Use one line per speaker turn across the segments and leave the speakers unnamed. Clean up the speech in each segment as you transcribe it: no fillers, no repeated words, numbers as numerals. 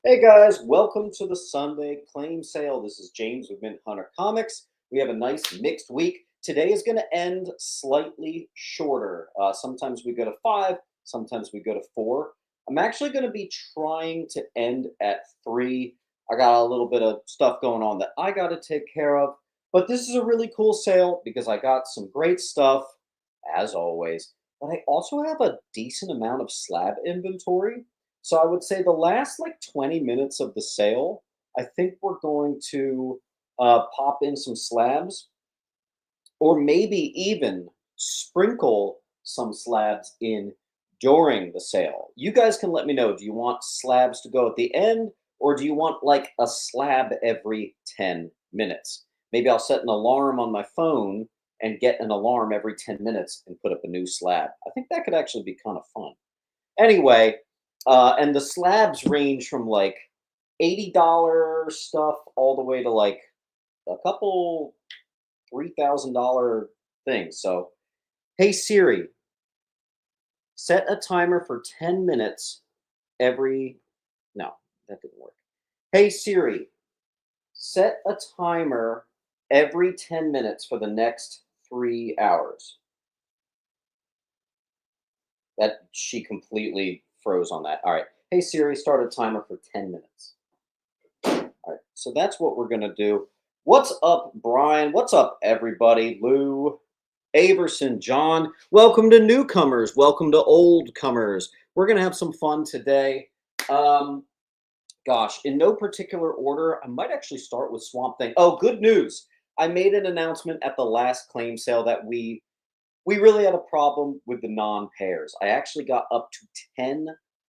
Hey guys, welcome to the Sunday Claim Sale. This is James with Mint Hunter Comics. We have a nice mixed week. Today is going to end slightly shorter. Sometimes we go to 5, sometimes we go to 4. I'm actually going to be trying to end at 3. I got a little bit of stuff going on that I got to take care of, but this is a really cool sale because I got some great stuff, as always, but I also have a decent amount of slab inventory. So I would say the last like 20 minutes of the sale, I think we're going to pop in some slabs or maybe even sprinkle some slabs in during the sale. You guys can let me know. Do you want slabs to go at the end or do you want like a slab every 10 minutes? Maybe I'll set an alarm on my phone and get an alarm every 10 minutes and put up a new slab. I think that could actually be kind of fun. Anyway, and the slabs range from like $80 stuff all the way to like a couple $3,000 things. So, hey Siri, set a timer for 10 minutes every. No, that didn't work. Hey Siri, set a timer every 10 minutes for the next 3 hours. That she completely froze on that. All right. Hey Siri, start a timer for 10 minutes. All right, so that's what we're gonna do. What's up, Brian? What's up, everybody? Lou, Averson, John. Welcome to newcomers. Welcome to old comers. We're gonna have some fun today. Um, Gosh, in no particular order, I might actually start with Swamp Thing. Oh, good news! I made an announcement at the last claim sale that we really had a problem with the non-payers. I actually got up to 10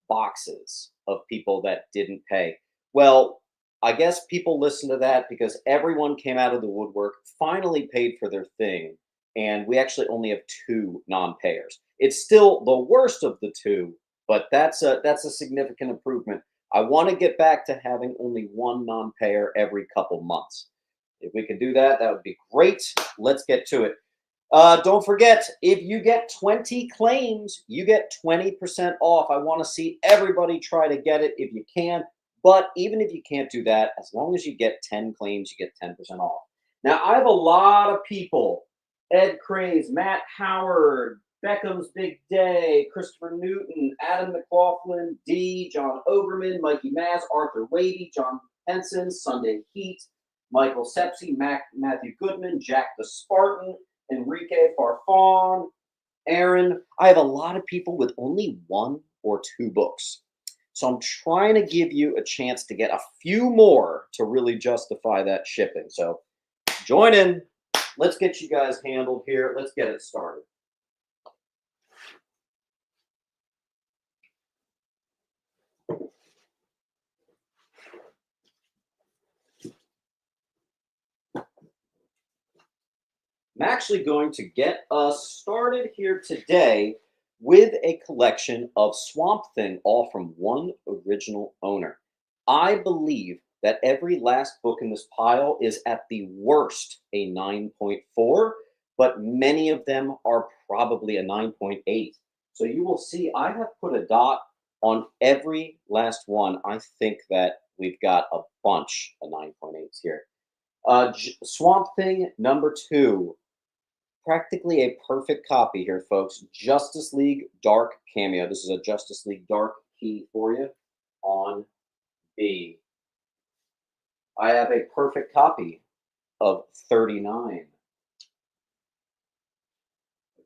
boxes of people that didn't pay. Well, I guess people listened to that because everyone came out of the woodwork, finally paid for their thing, and we actually only have 2 non-payers. It's still the worst of the 2, but that's a significant improvement. I want to get back to having only 1 non-payer every couple months. If we can do that, that would be great. Let's get to it. Don't forget, if you get 20 claims, you get 20% off. I want to see everybody try to get it if you can. But even if you can't do that, as long as you get 10 claims, you get 10% off. Now, I have a lot of people: Ed Craze, Matt Howard, Beckham's Big Day, Christopher Newton, Adam McLaughlin, D, John Oberman, Mikey Maz, Arthur Wady, John Henson, Sunday Heat, Michael Sepsi, Matthew Goodman, Jack the Spartan, Enrique Farfan, Aaron. I have a lot of people with only 1 or 2 books. So I'm trying to give you a chance to get a few more to really justify that shipping. So join in. Let's get you guys handled here. Let's get it started. I'm actually going to get us started here today with a collection of Swamp Thing, all from one original owner. I believe that every last book in this pile is at the worst a 9.4, but many of them are probably a 9.8. So you will see I have put a dot on every last one. I think that we've got a bunch of 9.8s here. Swamp Thing number 2, practically a perfect copy here, folks. Justice League Dark Cameo. This is a Justice League Dark key for you on B. I have a perfect copy of 39.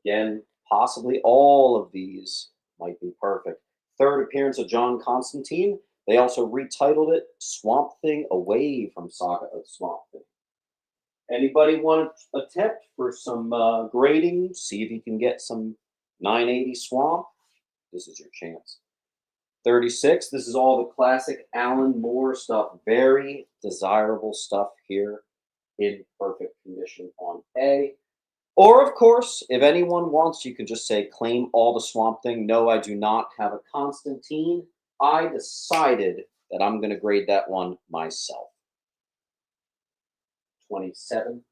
Again, possibly all of these might be perfect. Third appearance of John Constantine. They also retitled it Swamp Thing Away from Saga of Swamp Thing. Anybody want to attempt for some grading? See if you can get some 980 Swamp. This is your chance. 36. This is all the classic Alan Moore stuff. Very desirable stuff here in perfect condition on A. Or, of course, if anyone wants, you can just say claim all the Swamp Thing. No, I do not have a Constantine. I decided that I'm going to grade that one myself. 27.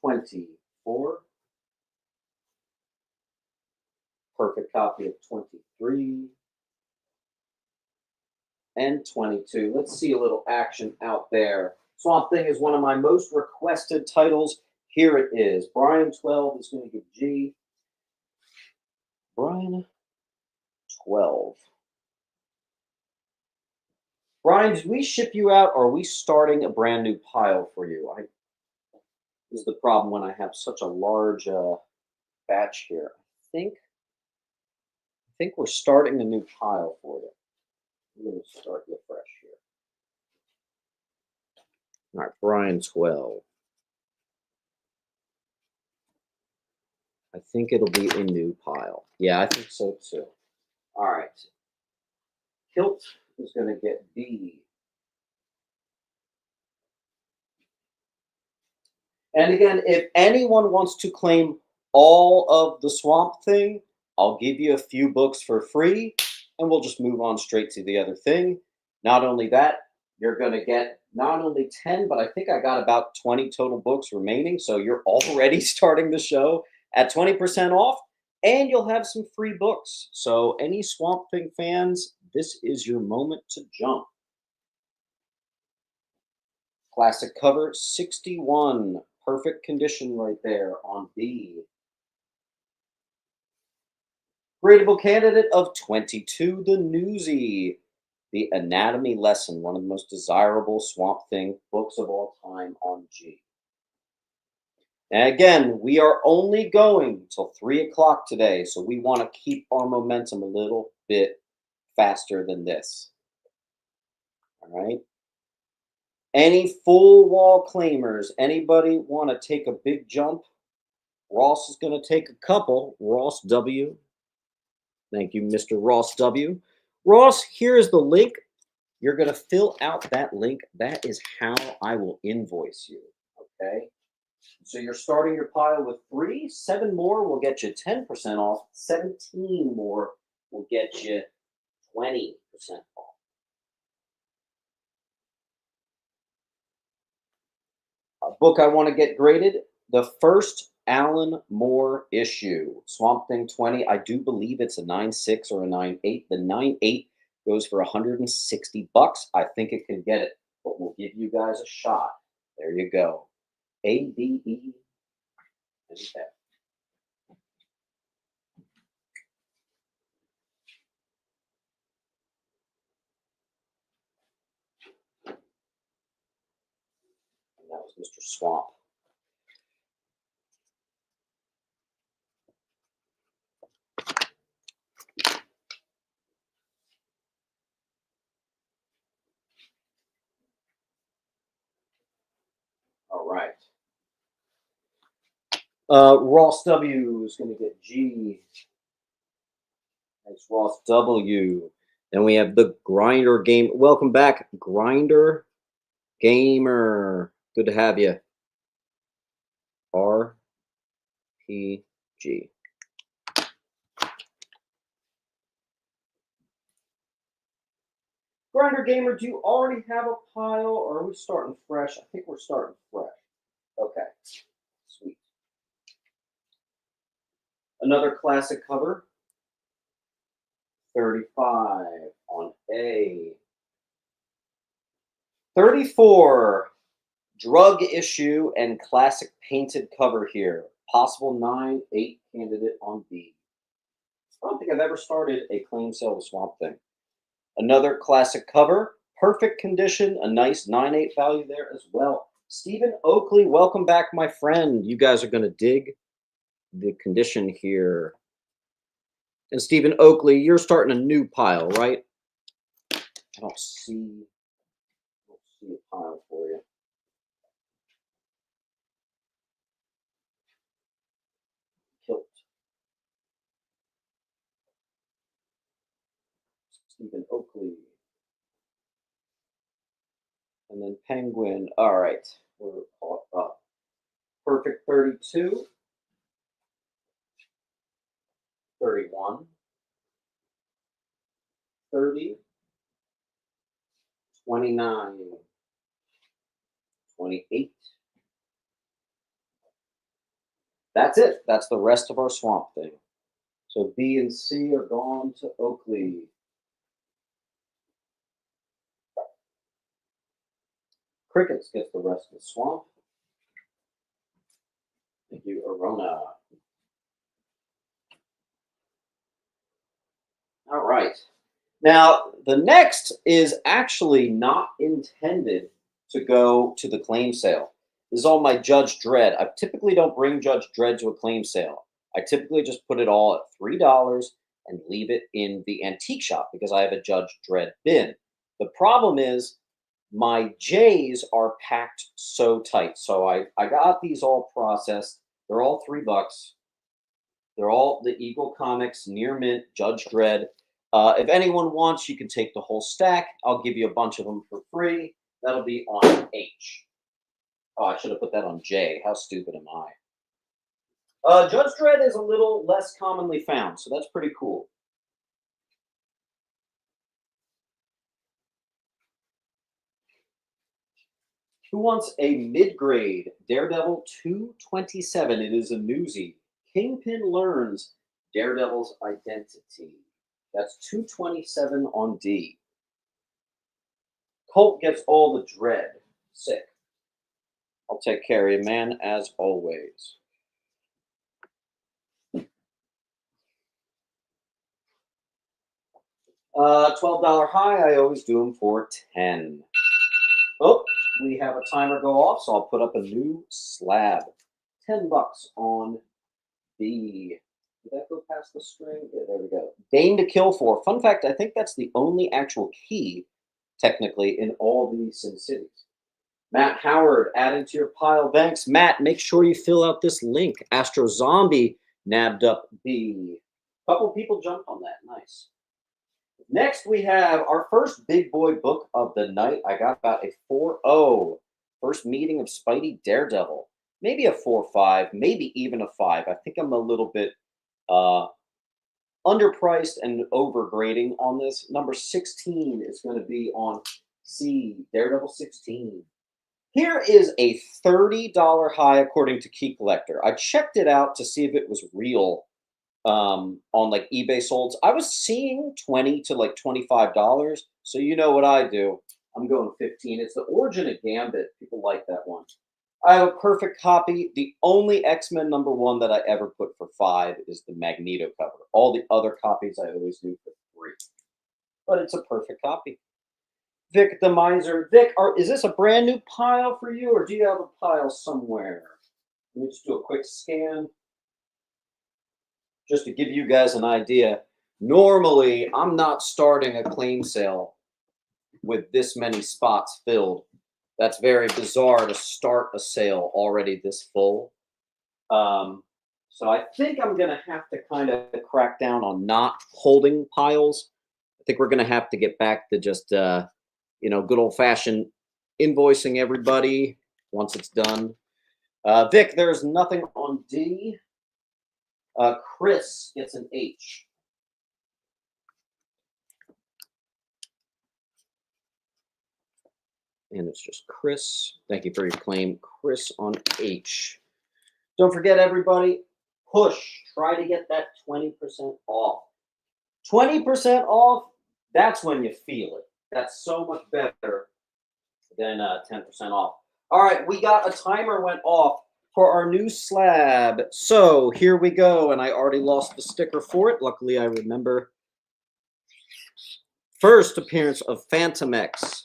24. Perfect copy of 23. and 22. Let's see a little action out there. Swamp Thing is one of my most requested titles. Here it is. Brian 12 is going to get G. Brian 12. Brian, did we ship you out, or are we starting a brand new pile for you? This is the problem when I have such a large batch here. I think we're starting a new pile for you. I'm going to start you fresh here. All right, Brian 12. I think it'll be a new pile. Yeah, I think so too. All right. Kilt is going to get D. And again, if anyone wants to claim all of the Swamp Thing, I'll give you a few books for free, and we'll just move on straight to the other thing. Not only that, you're going to get not only 10, but I think I got about 20 total books remaining. So you're already starting the show at 20% off, and you'll have some free books. So any Swamp Thing fans, this is your moment to jump. Classic cover 61. Perfect condition right there on B. Gradable candidate of 22, The Newsy. The Anatomy Lesson, one of the most desirable Swamp Thing books of all time on G. And again, we are only going till 3 o'clock today, so we want to keep our momentum a little bit faster than this. All right. Any full wall claimers, anybody want to take a big jump? Ross is going to take a couple. Ross W. Thank you, Mr. Ross W. Ross, here's the link. You're going to fill out that link. That is how I will invoice you. Okay. So you're starting your pile with 3. 7 more will get you 10% off. 17 more will get you 20% off. A book I want to get graded, the first Alan Moore issue, Swamp Thing 20. I do believe it's a 9.6 or a 9.8. The 9.8 goes for $160. I think it can get it, but we'll give you guys a shot. There you go. A, D, E, and F. And that was Mr. Swamp. All right. Ross W is going to get G. Thanks, Ross W. Then we have the Grinder Game. Welcome back, Grinder Gamer. Good to have you. RPG. Grinder Gamer, do you already have a pile, or are we starting fresh? I think we're starting fresh. Okay, sweet. Another classic cover. 35 on A. 34. Drug issue and classic painted cover here. Possible 9.8 candidate on B. I don't think I've ever started a claim sale with Swamp Thing. Another classic cover. Perfect condition. A nice 9.8 value there as well. Stephen Oakley, welcome back, my friend. You guys are going to dig the condition here. And Stephen Oakley, you're starting a new pile, right? I don't see a pile for you. Kilt. Stephen Oakley. And then Penguin. All right. We're caught up. Perfect 32. 31. 30. 29. 28. That's it. That's the rest of our Swamp Thing. So B and C are gone to Oakley. Crickets gets the rest of the swamp. Thank you, Arona. All right. Now, the next is actually not intended to go to the claim sale. This is all my Judge Dredd. I typically don't bring Judge Dredd to a claim sale. I typically just put it all at $3 and leave it in the antique shop because I have a Judge Dredd bin. The problem is my J's are packed so tight. So I got these all processed. They're all $3. They're all the Eagle Comics Near Mint Judge Dredd. If anyone wants, you can take the whole stack. I'll give you a bunch of them for free. That'll be on H. Oh, I should have put that on J. How stupid am I? Judge Dredd is a little less commonly found, so that's pretty cool. Who wants a mid-grade Daredevil 227? It is a newsie. Kingpin learns Daredevil's identity. That's 227 on D. Colt gets all the Dredd. Sick. I'll take care of you, man, as always. $12 high, I always do them for 10. Oh, we have a timer go off, so I'll put up a new slab. $10 on B. Did that go past the string? Yeah, there we go. Dane to kill for. Fun fact, I think that's the only actual key, technically, in all the Sin Cities. Matt Howard, adding to your pile. Thanks. Matt, make sure you fill out this link. Astro Zombie nabbed up B. A couple people jumped on that. Nice. Next, we have our first big boy book of the night. I got about a 4.0. First meeting of Spidey Daredevil. Maybe a 4.5, maybe even a 5. I think I'm a little bit underpriced and overgrading on this. Number 16 is going to be on C, Daredevil 16. Here is a $30 high according to Key Collector. I checked it out to see if it was real on like eBay solds. I was seeing $20 to like $25. So you know what I do. I'm going 15. It's the Origin of Gambit. People like that one. I have a perfect copy. The only X-Men #1 that I ever put for 5 is the Magneto cover. All the other copies I always do for 3. But it's a perfect copy. Vic the Miser. Vic, is this a brand new pile for you, or do you have a pile somewhere? Let me just do a quick scan. Just to give you guys an idea, normally I'm not starting a claim sale with this many spots filled. That's very bizarre to start a sale already this full. So I think I'm going to have to kind of crack down on not holding piles. I think we're going to have to get back to just, good old-fashioned invoicing everybody once it's done. Vic, there's nothing on D. Chris gets an H. And it's just Chris. Thank you for your claim. Chris on H. Don't forget, everybody, push. Try to get that 20% off. 20% off, that's when you feel it. That's so much better than 10% off. All right, we got a timer went off for our new slab. So here we go. And I already lost the sticker for it. Luckily, I remember. First appearance of Phantom X.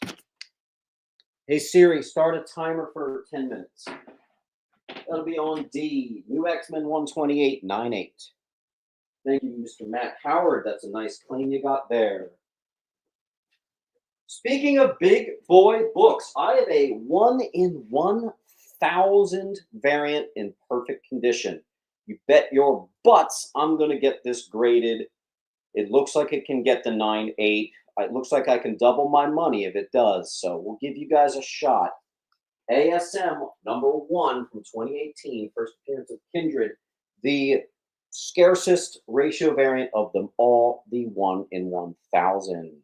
Hey Siri, start a timer for 10 minutes. That'll be on D. New X-Men 128.98. Thank you, Mr. Matt Howard. That's a nice claim you got there. Speaking of big boy books, I have a 1 in 1,000 variant in perfect condition. You bet your butts I'm going to get this graded. It looks like it can get the 9.8. It looks like I can double my money if it does. So we'll give you guys a shot. ASM #1 from 2018, first appearance of Kindred, the scarcest ratio variant of them all, the 1 in 1,000.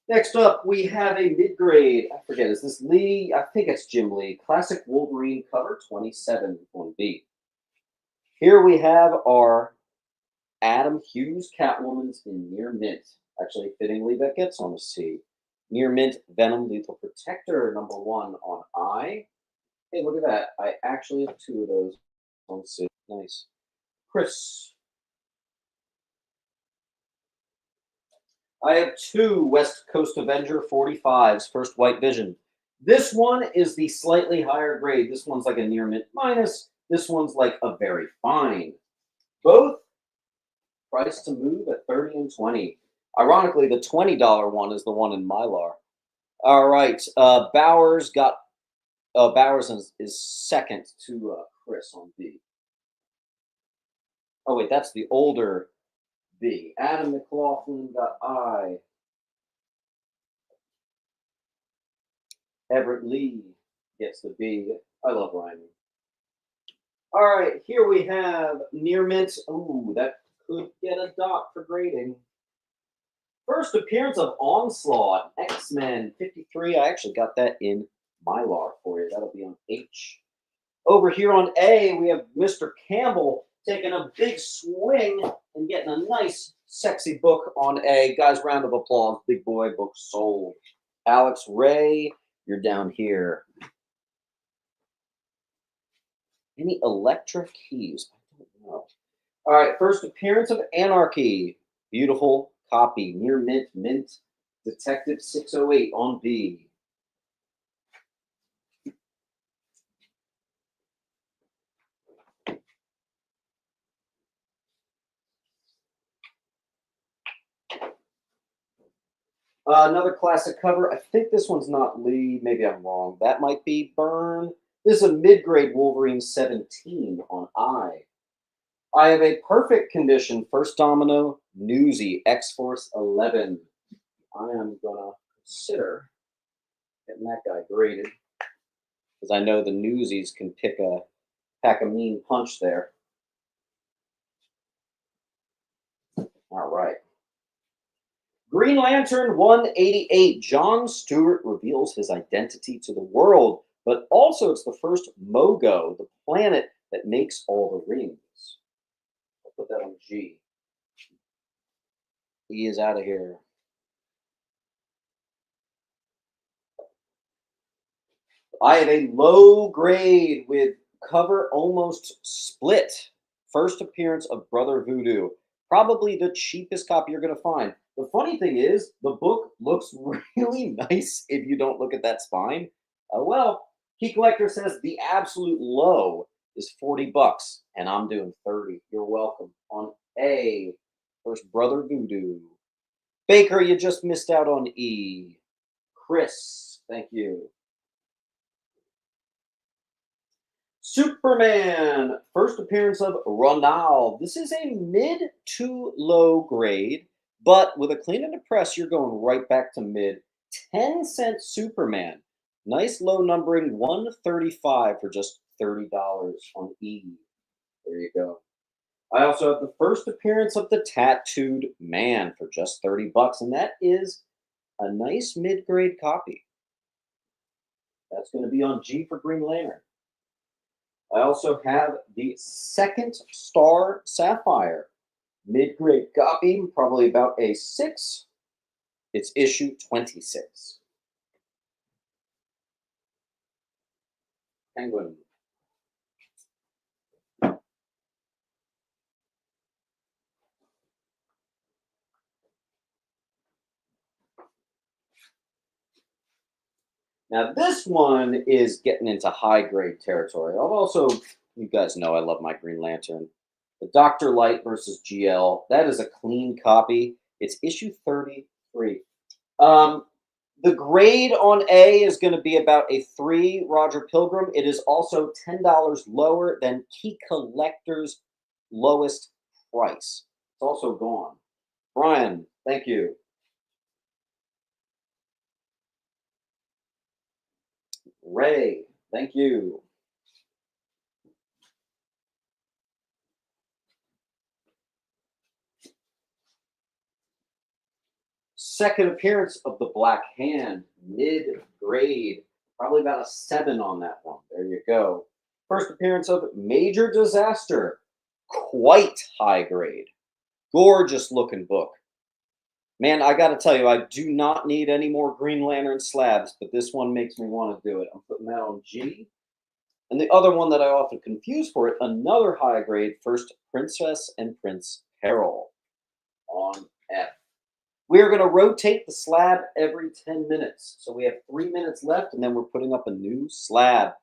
Next up, we have a mid-grade. I forget, is this Lee? I think it's Jim Lee. Classic Wolverine cover 27 on B. Here we have our Adam Hughes Catwoman's in near mint. Actually, fittingly, that gets on a C. Near mint Venom Lethal Protector, #1 on I. Hey, look at that. I actually have 2 of those on C. Nice. Chris. I have 2 West Coast Avenger 45s, first White Vision. This one is the slightly higher grade. This one's like a near mint minus. This one's like a very fine. Both priced to move at 30 and 20. Ironically, the $20 one is the one in Mylar. All right. Bowers got Bowers is second to Chris on B. Oh wait, that's the older B. Adam McLaughlin got I. Everett Lee gets the B. I love rhyming. All right, here we have near mint. Ooh, that could get a dot for grading. First appearance of Onslaught, X-Men 53. I actually got that in Mylar for you. That'll be on H. Over here on A, we have Mr. Campbell taking a big swing and getting a nice, sexy book on A. Guys, round of applause. Big boy book sold. Alex Ray, you're down here. Any electric keys? I don't know. All right, first appearance of Anarchy. Beautiful copy. Near mint, mint. Detective 608 on B. Another classic cover. I think this one's not Lee. Maybe I'm wrong. That might be Byrne. This is a mid-grade Wolverine 17 on I. I have a perfect condition. First Domino, Newsy, X-Force 11. I am going to consider getting that guy graded because I know the Newsies can pack a mean punch there. All right. Green Lantern 188. John Stewart reveals his identity to the world, but also it's the first Mogo, the planet that makes all the rings. I'll put that on G. He is out of here. I have a low grade with cover almost split. First appearance of Brother Voodoo. Probably the cheapest copy you're going to find. The funny thing is, the book looks really nice if you don't look at that spine. Well, Key Collector says the absolute low is 40 bucks, and I'm doing 30. You're welcome. On A, first Brother Voodoo. Baker, you just missed out on E. Chris, thank you. Superman, first appearance of Ronald. This is a mid to low grade, but with a clean and a press, you're going right back to mid. 10-cent Superman. Nice low numbering, 135 for just $30 on E. There you go. I also have the first appearance of the Tattooed Man for just 30 bucks, and that is a nice mid-grade copy. That's going to be on G for Green Lantern. I also have the Second Star Sapphire, mid-grade copy, probably about a 6. It's issue 26. Penguin. Now this one is getting into high grade territory. I've also, you guys know I love my Green Lantern. The Dr. Light versus GL. That is a clean copy. It's issue 33. The grade on A is going to be about a 3 Roger Pilgrim. It is also $10 lower than Key Collector's lowest price. It's also gone. Brian, thank you. Ray, thank you. Second appearance of the Black Hand, mid-grade. Probably about a 7 on that one. There you go. First appearance of Major Disaster, quite high grade. Gorgeous looking book. Man, I got to tell you, I do not need any more Green Lantern slabs, but this one makes me want to do it. I'm putting that on G. And the other one that I often confuse for it, another high grade, First Princess and Prince Peril on F. We are going to rotate the slab every 10 minutes. So we have 3 minutes left, and then we're putting up a new slab.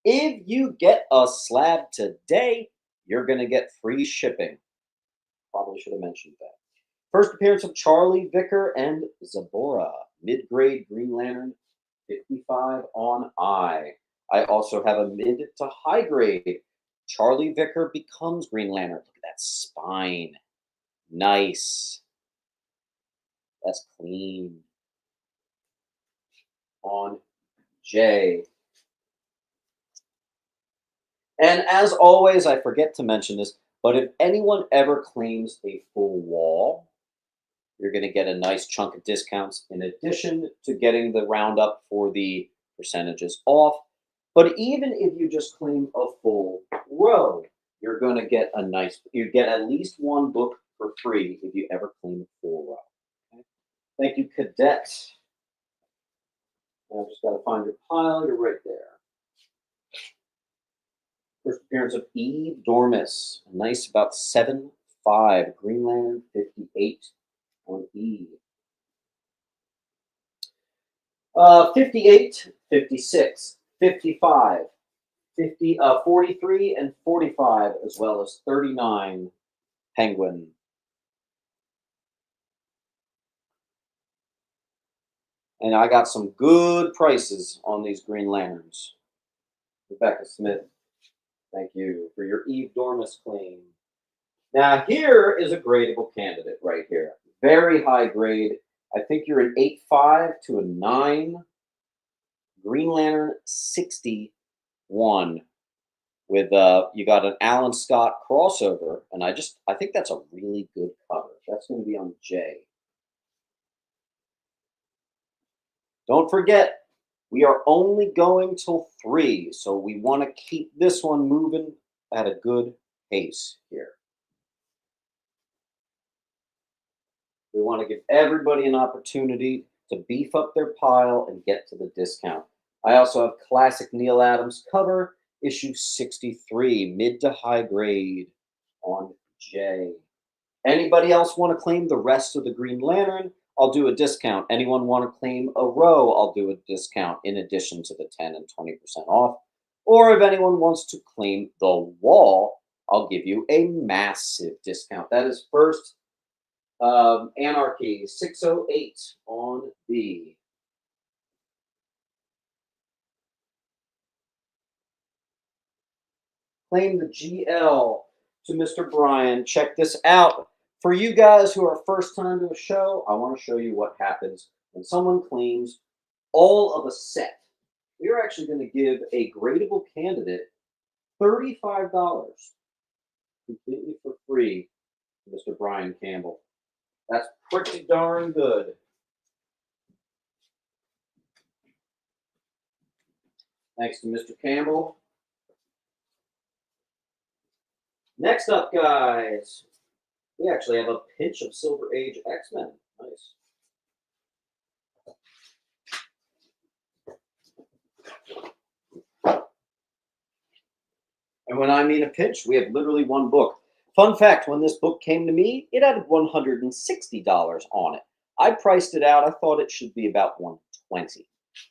If you get a slab today, you're going to get free shipping. Probably should have mentioned that. First appearance of Charlie Vicker and Zabora, mid-grade Green Lantern, 55 on I. I also have a mid to high grade. Charlie Vicker becomes Green Lantern. Look at that spine. Nice. That's clean. On J. And as always, I forget to mention this, but if anyone ever claims a full wall, you're going to get a nice chunk of discounts in addition to getting the roundup for the percentages off. But even if you just claim a full row, you're going to get a nice, you get at least one book for free if you ever claim a full row. Okay? Thank you, Cadet. I've just got to find your pile. You're right there. First appearance of Eve Dormis. A nice about 7.5. Green Lantern 58 on E. 58, 56, 55, 43, and 45, as well as 39 Penguin. And I got some good prices on these Green Lanterns. Rebecca Smith, thank you for your Eve Dormis claim. Now, here is a gradable candidate right here. Very high grade. I think you're an 8.5 to a 9. Green Lantern 61 with you got an Alan Scott crossover, and I think that's a really good cover. That's going to be on J. Don't forget, we are only going till 3, so we want to keep this one moving at a good pace here. We want to give everybody an opportunity to beef up their pile and get to the discount. I also have classic Neil Adams cover, issue 63, mid to high grade on J. Anybody else want to claim the rest of the Green Lantern? I'll do a discount. Anyone want to claim a row? I'll do a discount in addition to the 10 and 20% off. Or if anyone wants to claim the wall, I'll give you a massive discount. That is first Anarchy 608 on B. Claim the GL to Mr. Brian. Check this out. For you guys who are first time to a show, I want to show you what happens when someone claims all of a set. We're actually going to give a gradable candidate $35 completely for free to Mr. Brian Campbell. That's pretty darn good. Thanks to Mr. Campbell. Next up, guys, we actually have a pinch of Silver Age X-Men. Nice. And when I mean a pinch, we have literally one book. Fun fact, when this book came to me, it had $160 on it. I priced it out. I thought it should be about $120.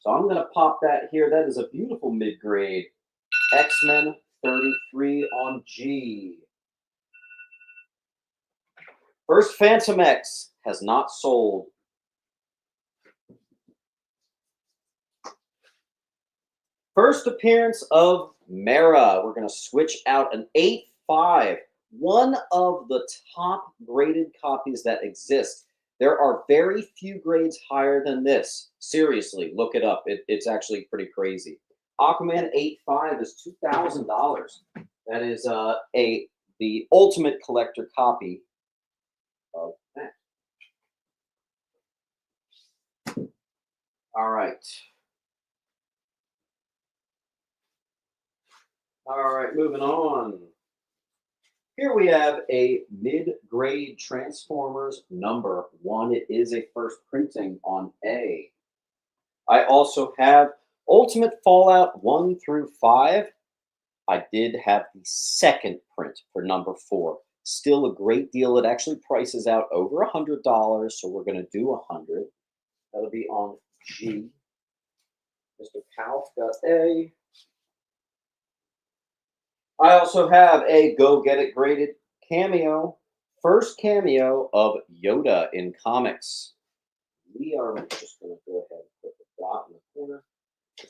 So I'm going to pop that here. That is a beautiful mid-grade X-Men 33 on G. First Phantom X has not sold. First appearance of Mara. We're going to switch out an 8.5. One of the top graded copies that exist. There are very few grades higher than this. Seriously, look it up. It's actually pretty crazy. Aquaman 8.5 is $2,000. That is the ultimate collector copy of that. All right. All right, moving on. Here we have a mid-grade Transformers #1. It is a first printing on A. I also have Ultimate Fallout 1 through 5. I did have the second print for #4. Still a great deal. It actually prices out over $100, so we're going to do 100. That'll be on G. Mr. Palf got A. I also have a Go Get It graded cameo. First cameo of Yoda in comics. We are just going to go ahead and put the dot in the corner.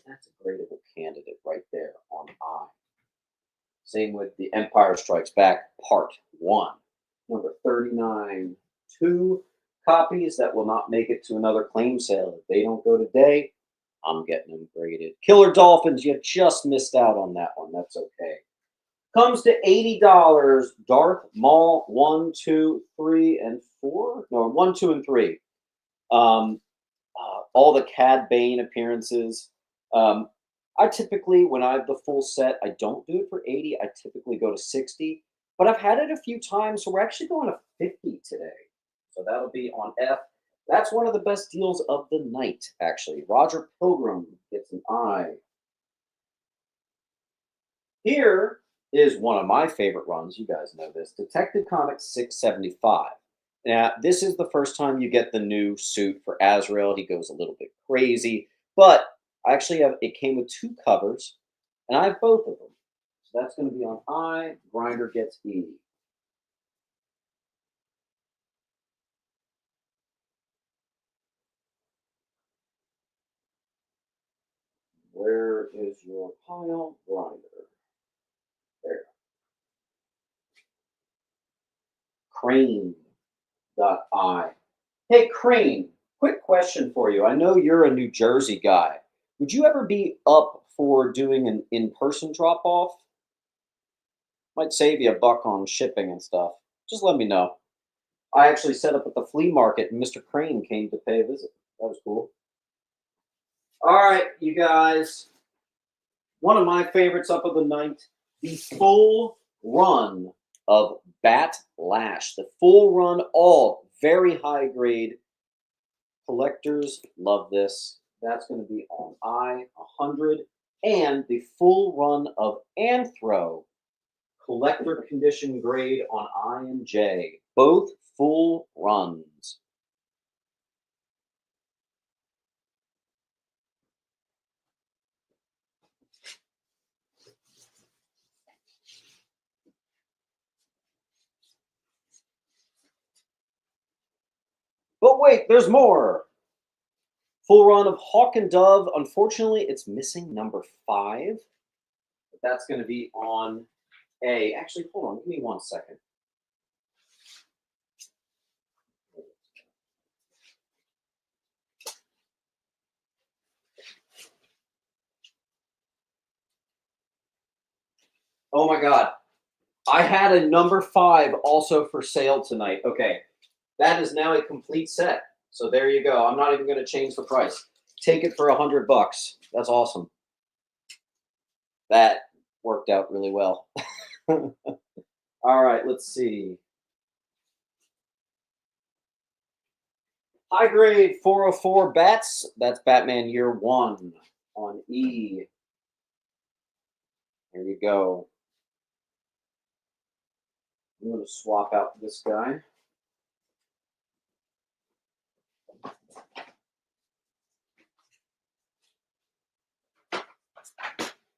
That's a gradable candidate right there on I. Same with The Empire Strikes Back Part 1. Number 39. 2 copies that will not make it to another claim sale. If they don't go today, I'm getting them graded. Killer Dolphins, you just missed out on that one. That's okay. Comes to $80. Darth Maul 1, 2, 3, and 4. No, 1, 2, and 3. All the Cad Bane appearances. I typically, when I have the full set, I don't do it for 80. I typically go to 60. But I've had it a few times, so we're actually going to 50 today. So that'll be on F. That's one of the best deals of the night, actually. Roger Pilgrim gets an I. Here is one of my favorite runs. You guys know this. Detective Comics 675. Now, this is the first time you get the new suit for Azrael. He goes a little bit crazy. But I actually have, it came with 2 covers, and I have both of them. So that's going to be on I. Grinder gets E. Where is your pile? Grinder. There. Crane.I. Hey, Crane, quick question for you. I know you're a New Jersey guy. Would you ever be up for doing an in-person drop-off? Might save you a buck on shipping and stuff. Just let me know. I actually set up at the flea market, and Mr. Crane came to pay a visit. That was cool. All right, you guys. One of my favorites up of the night, the full run of Bat Lash. The full run, all very high grade. Collectors love this. That's going to be on I, 100. And the full run of Anthro, collector condition grade on I and J. Both full runs. But wait, there's more. Full run of Hawk and Dove. Unfortunately, it's missing number 5. But that's going to be on A. Actually, hold on. Give me 1 second. Oh my God. I had a number 5 also for sale tonight. Okay. That is now a complete set. So there you go. I'm not even going to change the price. Take it for $100. That's awesome. That worked out really well. All right, let's see. High grade 404 Bats. That's Batman Year 1 on E. There you go. I'm going to swap out this guy.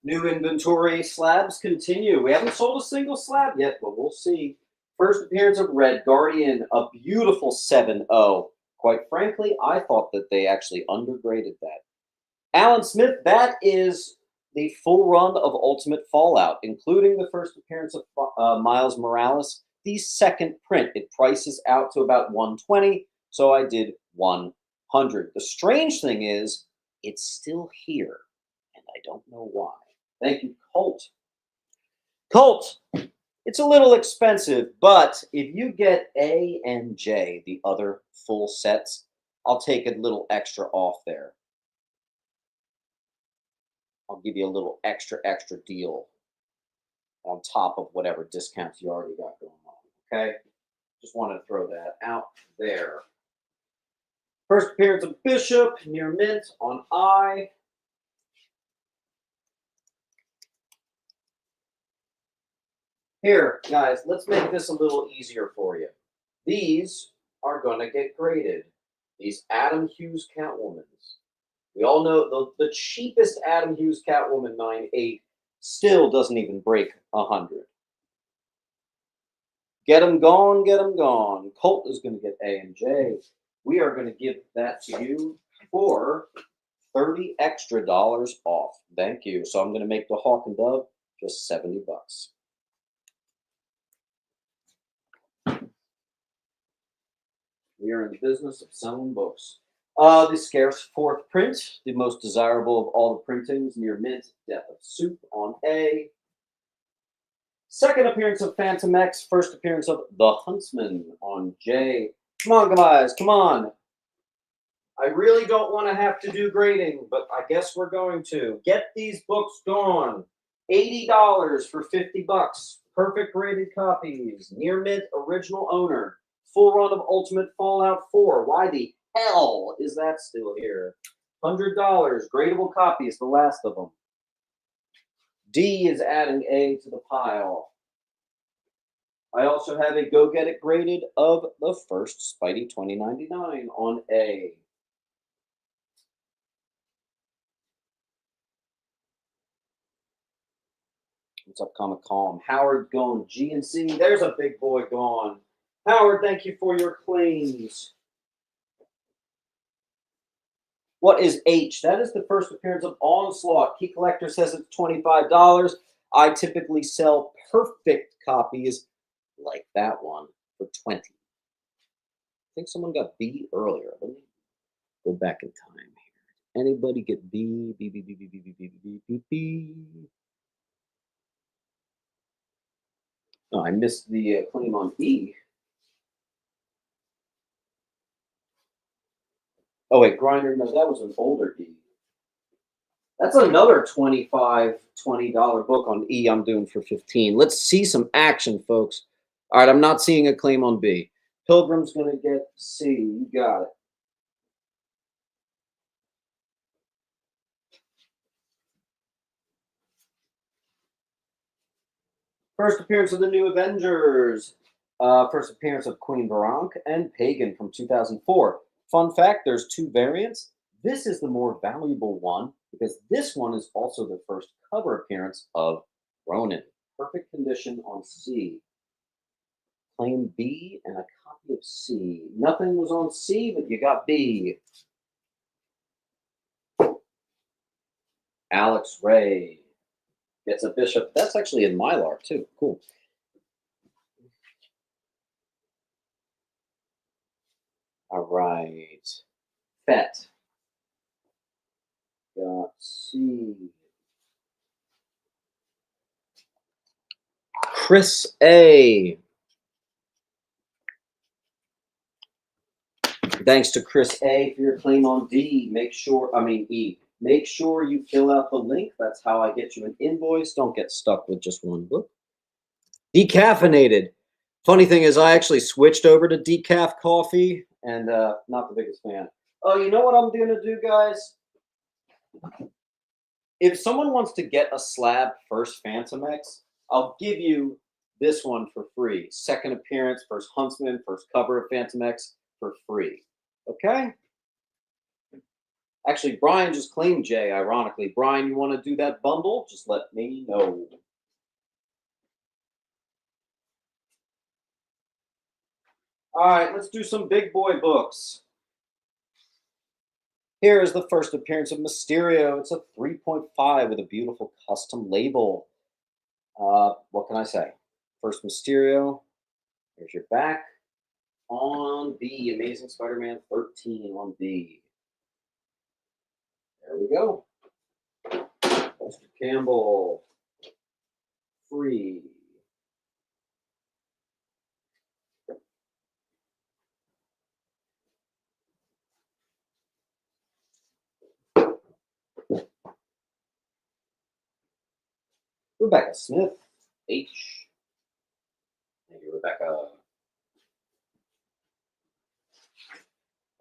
New inventory. Slabs continue. We haven't sold a single slab yet, but we'll see. First appearance of Red Guardian, a beautiful 7-0. Quite frankly, I thought that they actually undergraded that. Alan Smith, that is the full run of Ultimate Fallout, including the first appearance of Miles Morales. The second print, it prices out to about 120, so I did 100. The strange thing is, it's still here, and I don't know why. Thank you, Colt. Colt, it's a little expensive, but if you get A and J, the other full sets, I'll take a little extra off there. I'll give you a little extra deal. on top of whatever discounts you already got going on. Okay, just wanted to throw that out there. First appearance of Bishop near mint on I. Here, guys, let's make this a little easier for you. These are going to get graded. These Adam Hughes Catwomans. We all know the cheapest Adam Hughes Catwoman 9.8 still doesn't even break 100. Get them gone, get them gone. Colt is going to get A and J. We are going to give that to you for $30 extra off. Thank you. So I'm going to make the Hawk and Dove just $70. We are in the business of selling books. The scarce fourth print, the most desirable of all the printings, near mint, Death of Soup on A. Second appearance of Phantom X, first appearance of The Huntsman on J. Come on, guys, come on. I really don't want to have to do grading, but I guess we're going to. Get these books gone. $80 for $50. Perfect graded copies. Near mint, original owner. Full run of Ultimate Fallout 4. Why the hell is that still here? $100. Gradable copies, the last of them. D is adding A to the pile. I also have a Go Get It graded of the first Spidey 2099 on A. What's up, Comic Calm? Howard going G and C. There's a big boy gone. Howard, thank you for your claims. What is H? That is the first appearance of Onslaught. Key Collector says it's $25. I typically sell perfect copies like that one for $20. I think someone got B earlier. Let me go back in time here. Anybody get B? B, B, B, B, B, B, B, B, B, B. Oh, I missed the claim on E. Oh, wait, Grinder, no, that was an older D. That's another $20 book on E I'm doing for $15. Let's see some action, folks. All right, I'm not seeing a claim on B. Pilgrim's going to get C. You got it. First appearance of the New Avengers. First appearance of Queen Barank and Pagan from 2004. Fun fact, there's two variants. This is the more valuable one because this one is also the first cover appearance of Ronin. Perfect condition on C. Claim B and a copy of C. Nothing was on C, but you got B. Alex Ray gets a Bishop. That's actually in Mylar, too. Cool. All right. Fett. Got C. Chris A. Thanks to Chris A for your claim on D. E. Make sure you fill out the link. That's how I get you an invoice. Don't get stuck with just one book. Decaffeinated. Funny thing is, I actually switched over to decaf coffee and not the biggest fan. Oh, you know what I'm going to do, guys? If someone wants to get a slab first Phantom X, I'll give you this one for free. Second appearance, first Huntsman, first cover of Phantom X for free. Okay? Actually, Brian just claimed J, ironically. Brian, you want to do that bundle? Just let me know. All right, let's do some big boy books. Here is the first appearance of Mysterio. It's a 3.5 with a beautiful custom label. What can I say? First Mysterio. Here's your back. On B, Amazing Spider-Man 13 on B. There we go. Mr. Campbell. Free. Rebecca Smith. H. Thank you, Rebecca.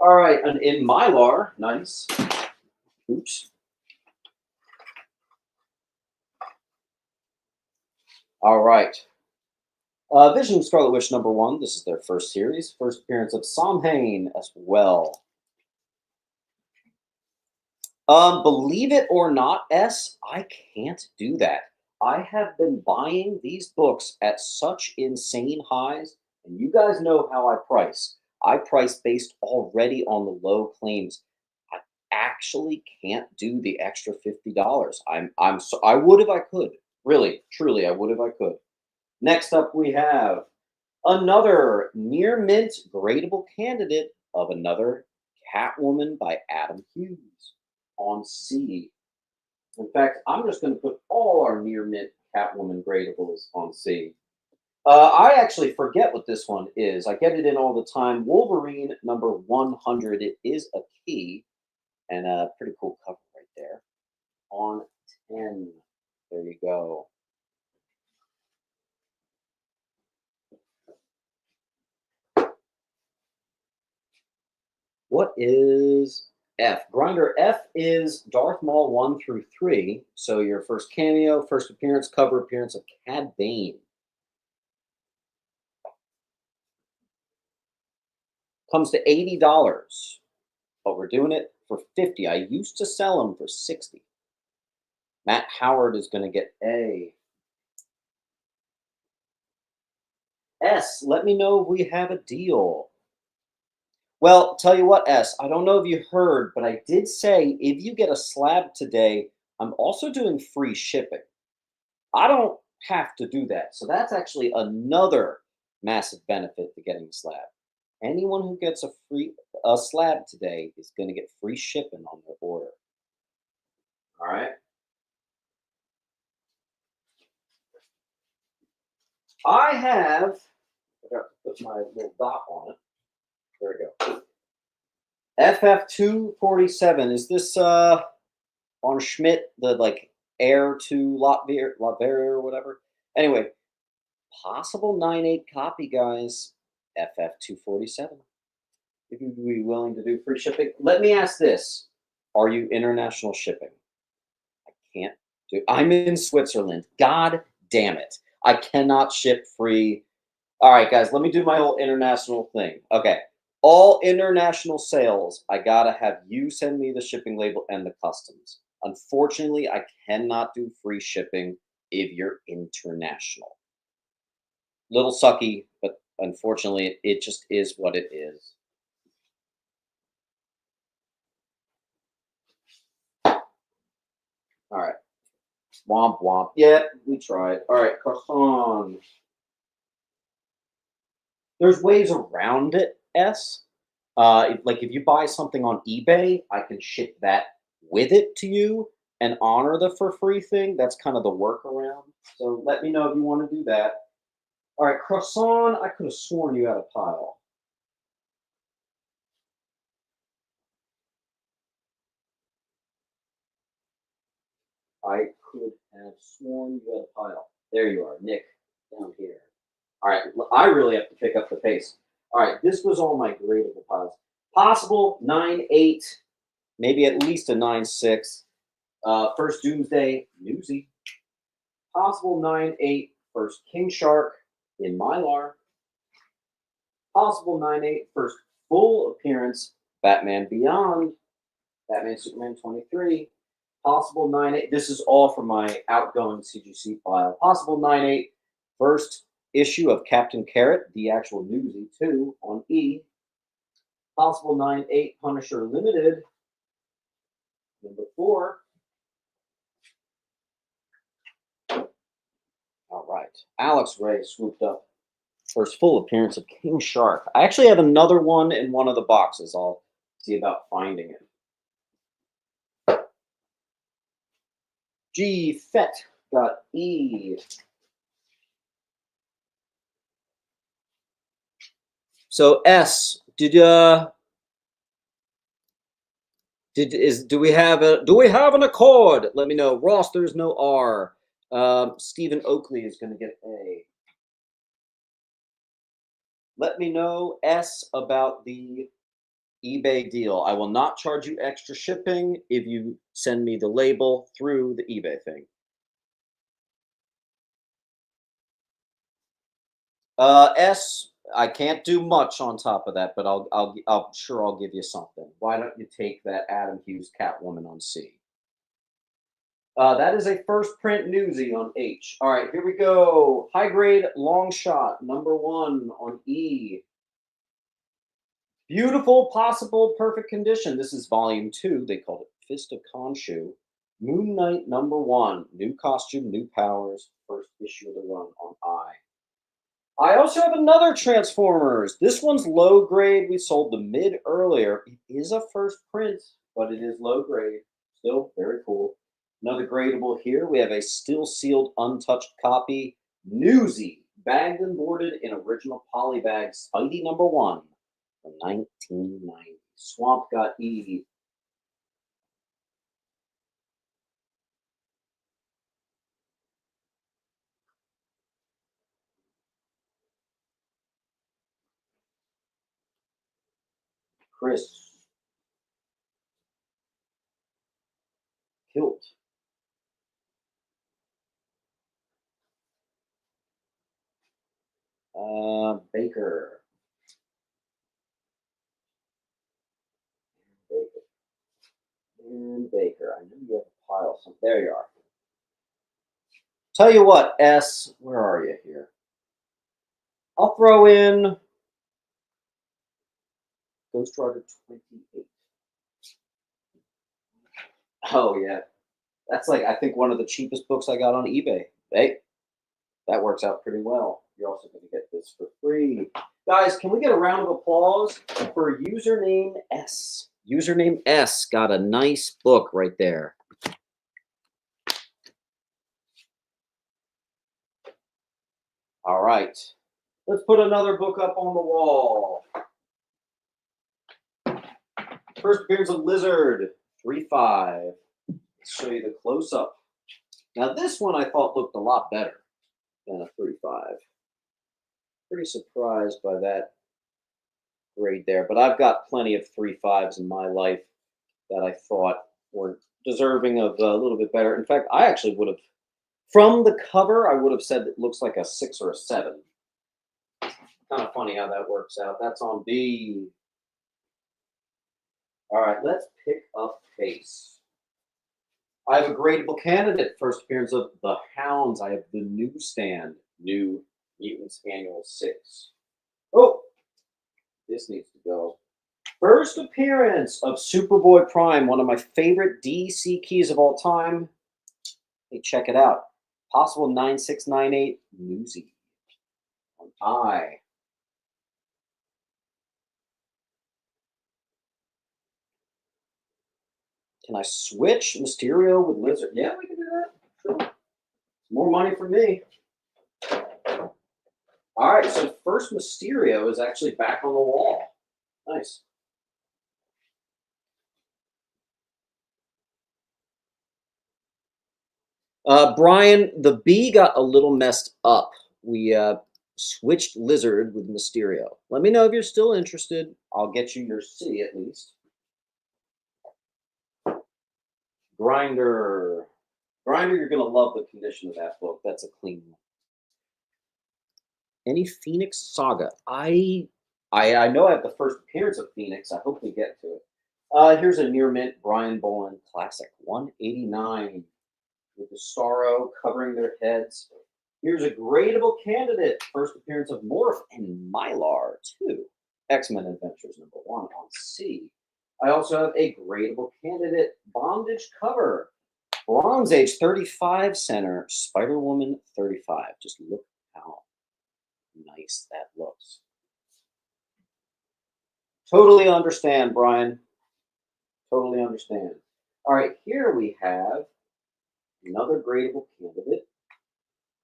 All right, and in Mylar, nice. Oops. All right. Vision Scarlet Witch #1. This is their first series. First appearance of Samhain as well. Believe it or not, S, I can't do that. I have been buying these books at such insane highs, and you guys know how I price. I price based already on the low claims. I actually can't do the extra $50. I would if I could. Really, truly, I would if I could. Next up, we have another near mint gradable candidate of another Catwoman by Adam Hughes on C. In fact, I'm just going to put all our near mint Catwoman gradables on C. I actually forget what this one is. I get it in all the time. Wolverine #100. It is a key and a pretty cool cover right there on 10. There you go. What is F? Grinder F is Darth Maul 1 through 3. So your first cameo, first appearance, cover appearance of Cad Bane. Comes to $80, but we're doing it for $50. I used to sell them for $60. Matt Howard is going to get A. S, let me know if we have a deal. Well, tell you what, S, I don't know if you heard, but I did say if you get a slab today, I'm also doing free shipping. I don't have to do that. So that's actually another massive benefit to getting a slab. Anyone who gets a slab today is going to get free shipping on their order. All right. I forgot to put my little dot on it. There we go. FF247. Is this on Schmidt, the like heir to Latveria or whatever? Anyway, possible 9.8 copy, guys. FF247. If you'd be willing to do free shipping. Let me ask this. Are you international shipping? I can't do. I'm in Switzerland. God damn it. I cannot ship free. All right, guys, let me do my whole international thing. Okay. All international sales, I gotta have you send me the shipping label and the customs. Unfortunately, I cannot do free shipping if you're international. Little sucky, but unfortunately, it just is what it is. All right. Womp womp. Yeah, we tried. All right, croissant. There's ways around it, S. Like if you buy something on eBay, I can ship that with it to you and honor the for free thing. That's kind of the workaround. So let me know if you want to do that. All right, croissant. I could have sworn you had a pile. I could have sworn you had a pile. There you are, Nick, down here. All right, I really have to pick up the pace. All right, this was all my gradable piles. Possible 9.8, maybe at least a 9.6. First Doomsday, Newsy. Possible 9.8, first King Shark in Mylar. Possible 9.8, first full appearance, Batman Beyond, Batman Superman 23. Possible 9.8, this is all from my outgoing CGC file. Possible 9.8, first issue of Captain Carrot, the actual Newsy 2 on E. Possible 9.8, Punisher Limited, #4. All right. Alex Ray swooped up. First full appearance of King Shark. I actually have another one in one of the boxes. I'll see about finding it. G. Fett got E. So S. Do we have an accord? Let me know. Ross, there's no R. Stephen Oakley is going to get A. Let me know, S, about the eBay deal. I will not charge you extra shipping if you send me the label through the eBay thing. S, I can't do much on top of that, but I'm sure I'll give you something. Why don't you take that Adam Hughes Catwoman on C? That is a first print newsie on H. All right, here we go. High grade long shot, number 1 on E. Beautiful, possible, perfect condition. This is volume 2. They called it Fist of Khonshu. Moon Knight number 1. New costume, new powers. First issue of the run on I. I also have another Transformers. This one's low grade. We sold the mid earlier. It is a first print, but it is low grade. Still very cool. Another gradable here. We have a still sealed, untouched copy. Newsy, bagged and boarded in original polybag. Spidey number 1 from 1990. Swamp got E. Chris. Kilt. Baker. And Baker. I knew you have a pile. So there you are. Tell you what, S, where are you here? I'll throw in Ghost Rider 28. Oh, yeah. That's like, I think, one of the cheapest books I got on eBay. Hey, that works out pretty well. You're also going to get this for free. Guys, can we get a round of applause for username S? Username S got a nice book right there. All right. Let's put another book up on the wall. First appearance of Lizard, 3-5. Let's show you the close-up. Now, this one I thought looked a lot better than a 3-5. Pretty surprised by that grade there, but I've got plenty of 3-5s in my life that I thought were deserving of a little bit better. In fact, I actually would have, from the cover, I would have said it looks like a 6 or a 7. Kind of funny how that works out. That's on B. All right, let's pick up pace. I have a gradable candidate. First appearance of The Hounds. I have the Newsstand, New Mutants Annual 6. Oh, this needs to go. First appearance of Superboy Prime, one of my favorite DC keys of all time. Hey, check it out. Possible 9698 Newsy on I. Can I switch Mysterio with Lizard? Yeah, we can do that. Sure. More money for me. All right, so first Mysterio is actually back on the wall. Nice. Brian, the B got a little messed up. We switched Lizard with Mysterio. Let me know if you're still interested. I'll get you your C at least. Grinder. Grinder, you're going to love the condition of that book. That's a clean one. Any Phoenix Saga? I know I have the first appearance of Phoenix. I hope we get to it. Here's a near mint Brian Boland classic, 189, with the Starro covering their heads. Here's a gradable candidate. First appearance of Morph and Mylar 2. X-Men Adventures number 1 on C. I also have a gradable candidate bondage cover. Bronze Age 35 center, Spider-Woman 35. Just look how nice that looks. Totally understand, Brian. Totally understand. All right, here we have another gradable candidate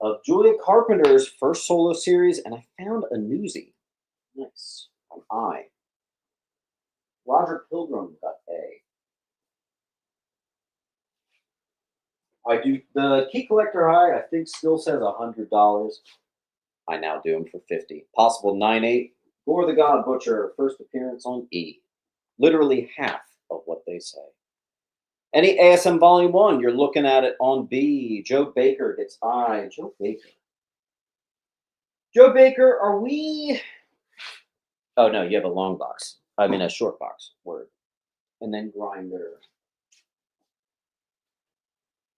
of Julia Carpenter's first solo series, and I found a newsie. Nice. On I. Roger Pilgrim got A. I do the key collector high. I think still says $100. I now do them for 50. Possible 9/8. Gore the God Butcher, first appearance on E. Literally half of what they say. Any ASM Volume 1, you're looking at it on B. Joe Baker gets I. Joe Baker. Joe Baker, are we... Oh, no, you have a long box. I mean, a short box. Word. And then Grinder.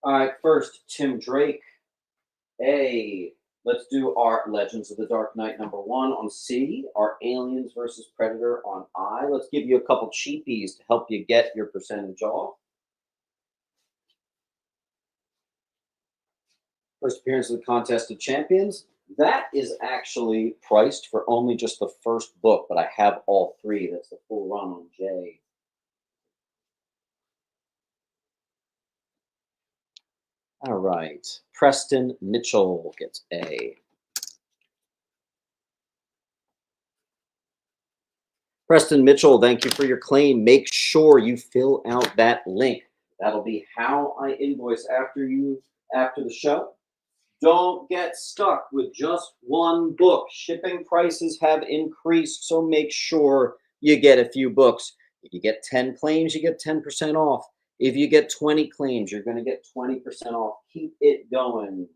All right, first, Tim Drake. A. Let's do our Legends of the Dark Knight #1 on C. Our Aliens versus Predator on I. Let's give you a couple cheapies to help you get your percentage off. First appearance of the Contest of Champions. That is actually priced for only just the first book, but I have all three. That's the full run on J. All right. Preston Mitchell gets A. Preston Mitchell, thank you for your claim. Make sure you fill out that link. That'll be how I invoice after the show. Don't get stuck with just one book. Shipping prices have increased, so make sure you get a few books. If you get 10 claims, you get 10% off. If you get 20 claims, you're going to get 20% off. Keep it going.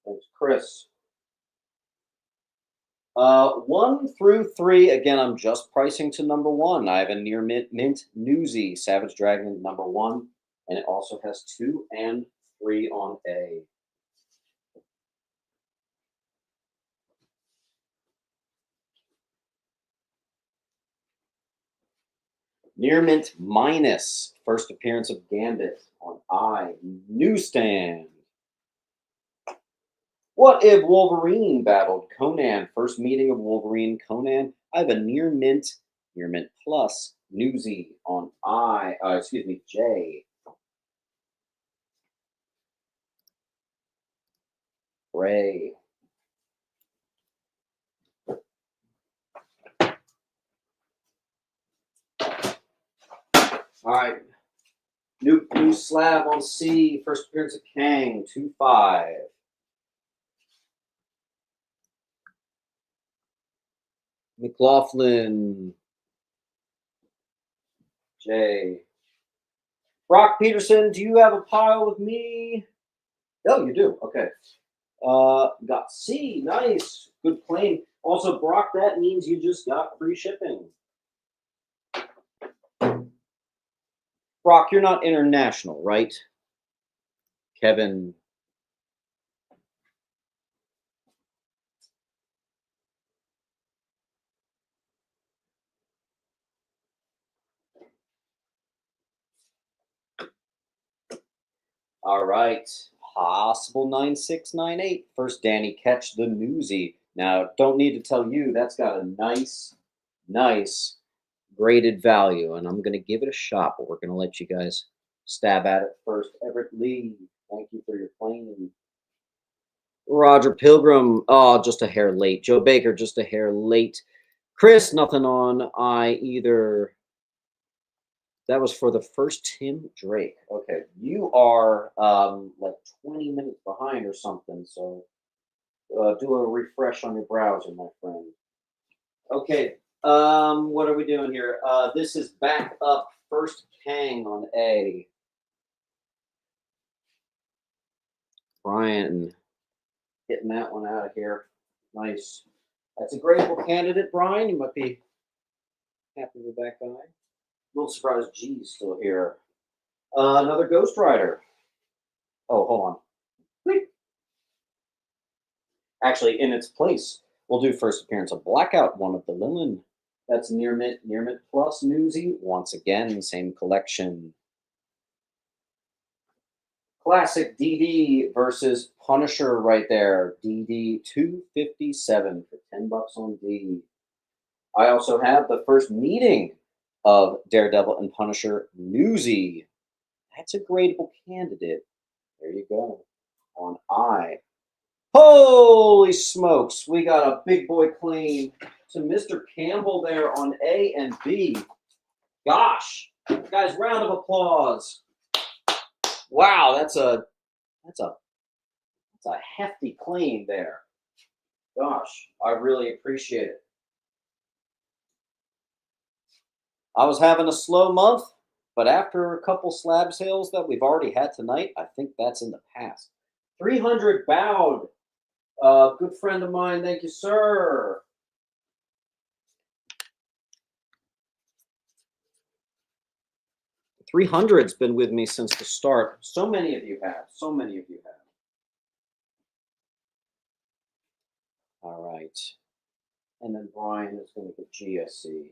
Thanks, Chris. 1 through 3, again, I'm just pricing to #1. I have a near mint Newsy, Savage Dragon #1, and it also has 2 and 3 on A. Near mint minus, first appearance of Gambit on I. Newsstand. What if Wolverine battled Conan? First meeting of Wolverine Conan. I have a near mint plus Newsy on J. Ray. All right. New slab on C. First appearance of Kang. 2/5. McLaughlin. J. Brock Peterson, do you have a pile with me? Oh, you do. Okay. Got C. Nice. Good claim. Also, Brock, that means you just got free shipping. Brock, you're not international, right? Kevin. All right. Possible 9698. First, Danny Catch the Newsy. Now, don't need to tell you, that's got a nice graded value, and I'm going to give it a shot, but we're going to let you guys stab at it first. Everett Lee, thank you for your claim. Roger Pilgrim, oh, just a hair late. Joe Baker, just a hair late. Chris, nothing on I either. That was for the first Tim Drake. Okay, you are like 20 minutes behind or something, so do a refresh on your browser, my friend. Okay, what are we doing here? This is back up first Kang on A. Brian, getting that one out of here. Nice. That's a gradable candidate, Brian. You might be happy with that guy. A little surprised G's still here. Another Ghost Rider. Oh, hold on. Wait. Actually, in its place, we'll do first appearance of Blackout, one of the Lilin. That's near mint plus Newsy. Once again, same collection. Classic DD versus Punisher right there. DD 257 for $10 on D. I also have the first meeting of Daredevil and Punisher Newsy. That's a gradable candidate. There you go. On I. Holy smokes. We got a big boy claim to Mr. Campbell there on A and B. Gosh. Guys, round of applause. Wow, that's a hefty claim there. Gosh, I really appreciate it. I was having a slow month, but after a couple slab sales that we've already had tonight, I think that's in the past. 300 bowed. Good friend of mine. Thank you, sir. 300's been with me since the start. So many of you have. So many of you have. All right. And then Brian is going to get GSC.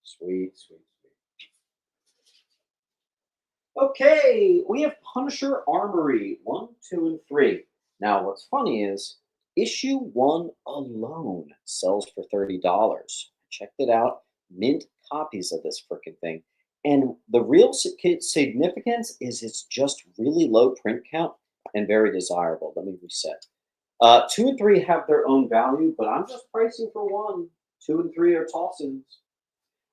Sweet, sweet, sweet. Okay, we have Punisher Armory 1, 2, and 3. Now, what's funny is issue 1 alone sells for $30. I checked it out. Mint copies of this freaking thing. And the real significance is it's just really low print count and very desirable. Let me reset. 2 and 3 have their own value, but I'm just pricing for 1. 2 and 3 are toss-ins.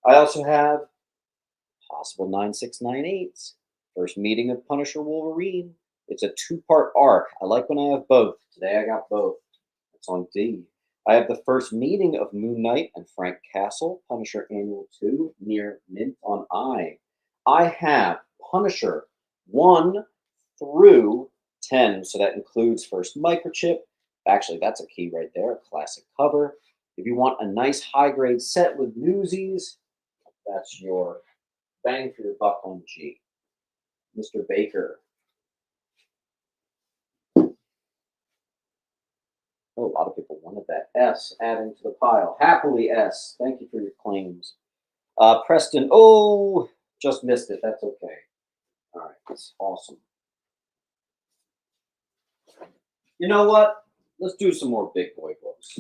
I also have possible 9698s. First meeting of Punisher Wolverine. It's a 2-part arc. I like when I have both. Today I got both. It's on D. I have the first meeting of Moon Knight and Frank Castle, Punisher Annual 2, near Mint on I. I have Punisher 1 through 10, so that includes first microchip. Actually, that's a key right there, a classic cover. If you want a nice high-grade set with newsies, that's your bang for your buck on G. Mr. Baker. Oh, a lot of people wanted that. S adding to the pile. Happily S. Thank you for your claims. Preston, oh, just missed it. That's okay. All right, that's awesome. You know what? Let's do some more big boy books.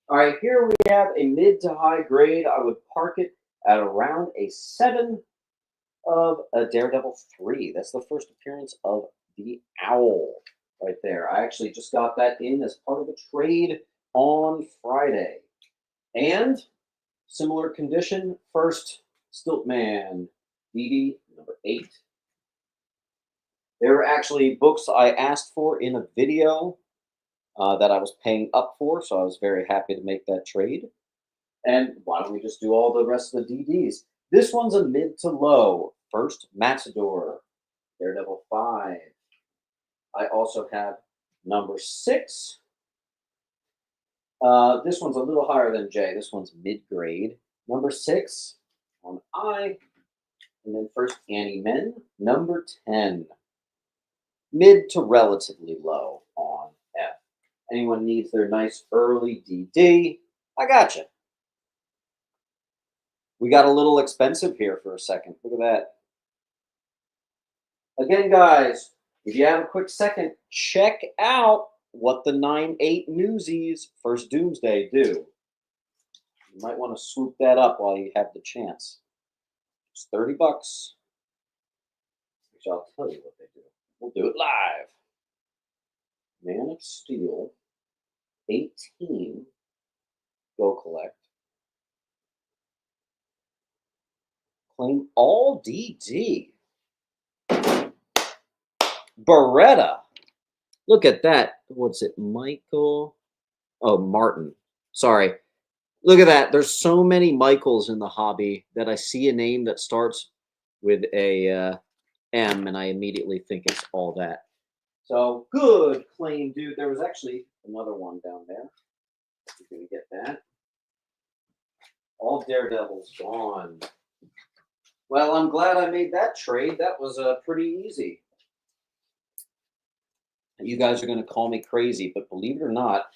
All right, here we have a mid to high grade. I would park it at around a 7 of a Daredevil 3. That's the first appearance of the Owl right there. I actually just got that in as part of a trade on Friday. And similar condition, first Stiltman DD number 8. There were actually books I asked for in a video that I was paying up for, so I was very happy to make that trade. And why don't we just do all the rest of the DDs? This one's a mid to low. First, Matador, Daredevil 5. I also have number 6. This one's a little higher than J. This one's mid-grade. Number 6 on I. And then first, Annie Men, number 10. Mid to relatively low on F. Anyone needs their nice early DD, I got you. We got a little expensive here for a second. Look at that. Again, guys, if you have a quick second, check out what the 9/8 Newsies First Doomsday do. You might want to swoop that up while you have the chance. It's $30. Which I'll tell you what they do. We'll do it live. Man of Steel 18. Go collect. Claim all DD. Beretta. Look at that. What's it, Michael? Oh, Martin. Sorry. Look at that. There's so many Michaels in the hobby that I see a name that starts with a M, and I immediately think it's all that. So good claim, dude. There was actually another one down there. You're going to get that. All Daredevils gone. Well, I'm glad I made that trade. That was pretty easy. You guys are going to call me crazy, but believe it or not,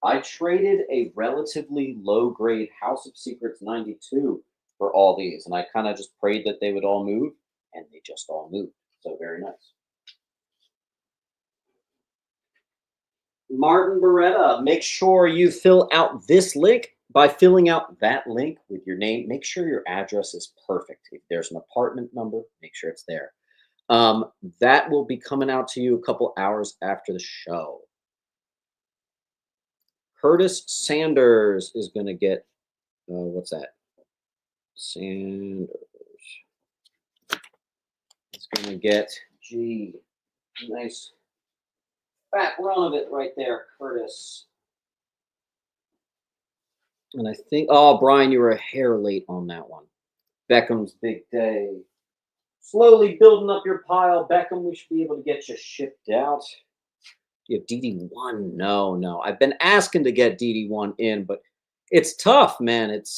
I traded a relatively low-grade House of Secrets 92 for all these, and I kind of just prayed that they would all move, and they just all moved. So very nice. Martin Beretta, make sure you fill out this link. By filling out that link with your name, make sure your address is perfect. If there's an apartment number, make sure it's there. That will be coming out to you a couple hours after the show. Curtis Sanders is going to get, what's that? Sanders. Gonna get, gee, nice fat run of it right there, Curtis. And I think, oh, Brian, you were a hair late on that one. Beckham's big day. Slowly building up your pile, Beckham. We should be able to get you shipped out. Do you have DD1? No. I've been asking to get DD1 in, but it's tough, man. It's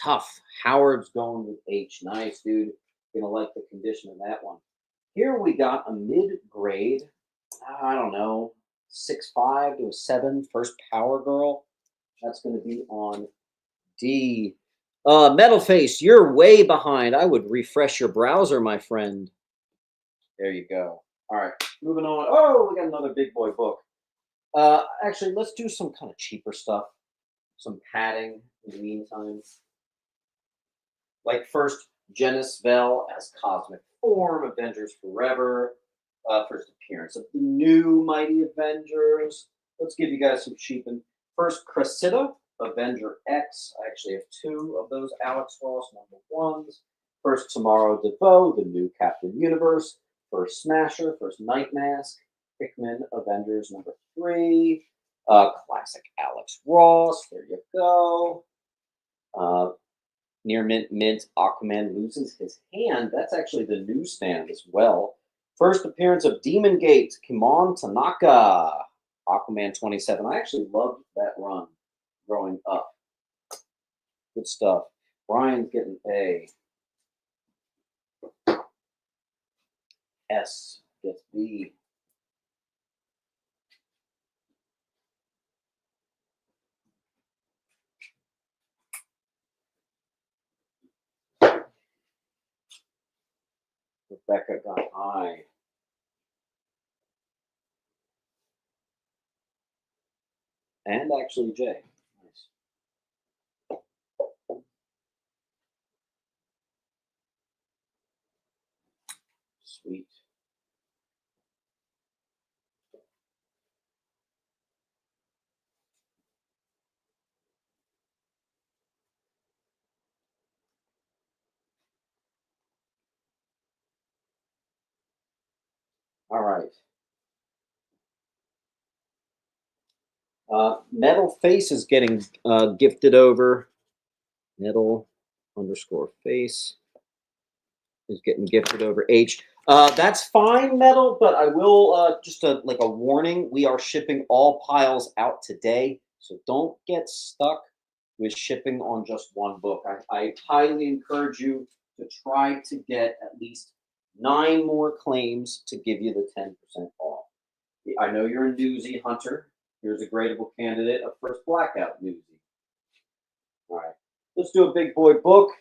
tough. Howard's going with H. Nice, dude. Gonna like the condition of that one. Here we got a mid-grade, I don't know, 6.5 to a 7, first Power Girl. That's going to be on D. Metal Face, you're way behind. I would refresh your browser, my friend. There you go. All right, moving on. Oh, we got another big boy book. Actually, let's do some kind of cheaper stuff. Some padding in the meantime. Like first, Janice Vell as Cosmic Form, Avengers Forever. First appearance of the new Mighty Avengers. Let's give you guys some cheaping. First, Cressida, Avenger X. I actually have 2 of those Alex Ross #1s. First, Tomorrow DeVoe, the new Captain Universe. First, Smasher. First, Night Mask. Hickman, Avengers #3. Classic Alex Ross. There you go. Near mint, Aquaman loses his hand. That's actually the newsstand as well. First appearance of Demon Gate, Kimon Tanaka, Aquaman 27. I actually loved that run growing up. Good stuff. Brian's getting A. S gets B. Rebecca got I. And actually J. Nice. Sweet. All right. Metal Face is getting gifted over. Metal _face is getting gifted over H. That's fine, Metal, but I will just like a warning. We are shipping all piles out today, so don't get stuck with shipping on just one book. I highly encourage you to try to get at least 9 more claims to give you the 10% off. I know you're a newsy hunter. Here's a gradable candidate of first blackout newsy. All right, let's do a big boy book.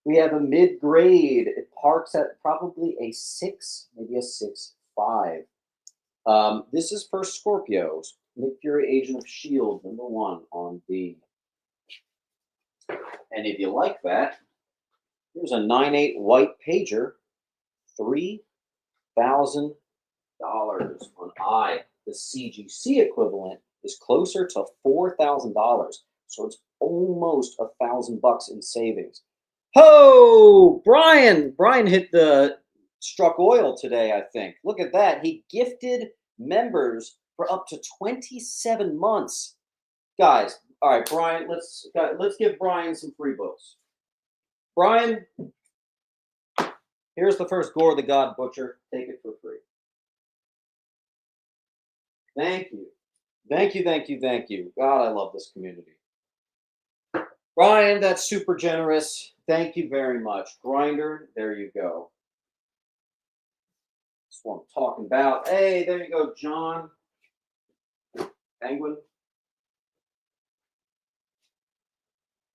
We have a mid-grade. It parks at probably a 6, maybe a 6.5. This is for Scorpios. Nick Fury, Agent of S.H.I.E.L.D., #1 on D. And if you like that, here's a 9.8 white pager, $3,000 on I. The CGC equivalent is closer to $4,000, so it's almost $1,000 in savings. Ho, Brian! Brian hit the struck oil today, I think. Look at that. He gifted members for up to 27 months. Guys, all right, Brian, let's give Brian some free books. Brian, here's the first Gore the God Butcher. Take it for free. Thank you. Thank you, thank you, thank you. God, I love this community. Brian, that's super generous. Thank you very much. Grinder, there you go. That's what I'm talking about. Hey, there you go, John. Penguin.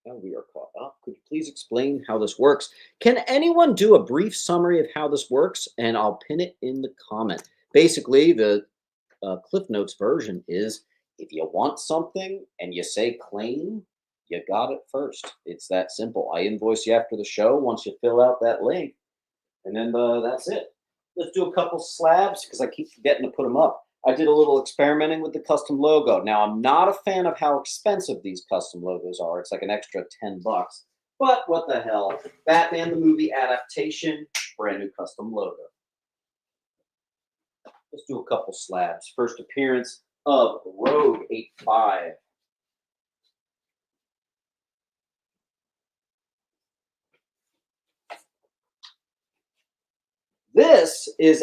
Now we are caught up. Could you please explain how this works? Can anyone do a brief summary of how this works? And I'll pin it in the comment. Basically, the Cliff Notes version is if you want something and you say claim, you got it first. It's that simple. I invoice you after the show once you fill out that link, and then that's it. Let's do a couple slabs because I keep forgetting to put them up. I did a little experimenting with the custom logo. Now, I'm not a fan of how expensive these custom logos are. It's like an extra $10. But what the hell? Batman the movie adaptation, brand new custom logo. Let's do a couple slabs. First appearance of Rogue 85. This is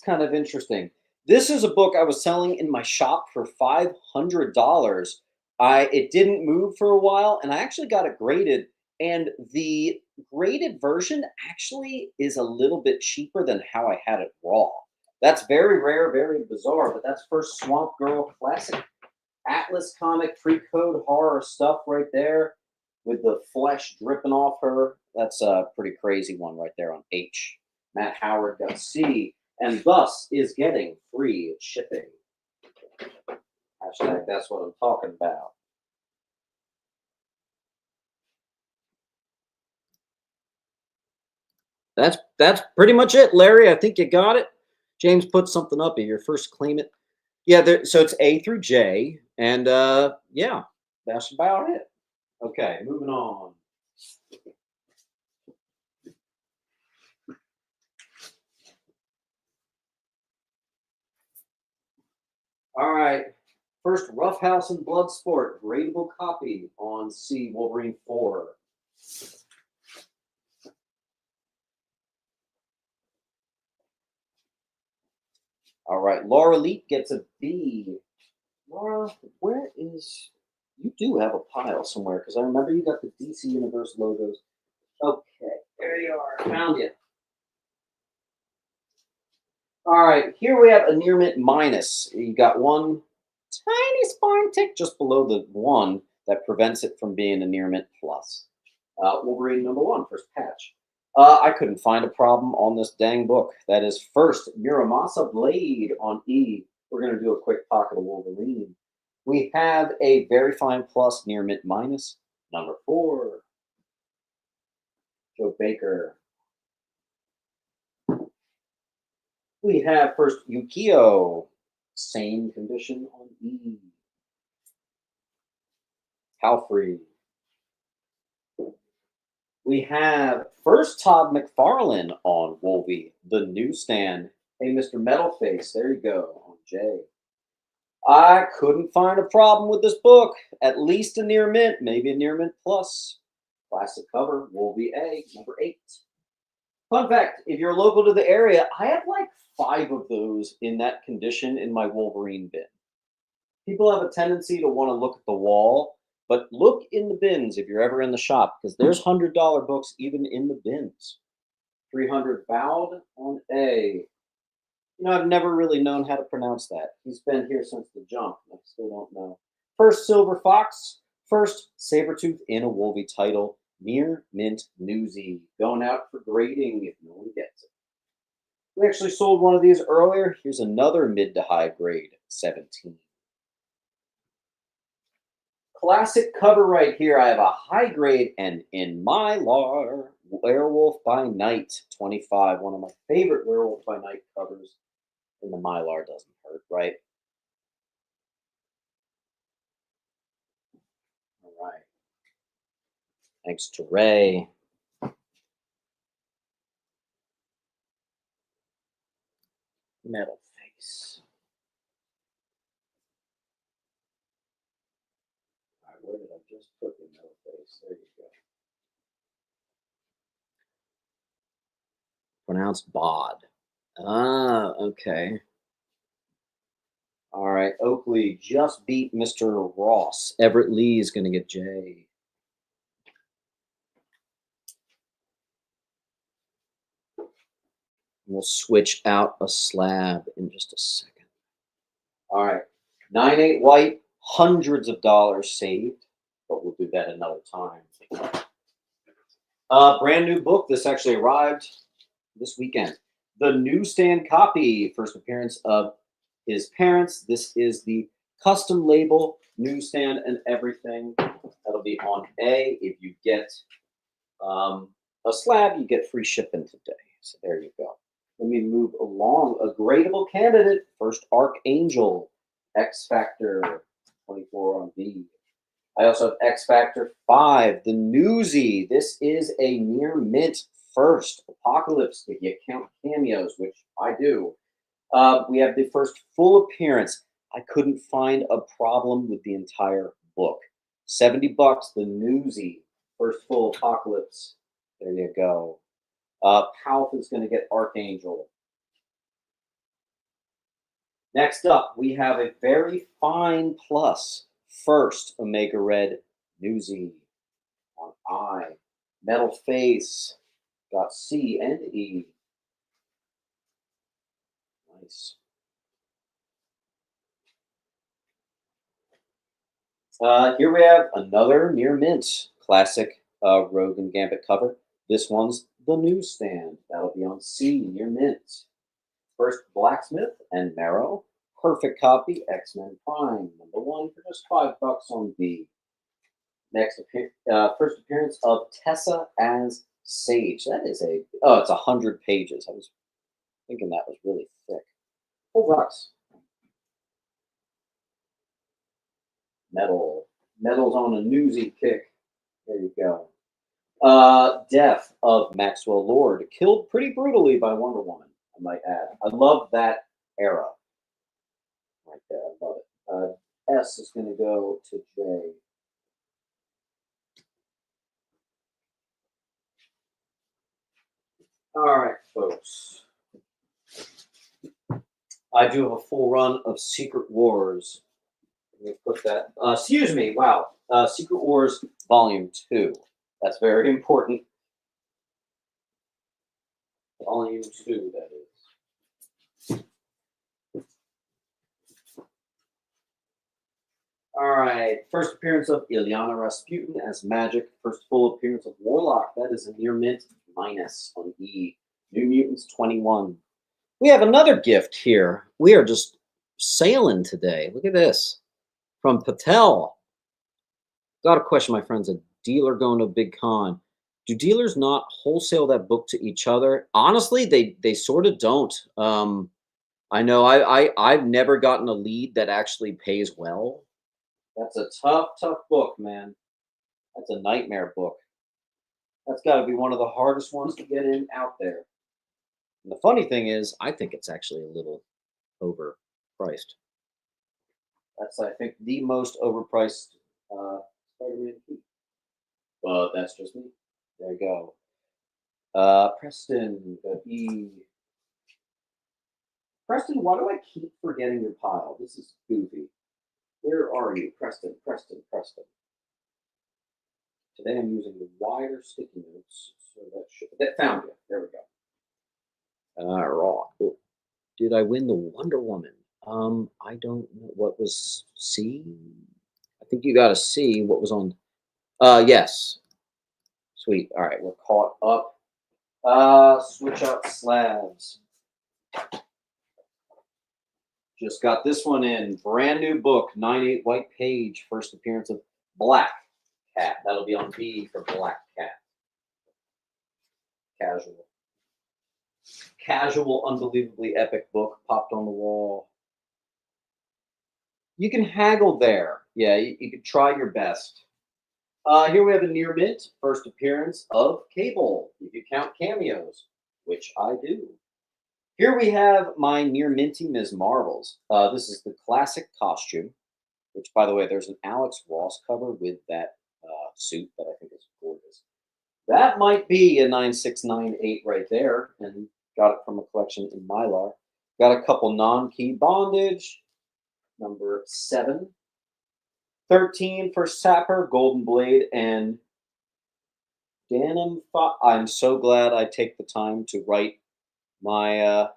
kind of interesting. This is a book I was selling in my shop for $500. It didn't move for a while, and I actually got it graded. And the graded version actually is a little bit cheaper than how I had it raw. That's very rare, very bizarre, but that's first Swamp Girl classic. Atlas comic pre-code horror stuff right there with the flesh dripping off her. That's a pretty crazy one right there on H. Matt Howard got C, and thus is getting free shipping. Hashtag that's what I'm talking about. That's pretty much it, Larry. I think you got it. James put something up here. First claim it. Yeah, so it's A through J, and yeah, that's about it. Okay, moving on. All right. First, Rough House and Bloodsport, gradable copy on C, Wolverine 4. All right, Laura Leet gets a B. Laura, where is... You do have a pile somewhere, because I remember you got the DC Universe logos. Okay, there you are. Found you. All right, here we have a near mint minus. You got one tiny spine tick just below the one that prevents it from being a near mint plus. Wolverine number 1, first patch. I couldn't find a problem on this dang book. That is first Muramasa Blade on E. We're going to do a quick pocket of Wolverine. We have a very fine plus near mint minus. Number 4, Joe Baker. We have first Yukio. Same condition on E. Halfrey. We have first Todd McFarlane on Wolvie, the newsstand. Hey, Mr. Metalface, there you go on J. I couldn't find a problem with this book. At least a near mint, maybe a near mint plus. Classic cover, Wolvie A, number 8. Fun fact, if you're local to the area, I have like 5 of those in that condition in my Wolverine bin. People have a tendency to want to look at the wall, but look in the bins if you're ever in the shop, because there's $100 books even in the bins. 300 Bowed on A. You know, I've never really known how to pronounce that. He's been here since the jump. I still don't know. First Silver Fox. First Sabretooth in a Wolvie title. Near mint newsy. Going out for grading if no one gets it. We actually sold one of these earlier. Here's another mid to high grade, 17. Classic cover right here. I have a high grade and in Mylar, Werewolf by Night 25. One of my favorite Werewolf by Night covers. And the Mylar doesn't hurt, right? All right. Thanks to Ray. Metal Face. All right, where did I just put the Metal Face? There you go. Pronounced Bod. Ah, okay. All right, Oakley just beat Mr. Ross. Everett Lee is going to get J. We'll switch out a slab in just a second. All right, 9/8 white, hundreds of dollars saved, but we'll do that another time. Brand new book. This actually arrived this weekend. The newsstand copy, first appearance of his parents. This is the custom label, newsstand and everything. That'll be on A. If you get a slab, you get free shipping today. So there you go. Let me move along. A gradable candidate, first Archangel, X Factor 24 on B. I also have X Factor 5, the Newsy. This is a near mint first Apocalypse, if you count cameos, which I do. We have the first full appearance. I couldn't find a problem with the entire book. $70, the Newsy, first full apocalypse. There you go. Palf is going to get Archangel. Next up, we have a very fine plus. First, Omega Red, Newsy on I. Metal Face, got C and E. Nice. Here we have another near mint classic Rogue and Gambit cover. This one's the newsstand. That'll be on C, near mint. First, Blacksmith and Marrow. Perfect copy, X-Men Prime. Number one for just $5 on B. Next, first appearance of Tessa as Sage. That is it's 100 pages. I was thinking that was really thick. $4. Metal's on a newsy kick. There you go. Death of Maxwell Lord, killed pretty brutally by Wonder Woman, I might add. I love that era. Right there, I love it. S is going to go to J. All right, folks. I do have a full run of Secret Wars. Let me put that. Excuse me. Wow. Secret Wars Volume 2. That's very important. Volume 2, that is. All right. First appearance of Ilyana Rasputin as Magic. First full appearance of Warlock. That is a near mint minus on E. New Mutants 21. We have another gift here. We are just sailing today. Look at this. From Patel. Got a question, my friends. A dealer going to a big con. Do dealers not wholesale that book to each other? Honestly, they sort of don't. I know I've never gotten a lead that actually pays well. That's a tough book, man. That's a nightmare book. That's got to be one of the hardest ones to get in out there. And the funny thing is, I think it's actually a little overpriced. That's, I think, the most overpriced Spider-Man key. But that's just me. There you go. Preston, E. Preston, why do I keep forgetting your pile? This is goofy. Where are you? Preston. Today I'm using the wider sticky notes. So that found you. There we go. All right. Did I win the Wonder Woman? I don't know. What was C? I think you got a C. What was on? Yes. Sweet. All right, we're caught up. Switch out slabs. Just got this one in. Brand new book, 9/8 white page. First appearance of Black Cat. That'll be on B for Black Cat. Casual, unbelievably epic book popped on the wall. You can haggle there. Yeah, you can try your best. Here we have a near mint, first appearance of Cable, if you count cameos, which I do. Here we have my near minty Ms. Marvels. This is the classic costume, which, by the way, there's an Alex Ross cover with that suit that I think is gorgeous. That might be a 9698 right there, and got it from a collection in Mylar. Got a couple non-key bondage. Number 7. 13 for Sapper, Golden Blade, and Denim. I'm so glad I take the time to write my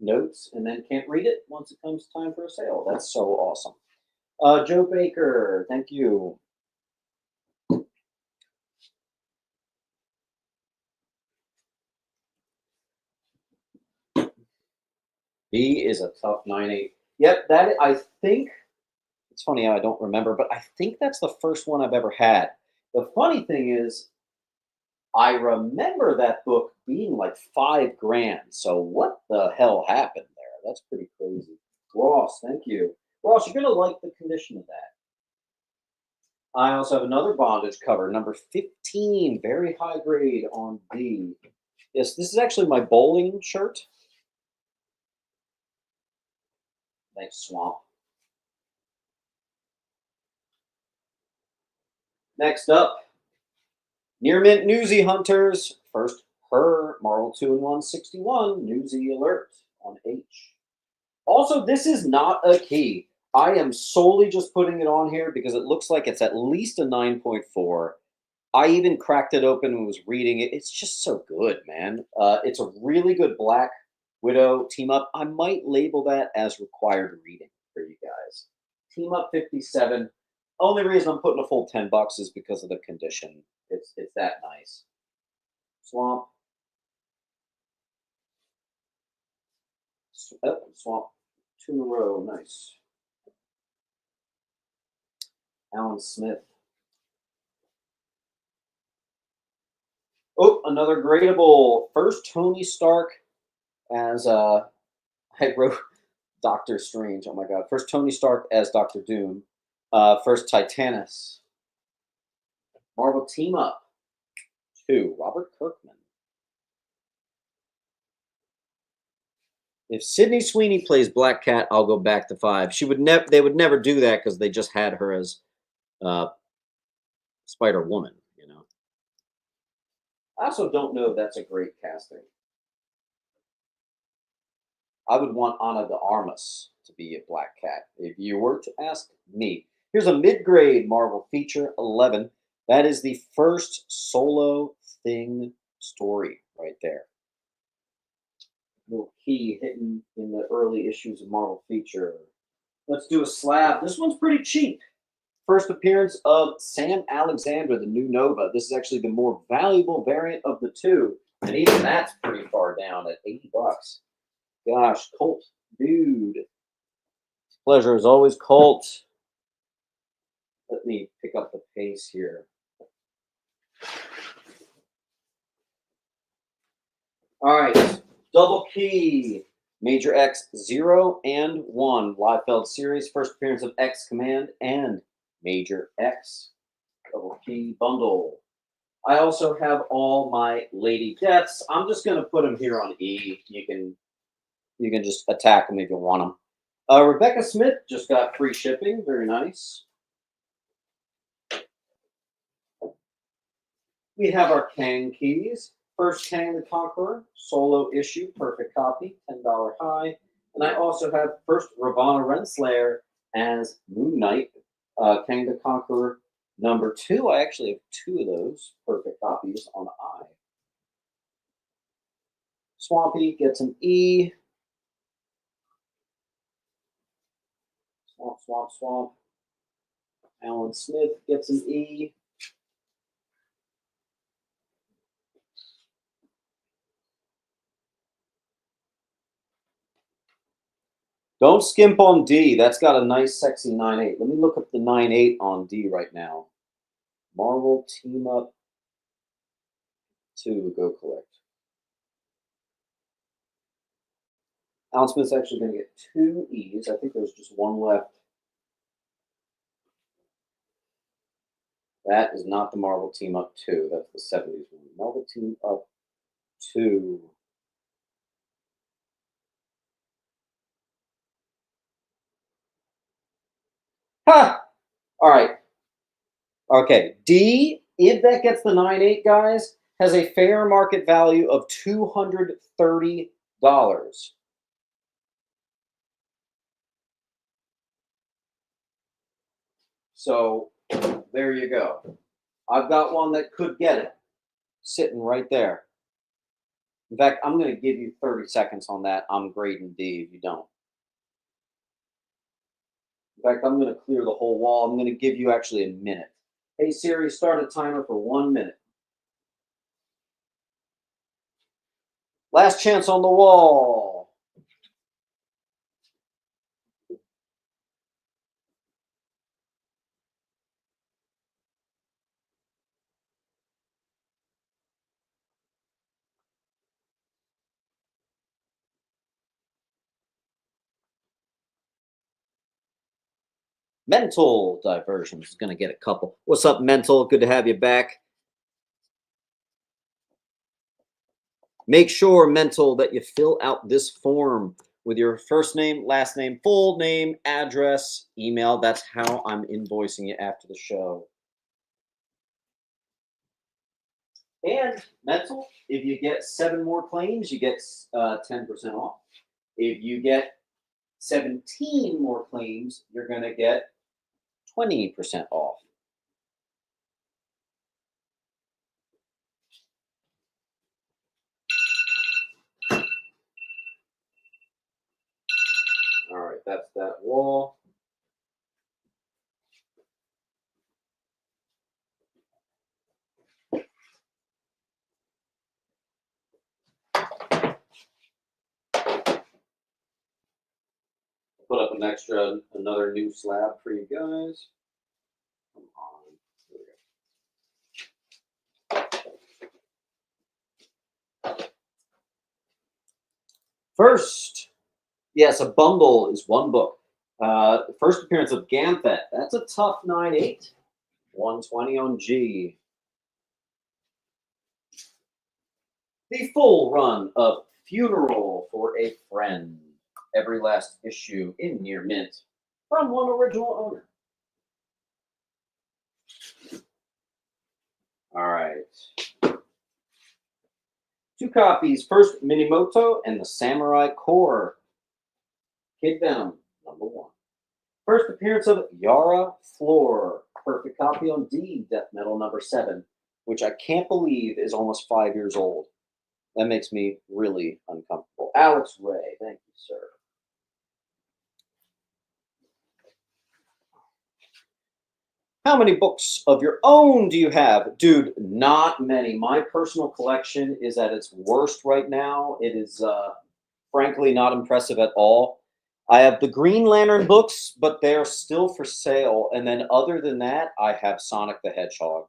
notes and then can't read it once it comes time for a sale. That's so awesome. Joe Baker, thank you. B is a tough 9/8. Yep, that I think. It's funny how I don't remember, but I think that's the first one I've ever had. The funny thing is, I remember that book being like $5,000. So what the hell happened there? That's pretty crazy. Ross, thank you. Ross, you're gonna like the condition of that. I also have another bondage cover, number 15, very high grade on D. Yes, this is actually my bowling shirt. Thanks, Swamp. Next up, Near Mint Newsy Hunters. First, her Marvel 2-in-1 61 Newsy Alert on H. Also, this is not a key. I am solely just putting it on here because it looks like it's at least a 9.4. I even cracked it open and was reading it. It's just so good, man. It's a really good Black Widow team up. I might label that as required reading for you guys. Team up 57. Only reason I'm putting a full $10 is because of the condition. It's that nice. Swamp. Swamp. 2 in a row. Nice. Alan Smith. Oh, another gradable. First Tony Stark as I wrote Doctor Strange. Oh my God. First Tony Stark as Doctor Doom. First Titanus. Marvel Team Up 2. Robert Kirkman. If Sydney Sweeney plays Black Cat, I'll go back to 5. She would never. They would never do that because they just had her as Spider Woman. You know. I also don't know if that's a great casting. I would want Ana de Armas to be a Black Cat if you were to ask me. Here's a mid-grade Marvel feature 11. That is the first solo Thing story right there. Little key hidden in the early issues of Marvel feature. Let's do a slab. This one's pretty cheap. First appearance of Sam Alexander, the new Nova. This is actually the more valuable variant of the two. And even that's pretty far down at $80. Gosh, Colt, dude. Pleasure as always, Colt. Let me pick up the pace here. All right, double key. Major X 0 and 1. Liefeld series, first appearance of X Command and Major X. Double key bundle. I also have all my Lady Deaths. I'm just going to put them here on E. You can just attack them if you want them. Rebecca Smith just got free shipping. Very nice. We have our Kang keys. First Kang the Conqueror, solo issue, perfect copy, $10 high. And I also have first Ravonna Renslayer as Moon Knight, Kang the Conqueror number 2. I actually have 2 of those perfect copies on I. Swampy gets an E. Swamp, swamp, swamp. Alan Smith gets an E. Don't skimp on D. That's got a nice, sexy 9.8. Let me look up the 9.8 on D right now. Marvel Team Up 2. Go collect. Alan Smith's actually going to get 2 E's. I think there's just 1 left. That is not the Marvel Team Up 2. That's the 70s one. Marvel Team Up 2. Ha! All right. Okay. D, if that gets the 9.8, guys, has a fair market value of $230. So there you go. I've got one that could get it. Sitting right there. In fact, I'm going to give you 30 seconds on that. I'm grading D if you don't. In fact, I'm going to clear the whole wall. I'm going to give you actually a minute. Hey, Siri, start a timer for 1 minute. Last chance on the wall. Mental Diversions is going to get a couple. What's up, Mental? Good to have you back. Make sure, Mental, that you fill out this form with your first name, last name, full name, address, email. That's how I'm invoicing you after the show. And mental, if you get 7 more claims, you get 10% off. If you get 17 more claims, you're going to get 20% off. All right, that's that wall. Put up another new slab for you guys. Come on. Here we go. First, yes, a bundle is 1 book. First appearance of Ganthet. That's a tough 9.8. 120 on G. The full run of Funeral for a Friend. Every last issue in near mint from one original owner. All right. 2 copies. First, Minimoto and the Samurai Core. Kid Venom, number 1. First appearance of Yara Floor. Perfect copy on D, Death Metal number 7, which I can't believe is almost 5 years old. That makes me really uncomfortable. Alex Ray, thank you, sir. How many books of your own do you have? Dude, not many. My personal collection is at its worst right now. It is frankly not impressive at all. I have the Green Lantern books, but they're still for sale. And then other than that, I have Sonic the Hedgehog.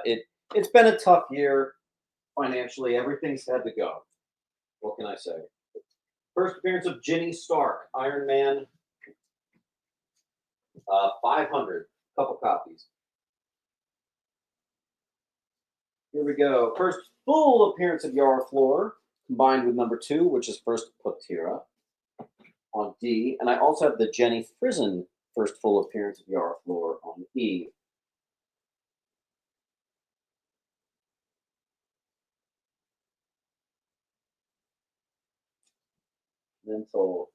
It's been a tough year financially. Everything's had to go. What can I say? First appearance of Ginny Stark, Iron Man, 500. Couple copies. Here we go. First full appearance of Yara Floor, combined with number 2, which is first Potira on D. And I also have the Jenny Frison first full appearance of Yara Floor on E. Mental.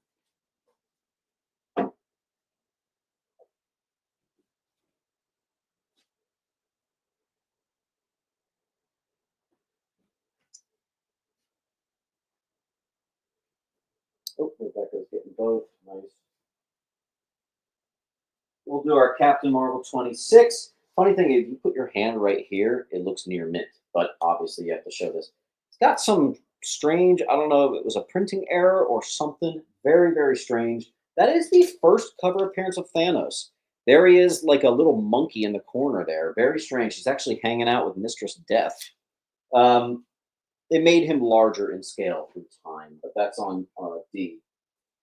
Oh, Rebecca's getting both. Nice. We'll do our Captain Marvel 26. Funny thing, if you put your hand right here, it looks near mint, but obviously you have to show this. It's got some strange, I don't know if it was a printing error or something, very, very strange. That is the first cover appearance of Thanos. There he is, like a little monkey in the corner there. Very strange. He's actually hanging out with Mistress Death. They made him larger in scale through time, but that's on D.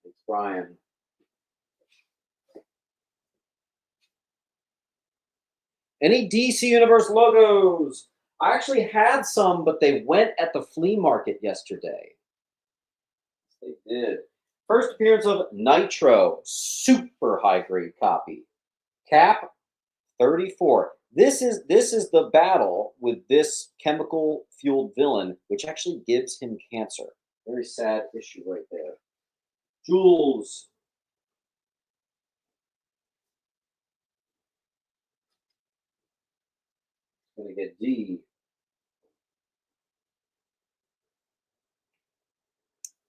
It's Brian. Any DC Universe logos? I actually had some, but they went at the flea market yesterday. They did. First appearance of Nitro, super high grade copy. Cap 34. This is the battle with this chemical fueled villain, which actually gives him cancer. Very sad issue right there. Jules. Gonna get D.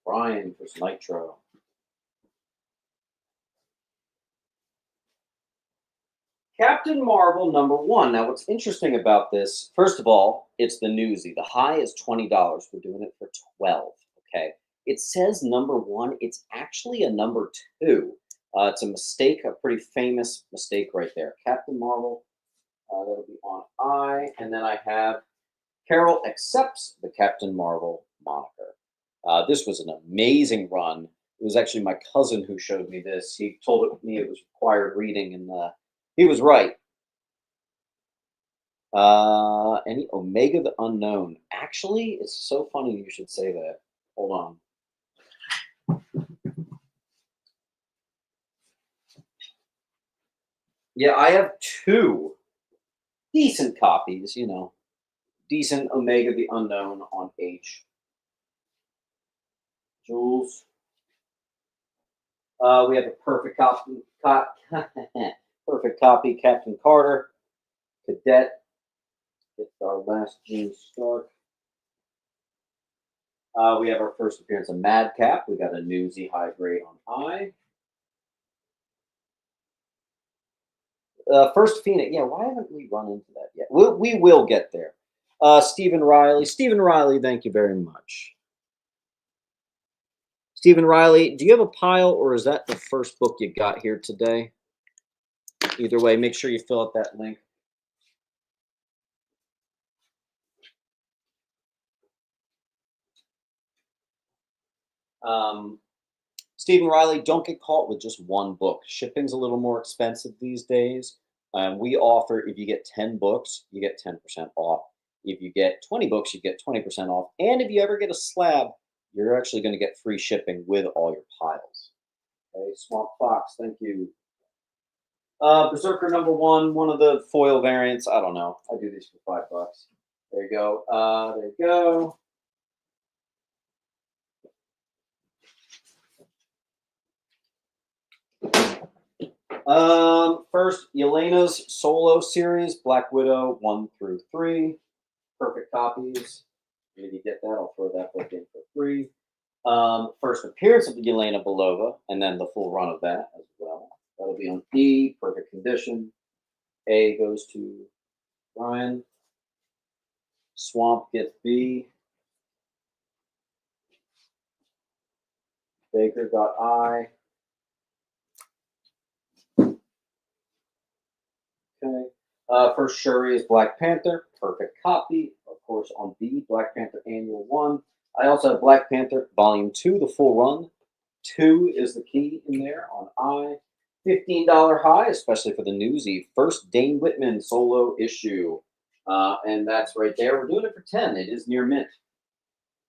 Brian for Nitro. Captain Marvel number 1. Now, what's interesting about this, first of all, it's the newsie. The high is $20. We're doing it for 12. Okay. It says number 1. It's actually a number 2. It's a mistake, a pretty famous mistake right there. Captain Marvel, that'll be on I. And then I have Carol accepts the Captain Marvel moniker. This was an amazing run. It was actually my cousin who showed me this. He told me it was required reading, and he was right. Any Omega the Unknown. Actually, it's so funny you should say that. Hold on. Yeah, I have two decent copies, you know, decent Omega the Unknown on H. Jules. We have a perfect copy, perfect copy, Captain Carter, Cadet. It's our last Gene Stark. We have our first appearance of Madcap. We got a Newsy high grade on I. First Phoenix. Yeah, why haven't we run into that yet? We will get there. Stephen Riley. Stephen Riley, thank you very much. Stephen Riley, do you have a pile or is that the first book you got here today? Either way, make sure you fill out that link. Stephen Riley, don't get caught with just one book. Shipping's a little more expensive these days. We offer, if you get 10 books, you get 10% off. If you get 20 books, you get 20% off. And if you ever get a slab, you're actually going to get free shipping with all your piles. Okay, Swamp Fox, thank you. Berserker #1, one of the foil variants. I don't know. I do these for $5. There you go. There you go. First, Yelena's solo series, Black Widow 1 through 3. Perfect copies. If you get that, I'll throw that book in for free. First appearance of Yelena Belova, and then the full run of that as well. That'll be on E, perfect condition. A goes to Brian. Swamp gets B. Baker got I. Okay. First Shuri is Black Panther. Perfect copy. Of course, on B, Black Panther Annual 1. I also have Black Panther Volume 2, the full run. 2 is the key in there on I. $15 high, especially for the newsie. First Dane Whitman solo issue. And that's right there. We're doing it for 10. It is near mint.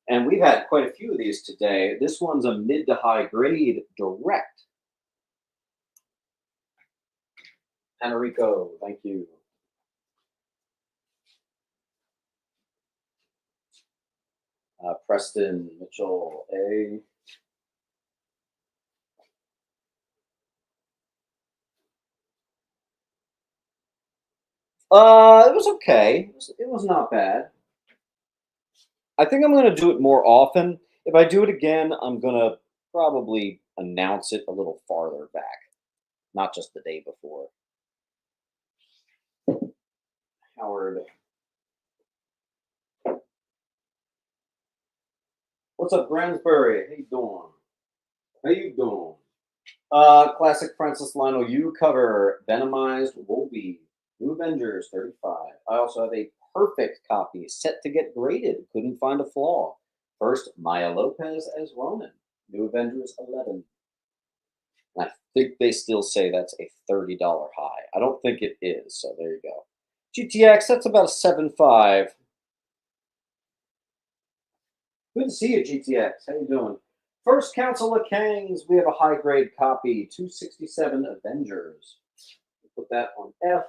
And we've had quite a few of these today. This one's a mid to high grade direct. Enrico, thank you. Preston Mitchell, A. It was okay. It was not bad. I think I'm going to do it more often. If I do it again, I'm going to probably announce it a little farther back, not just the day before. Howard. What's up, Gransbury? How you doing? How you doing? Classic Francis Lionel U cover, Venomized Wolby, New Avengers 35. I also have a perfect copy set to get graded. Couldn't find a flaw. First, Maya Lopez as Ronan, New Avengers 11. And I think they still say that's a $30 high. I don't think it is, so there you go. GTX, that's about a 7.5. Good to see you, GTX. How you doing? First Council of Kangs, we have a high grade copy, 267 Avengers. Put that on F.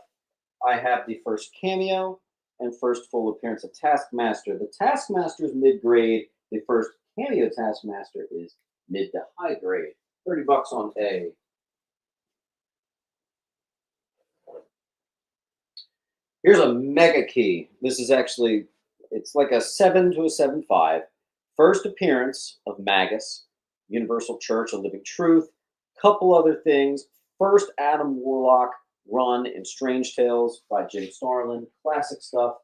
I have the first cameo and first full appearance of Taskmaster. The Taskmaster is mid grade. The first cameo Taskmaster is mid to high grade. $30 on A. Here's a mega key. This is actually, it's like a 7 to a 7.5. First appearance of Magus, Universal Church of Living Truth, couple other things. First Adam Warlock run in Strange Tales by Jim Starlin, classic stuff.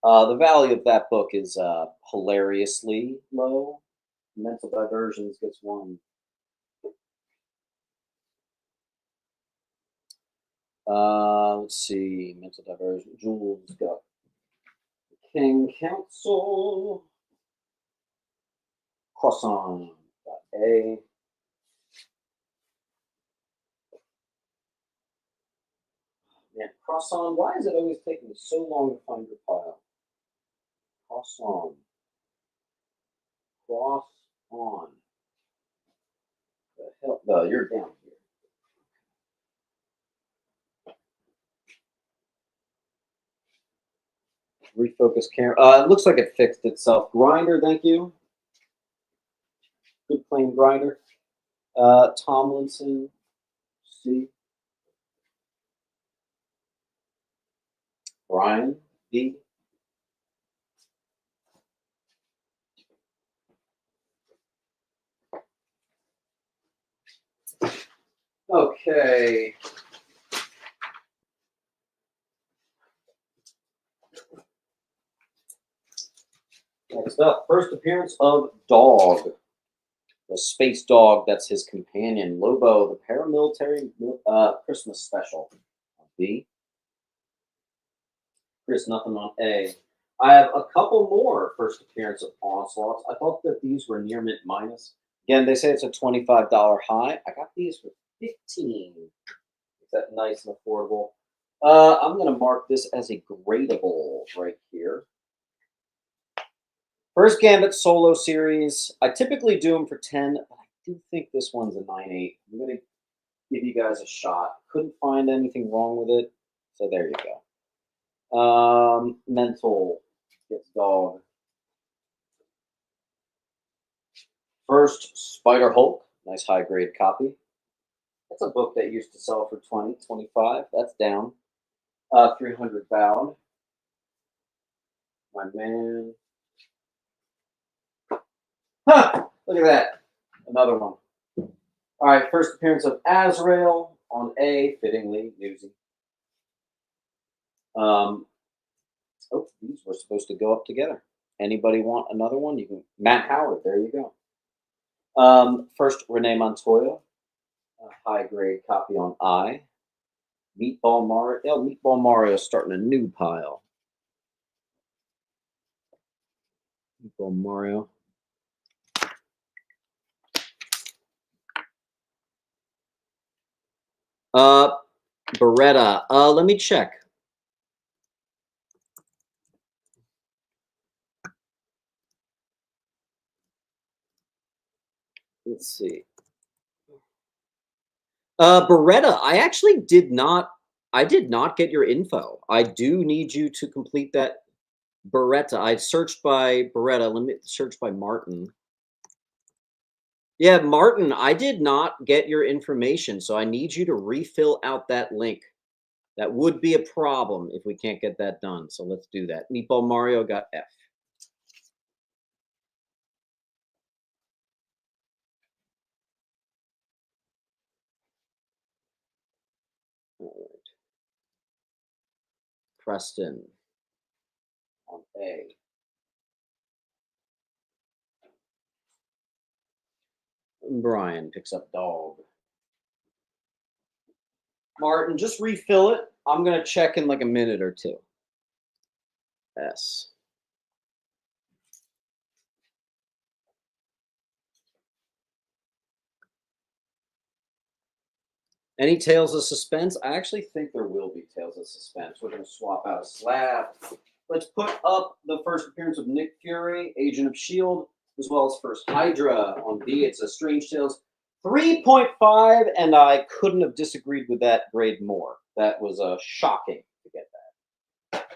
The value of that book is hilariously low. Mental Diversions gets one. Let's see, Mental Diversion. Jules got King Council. Croissant got A. Man, Croissant, why is it always taking me so long to find your pile? Croissant. Cross on. The hell? No, you're down here. Refocus camera. It looks like it fixed itself. Grinder, thank you. Good playing Grinder. Tomlinson, C. Brian, D. Okay. Next up, first appearance of Dog, the space dog that's his companion. Lobo, the paramilitary Christmas special. B. Chris, nothing on A. I have a couple more first appearance of Onslaughts. I thought that these were near mint minus. Again, they say it's a $25 high. I got these for $15. Is that nice and affordable? I'm going to mark this as a gradable right here. First Gambit solo series. I typically do them for 10, but I do think this one's a 9.8. I'm going to give you guys a shot. Couldn't find anything wrong with it, so there you go. Mental gets Dog. First, Spider Hulk. Nice high grade copy. That's a book that used to sell for 20, 25. That's down. 300 bound. My man. Huh! Look at that. Another one. All right, first appearance of Azrael on A, fittingly, newsy. Oh, these were supposed to go up together. Anybody want another one? You can. Matt Howard, there you go. First, Renee Montoya, a high grade copy on I. Meatball Mario. Yeah, Meatball Mario starting a new pile. Meatball Mario. Beretta. Let me check. Let's see. Beretta, I actually did not get your info. I do need you to complete that Beretta. I searched by Beretta. Let me search by Martin. Yeah, Martin, I did not get your information, so I need you to refill out that link. That would be a problem if we can't get that done. So let's do that. Meatball Mario got F. All right. Preston on A. And Brian picks up Dog. Martin, just refill it. I'm going to check in like a minute or two. S. Any Tales of Suspense? I actually think there will be Tales of Suspense. We're going to swap out a slab. Let's put up the first appearance of Nick Fury, Agent of S.H.I.E.L.D., as well as first Hydra on B. It's a Strange Tales 3.5, and I couldn't have disagreed with that grade more. That was shocking to get that.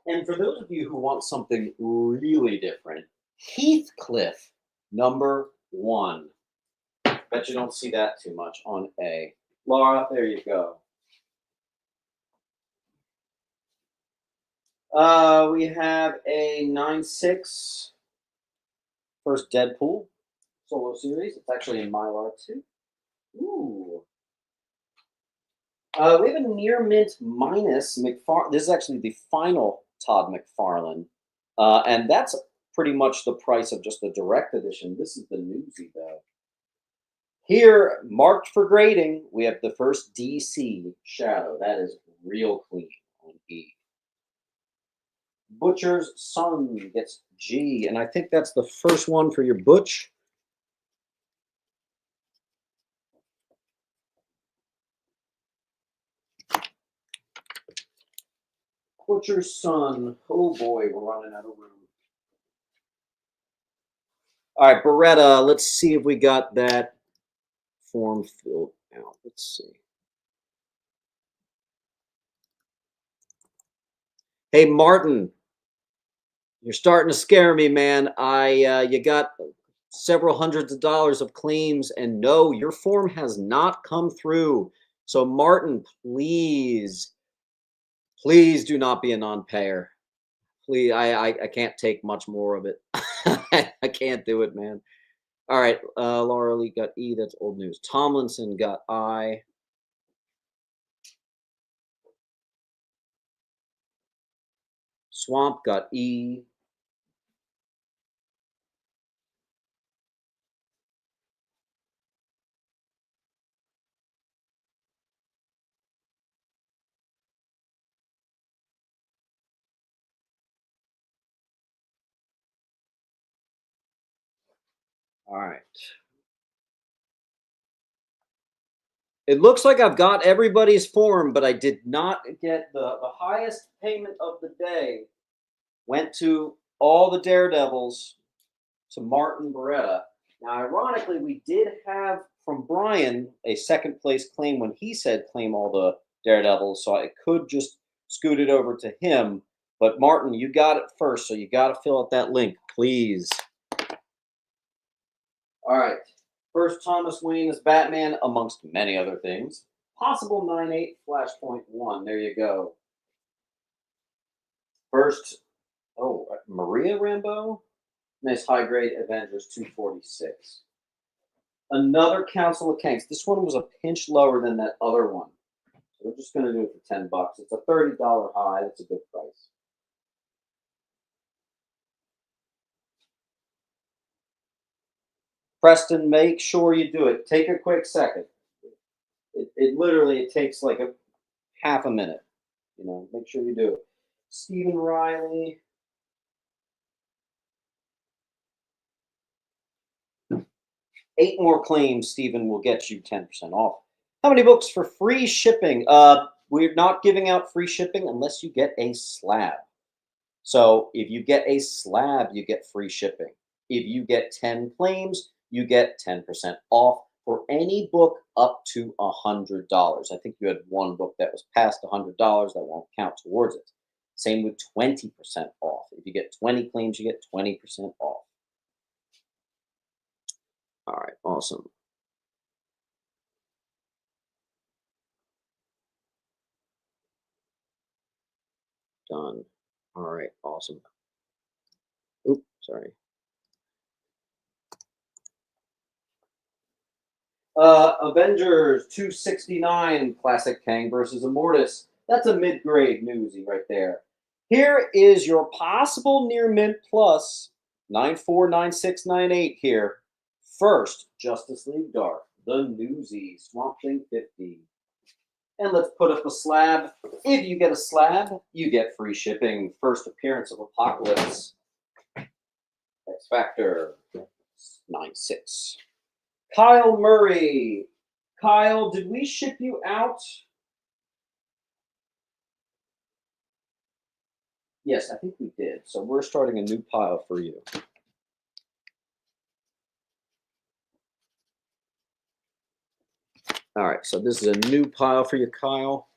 And for those of you who want something really different, Heathcliff, number 1. Bet you don't see that too much on A. Laura, there you go. We have a 9.6 first Deadpool solo series. It's actually in Mylar too. Ooh. We have a near mint minus McFarlane. This is actually the final Todd McFarlane. And that's pretty much the price of just the direct edition. This is the newsy though. Here, marked for grading, we have the first DC Shadow. That is real clean on E. Butcher's Son gets G, and I think that's the first one for your Butch. Butcher's Son. Oh boy, we're running out of room. All right, Beretta, let's see if we got that form filled out. Let's see. Hey, Martin, you're starting to scare me, man. You got several hundreds of dollars of claims, and no, your form has not come through. So, Martin, please do not be a non-payer. Please, I can't take much more of it. I can't do it, man. All right, Laura Lee got E. That's old news. Tomlinson got I. Swamp got E. All right. It looks like I've got everybody's form, but I did not get the highest payment of the day. Went to all the Daredevils, to Martin Beretta. Now, ironically, we did have from Brian a second place claim when he said claim all the Daredevils, so I could just scoot it over to him. But Martin, you got it first, so you got to fill out that link, please. All right. First, Thomas Wayne as Batman, amongst many other things. Possible 9/8 Flashpoint 1. There you go. First, Maria Rambeau. Nice high grade Avengers 246. Another Council of Kangs. This one was a pinch lower than that other one. So we're just going to do it for $10. It's a $30 high. That's a good price. Preston, make sure you do it. Take a quick second. It literally it takes like a half a minute. Make sure you do it. Stephen Riley. 8 more claims, Stephen, will get you 10% off. How many books for free shipping? We're not giving out free shipping unless you get a slab. So if you get a slab, you get free shipping. If you get 10 claims, you get 10% off for any book up to $100. I think you had one book that was past $100 that won't count towards it. Same with 20% off. If you get 20 claims, you get 20% off. All right, awesome. Done. All right, awesome. Oops, sorry. Avengers 269 Classic Kang versus Immortus. That's a mid-grade newsy right there. Here is your possible near mint plus 949698 here. First, Justice League Dark, the newsy, Swamp Thing 50. And let's put up a slab. If you get a slab, you get free shipping. First appearance of Apocalypse. X Factor 96. Kyle Murray. Kyle, did we ship you out? Yes, I think we did. So we're starting a new pile for you. All right, so this is a new pile for you, Kyle.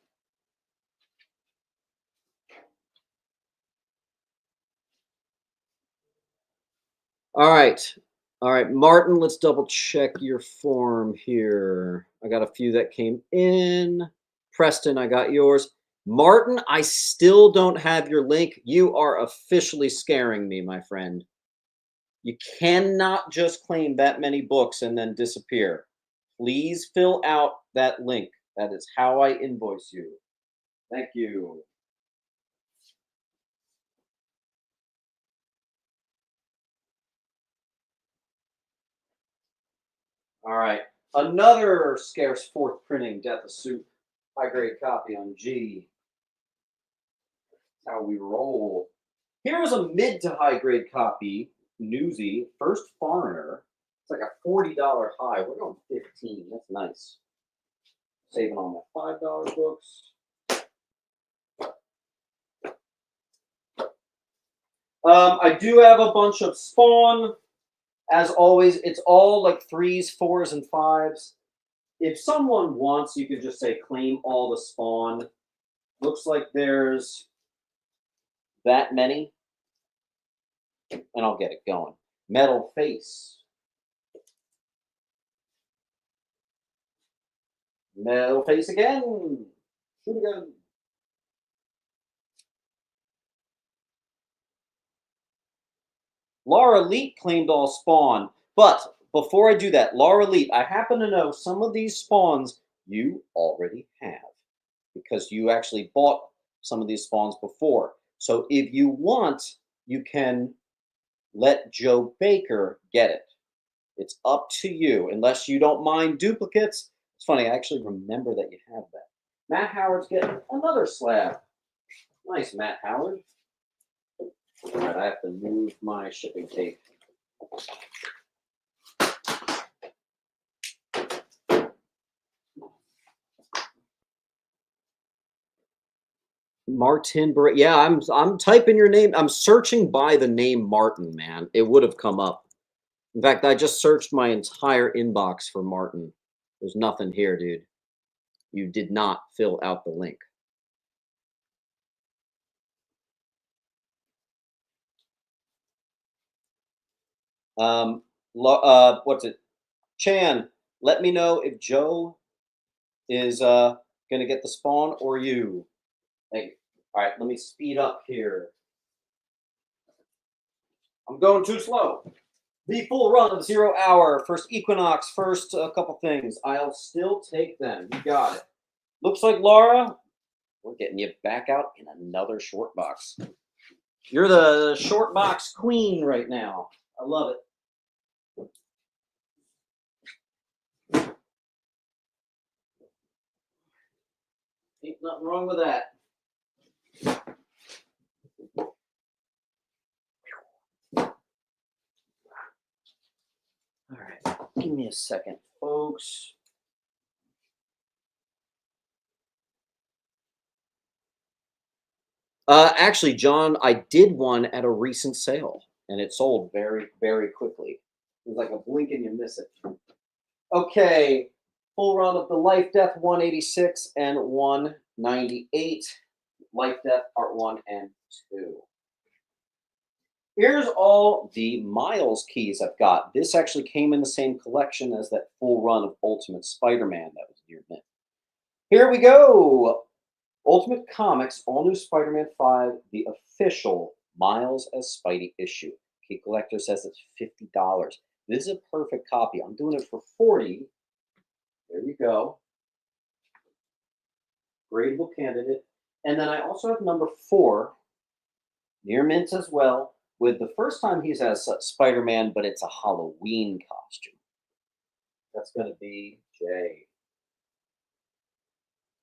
All right, Martin, let's double check your form here. I got a few that came in. Preston, I got yours. Martin, I still don't have your link. You are officially scaring me, my friend. You cannot just claim that many books and then disappear. Please fill out that link. That is how I invoice you. Thank you. All right. Another scarce fourth printing, Death of Soup. High grade copy on G. That's how we roll. Here is a mid to high grade copy, Newsy, First Foreigner. It's like a $40 high. We're going 15. That's nice. Saving on my $5 books. I do have a bunch of Spawn. As always, it's all like 3s, 4s, and 5s. If someone wants, you could just say claim all the Spawn. Looks like there's that many, and I'll get it going. Metal Face. Metal Face again. Shoot again. Laura Leet claimed all Spawn. But before I do that, Laura Leet, I happen to know some of these spawns you already have because you actually bought some of these spawns before. So if you want, you can let Joe Baker get it. It's up to you, unless you don't mind duplicates. It's funny, I actually remember that you have that. Matt Howard's getting another slab. Nice, Matt Howard. All right, I have to move my shipping tape. Martin, yeah, I'm typing your name. I'm searching by the name Martin, man. It would have come up. In fact, I just searched my entire inbox for Martin. There's nothing here, dude. You did not fill out the link. What's it? Chan, let me know if Joe is gonna get the spawn or you. Thank you. All right, let me speed up here. I'm going too slow. The full run of 0 hour, first Equinox, first a couple things. I'll still take them. You got it. Looks like Laura, we're getting you back out in another short box. You're the short box queen right now. I love it. Ain't nothing wrong with that. All right, give me a second, folks. Actually, John, I did one at a recent sale, and it sold very, very quickly. It was like a blink and you miss it. Okay, full run of the Life Death 186 and 198. Life Death Part 1 and 2. Here's all the Miles keys I've got. This actually came in the same collection as that full run of Ultimate Spider-Man that was near mint. Here we go. Ultimate Comics, All New Spider-Man 5, the official Miles as Spidey issue. Key Collector says it's $50. This is a perfect copy. I'm doing it for $40. There you go. Gradable candidate. And then I also have number 4, near mint as well, with the first time he's as Spider-Man, but it's a Halloween costume. That's going to be Jay.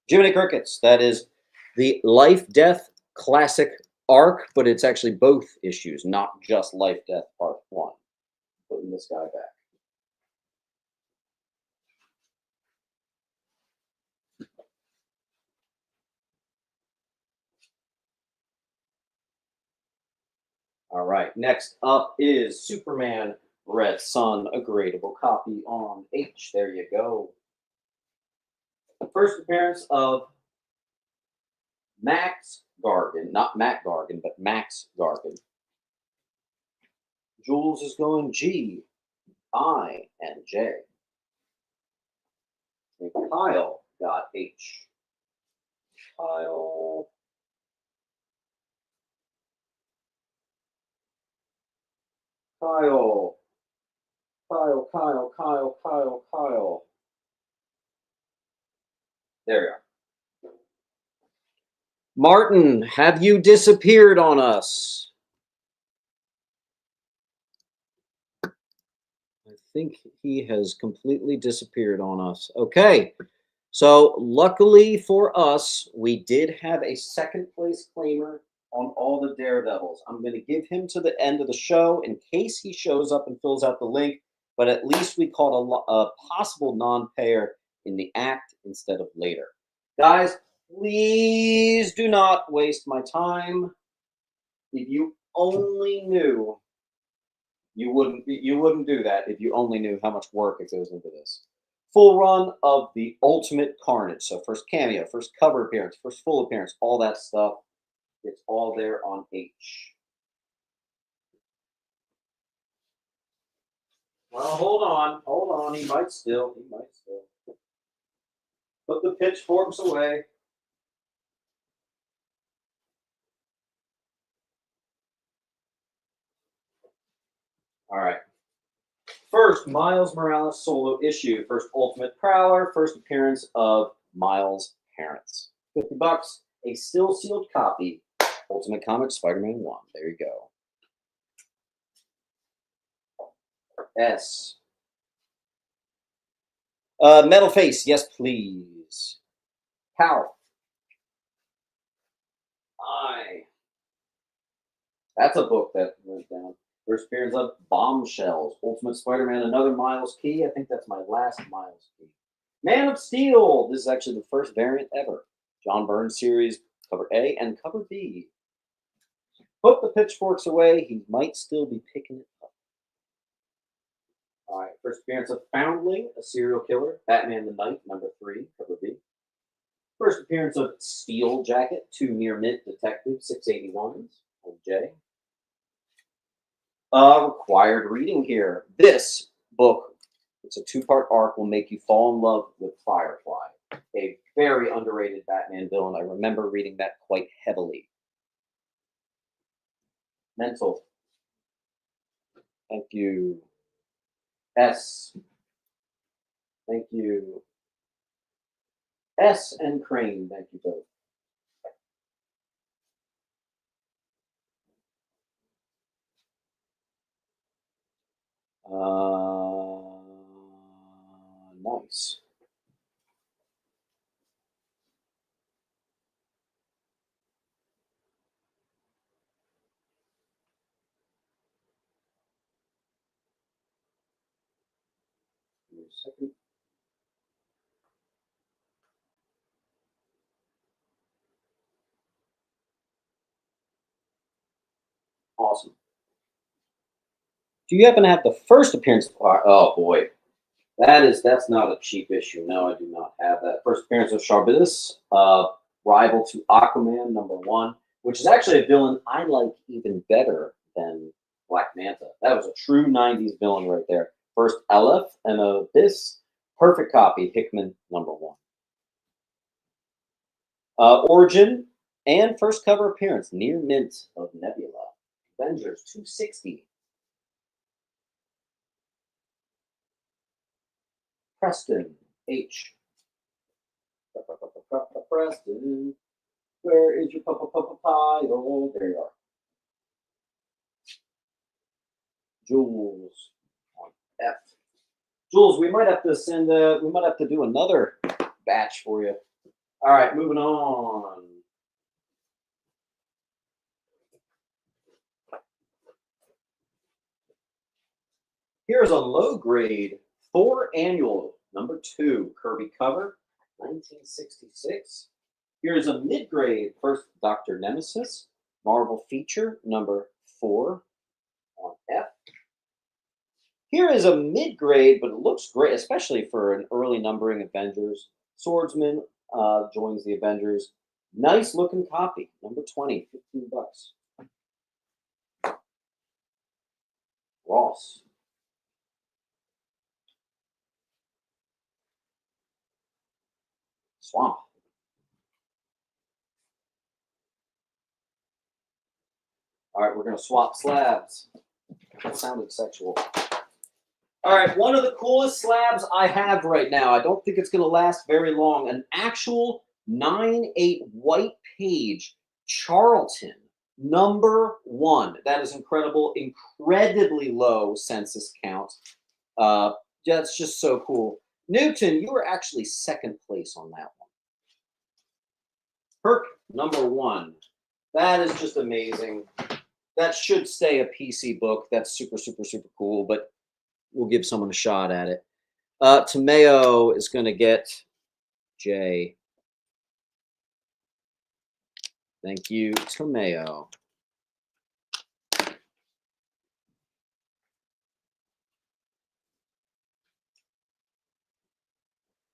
Jiminy Crickets. That is the Life Death Classic arc, but it's actually both issues, not just Life Death Part 1. Putting this guy back. All right, next up is Superman Red Sun, a gradable copy on H. There you go. The first appearance of Max Gargan, not Matt Gargan, but Max Gargan. Jules is going G, I, and J. And Kyle got H. Kyle. Kyle. Kyle, Kyle, Kyle, Kyle, Kyle. There you are. Martin, have you disappeared on us? I think he has completely disappeared on us. Okay, so luckily for us, we did have a second place claimer on all the Daredevils. I'm going to give him to the end of the show in case he shows up and fills out the link, but at least we caught a possible non-payer in the act instead of later. Guys, please do not waste my time. If you only knew, you wouldn't do that if you only knew how much work it goes into this. Full run of the Ultimate Carnage. So first cameo, first cover appearance, first full appearance, all that stuff. It's all there on H. Well, hold on. He might still. Put the pitchforks away. All right. First, Miles Morales solo issue. First Ultimate Prowler. First appearance of Miles' parents. $50. A still sealed copy. Ultimate Comics Spider-Man 1. There you go. S. Metal Face. Yes, please. Power. I. That's a book that went down. First appearance of Bombshells. Ultimate Spider-Man, another Miles key. I think that's my last Miles key. Man of Steel. This is actually the first variant ever. John Byrne series, cover A and cover B. Put the pitchforks away. He might still be picking it up. All right. First appearance of Foundling, a serial killer. Batman the Knight, number 3, cover B. First appearance of Steel Jacket, 2 near mint detective 681s, on J. Required reading here. This book, it's a 2-part arc, will make you fall in love with Firefly, a very underrated Batman villain. I remember reading that quite heavily. Mental. Thank you. S. Thank you. S and Crane. Thank you both. Nice. Give me a second. Awesome. Do you happen to have the first appearance of Oh boy, that's not a cheap issue. No, I do not have that. First appearance of Charbidus, rival to Aquaman, number 1, which is actually a villain I like even better than Black Manta. That was a true 90s villain right there. First Aleph and Abyss, perfect copy, Hickman, number 1. Origin and first cover appearance, near mint of Nebula. Avengers 260. Preston, H. Preston, where is your title? There you are. Jules on F. Jules, we might have to send. We might have to do another batch for you. All right, moving on. Here's a low grade Thor annual number 2 Kirby cover, 1966. Here's a mid grade first Dr. Nemesis Marvel feature number 4 on F. Here is a mid grade, but it looks great, especially for an early numbering Avengers. Swordsman joins the Avengers. Nice looking copy, number 20, $15. Ross. Swamp. All right, we're going to swap slabs. That sounded sexual. All right, one of the coolest slabs I have right now. I don't think it's going to last very long. An actual 9/8 white page Charlton, number 1. That is incredible. Incredibly low census count. That's just so cool. Newton, you were actually second place on that one. Herc, number 1. That is just amazing. That should stay a PC book. That's super, super, super cool, but we'll give someone a shot at it. Tomeo is going to get J. Thank you, Tomeo. Let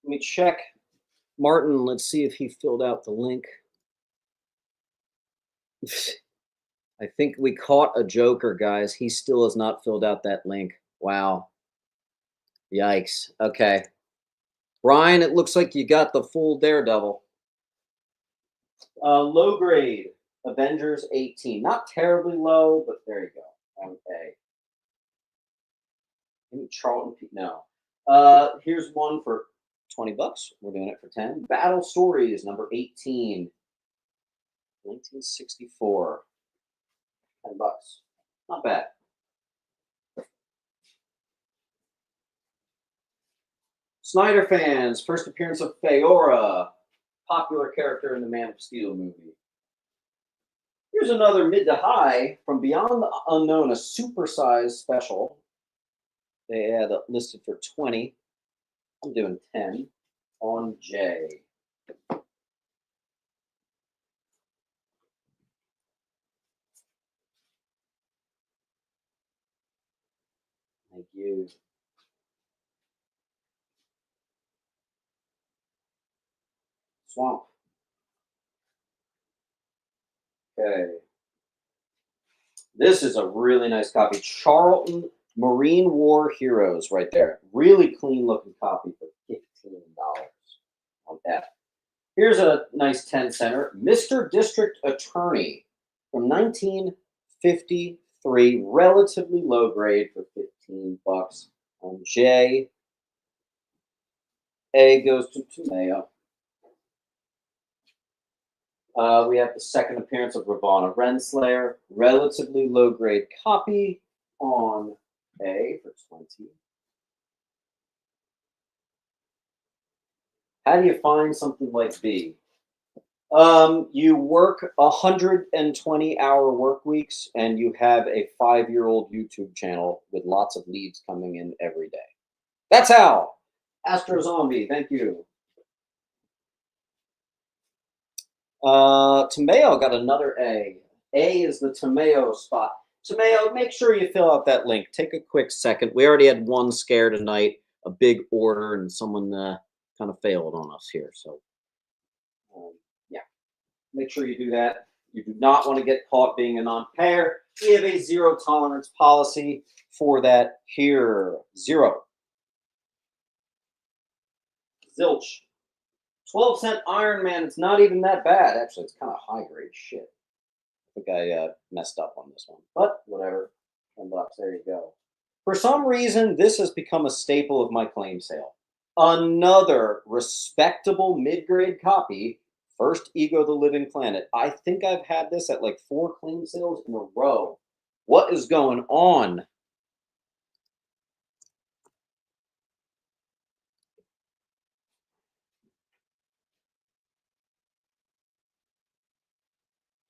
me check Martin. Let's see if he filled out the link. I think we caught a joker, guys. He still has not filled out that link. Wow. Yikes. Okay. Brian, it looks like you got the full Daredevil. Low grade, Avengers 18. Not terribly low, but there you go. Okay. Maybe Charlton P. No. Here's one for 20 bucks. We're doing it for 10. Battle Stories, number 18. 1964. 10 bucks. Not bad. Snyder fans, first appearance of Feora, popular character in the Man of Steel movie. Here's another mid to high from Beyond the Unknown, a supersized special. They had it listed for 20. I'm doing 10 on J. Thank you. Swamp. Okay. This is a really nice copy. Charlton Marine War Heroes right there. Really clean looking copy for $15 on that. Here's a nice 10 center. Mr. District Attorney from 1953. Relatively low grade for 15 bucks on J. A goes to Tomeo. We have the second appearance of Ravonna Renslayer. Relatively low grade copy on A for 20. How do you find something like B? You work 120-hour work weeks and you have a 5-year-old YouTube channel with lots of leads coming in every day. That's how. Astro Zombie, thank you. Tomeo got another A. A is the Tomeo spot. Tomeo, make sure you fill out that link. Take a quick second. We already had one scare tonight, a big order, and someone kind of failed on us here. So, yeah, make sure you do that. You do not want to get caught being a non-payer. We have a zero tolerance policy for that here. Zero. Zilch. 12-cent Iron Man. It's not even that bad. Actually, it's kind of high grade shit. I think I messed up on this one, but whatever. 10 bucks. There you go. For some reason, this has become a staple of my claim sale. Another respectable mid-grade copy. First Ego the Living Planet. I think I've had this at like 4 claim sales in a row. What is going on?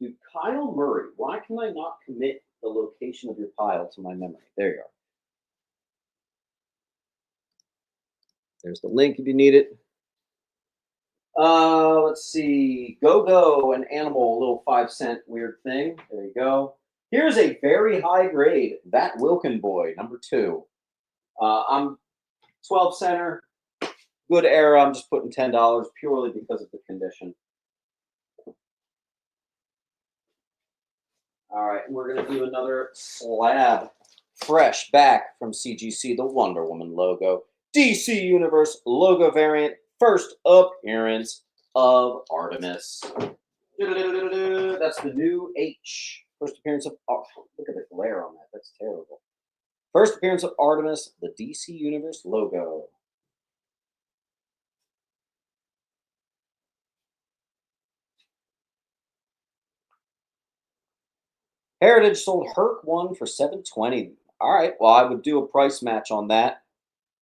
Dude, Kyle Murray. Why can I not commit the location of your pile to my memory? There you are. There's the link if you need it. Let's see. Go and Animal, a little 5-cent weird thing. There you go. Here's a very high grade. That Wilkin Boy, number 2. I'm 12 center. Good era. I'm just putting $10 purely because of the condition. All right, and we're going to do another slab. Fresh back from CGC, the Wonder Woman logo. DC Universe logo variant. First appearance of Artemis. That's the new H. First appearance of... Oh, look at the glare on that. That's terrible. First appearance of Artemis, the DC Universe logo. Heritage sold Herc 1 for $720. All right, well, I would do a price match on that.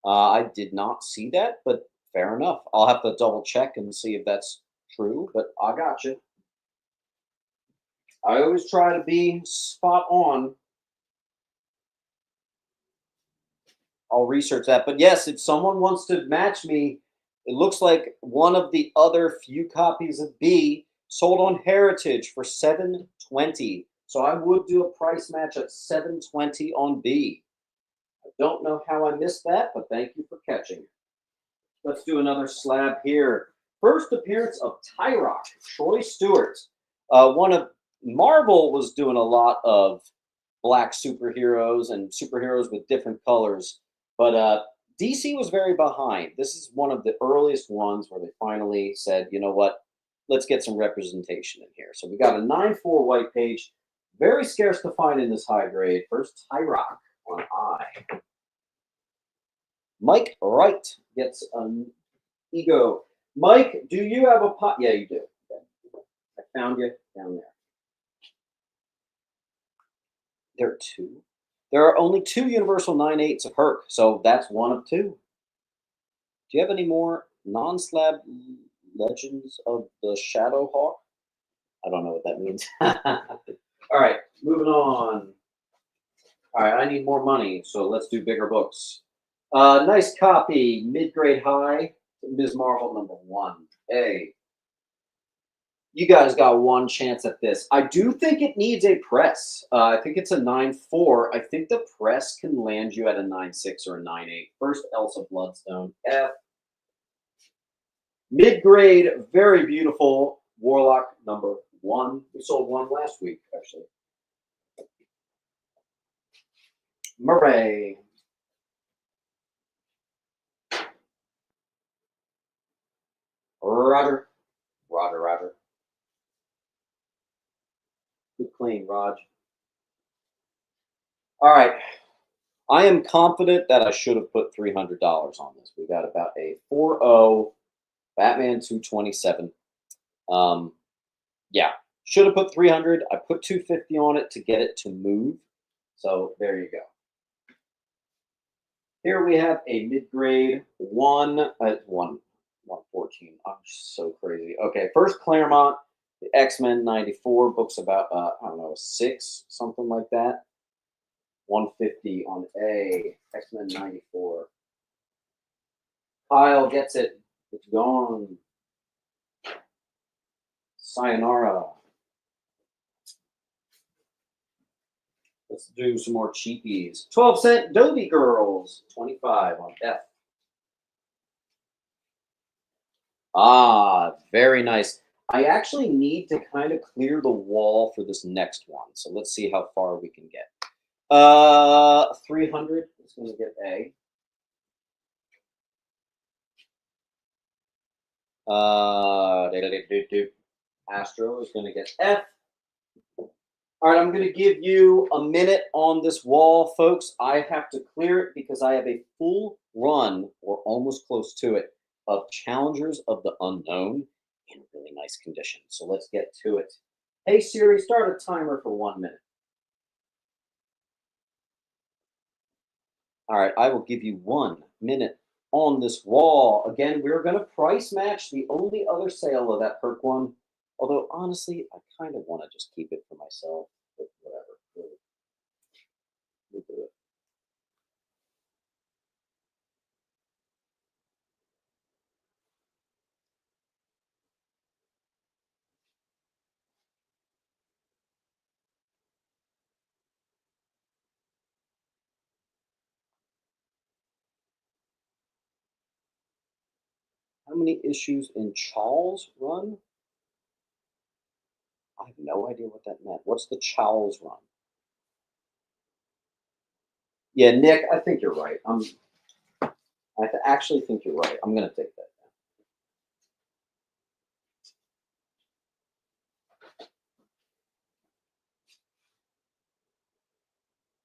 I did not see that, but fair enough. I'll have to double check and see if that's true, but I got you. I always try to be spot on. I'll research that. But yes, if someone wants to match me, it looks like one of the other few copies of B sold on Heritage for $720. So I would do a price match at $720 on B. I don't know how I missed that, but thank you for catching it. Let's do another slab here. First appearance of Tyrock, Troy Stewart. One of Marvel was doing a lot of black superheroes and superheroes with different colors, but DC was very behind. This is one of the earliest ones where they finally said, you know what, let's get some representation in here. So we got a 9-4 white page, very scarce to find in this high grade. First, Tyrock on I. Mike Wright gets an ego. Mike, do you have a pot? Yeah, you do. Okay. I found you down there. There are two. There are only two Universal 9/8s of Herc, so that's one of two. Do you have any more non-slab Legends of the Shadow Hawk? I don't know what that means. All right, moving on. All right, I need more money, so let's do bigger books. Nice copy, mid-grade high, Ms. Marvel #1. Hey, you guys got one chance at this. I do think it needs a press. I think it's a 9-4. I think the press can land you at a 9-6 or a 9-8. First, Elsa Bloodstone. F. Mid-grade, very beautiful, Warlock #1. We sold one last week, actually. Murray. Roger. Roger. Good clean, Raj. All right. I am confident that I should have put $300 on this. We got about a 4.0 Batman 227. Yeah, should have put 300. I put 250 on it to get it to move. So there you go. Here we have a mid-grade 114. I'm so crazy. Okay, first Claremont, the X-Men 94 books about I don't know, 6, something like that. 150 on A, X-Men 94. Kyle gets it. It's gone. Sayonara. Let's do some more cheapies. 12-cent Dobie Girls. 25 on F. Ah, very nice. I actually need to kind of clear the wall for this next one. So let's see how far we can get. 300 is going to get A. Astro is going to get F. All right, I'm going to give you a minute on this wall, folks. I have to clear it because I have a full run, or almost close to it, of Challengers of the Unknown in really nice condition. So let's get to it. Hey, Siri, start a timer for 1 minute. All right, I will give you 1 minute on this wall. Again, we're going to price match the only other sale of that Herc one. Although, honestly, I kind of want to just keep it for myself. But whatever. We'll do it. How many issues in Charles run? I have no idea what that meant. What's the Charles run? Yeah, Nick, I think you're right. I actually think you're right. I'm going to take that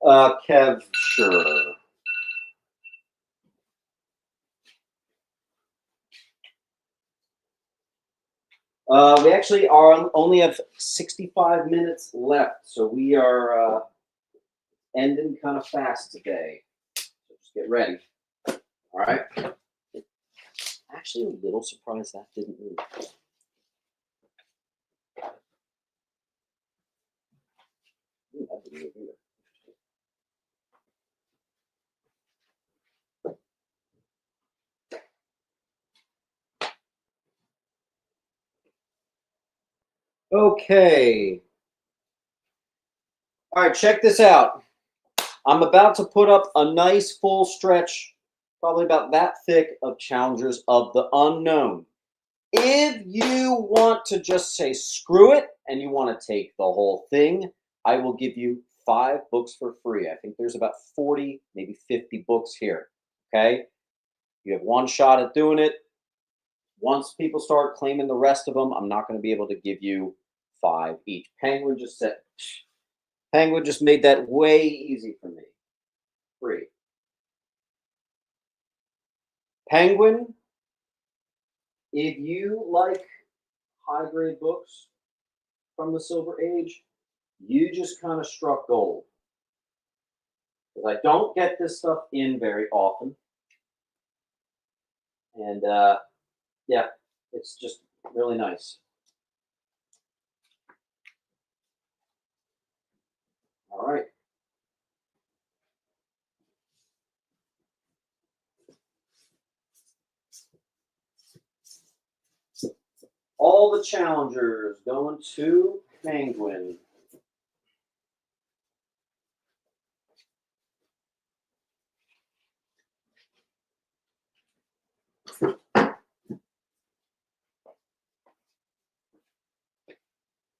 down. Kev, sure. We actually only have 65 minutes left, so we are ending kind of fast today. So just get ready. All right. Actually, a little surprised that didn't move. That didn't move either. Okay. All right, check this out. I'm about to put up a nice full stretch, probably about that thick, of Challengers of the Unknown. If you want to just say screw it and you want to take the whole thing, I will give you 5 books for free. I think there's about 40, maybe 50 books here. Okay? You have one shot at doing it. Once people start claiming the rest of them, I'm not going to be able to give you 5 each. Penguin just made that way easy for me. Free. Penguin, if you like high grade books from the Silver Age, you just kind of struck gold. Because I don't get this stuff in very often. And yeah, it's just really nice. All right. All the challengers going to Penguin.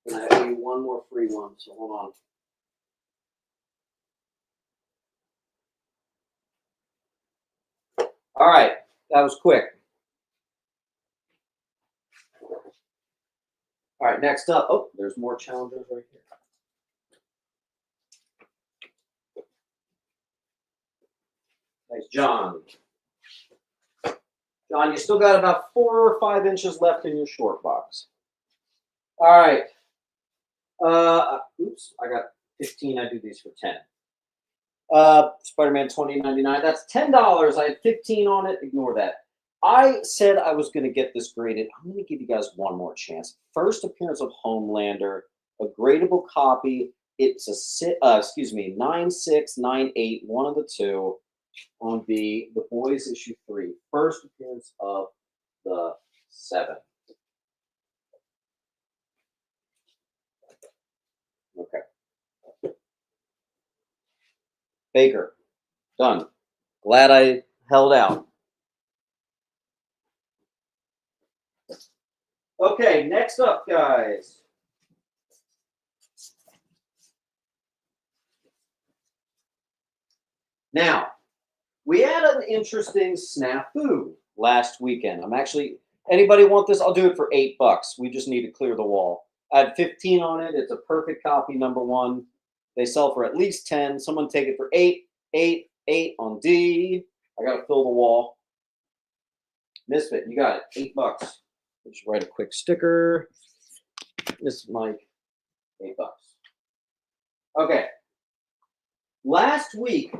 And I have you one more free one, so hold on. All right, that was quick. All right, next up. Oh, there's more challengers right here. Thanks, John. John, you still got about 4 or 5 inches left in your short box. All right. Oops, I got 15. I do these for 10. Spider-Man 2099. That's $10. I had 15 on it. Ignore that. I said I was going to get this graded. I'm going to give you guys one more chance. First appearance of Homelander, a gradable copy. It's a 9698, one of the two, on The Boys issue 3. First appearance of the 7. Okay. Baker. Done. Glad I held out. Okay, next up, guys. Now, we had an interesting snafu last weekend. Anybody want this? I'll do it for $8. We just need to clear the wall. I had 15 on it. It's a perfect copy, number 1. They sell for at least 10. Someone take it for 8, 8, 8 on D. I got to fill the wall. Misfit, you got it. $8. Just write a quick sticker. This is Mike. $8. Okay. Last week,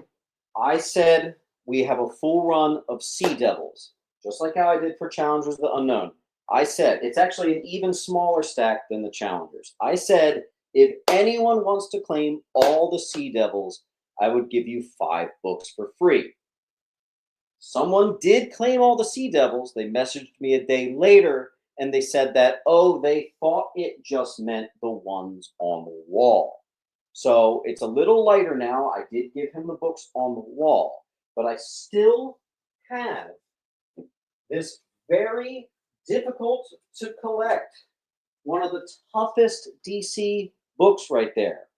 I said we have a full run of Sea Devils, just like how I did for Challengers of the Unknown. I said it's actually an even smaller stack than the Challengers. I said if anyone wants to claim all the Sea Devils, I would give you 5 books for free. Someone did claim all the Sea Devils. They messaged me a day later and they said that, oh, they thought it just meant the ones on the wall. So it's a little lighter now. I did give him the books on the wall, but I still have this very difficult to collect, one of the toughest DC books right there.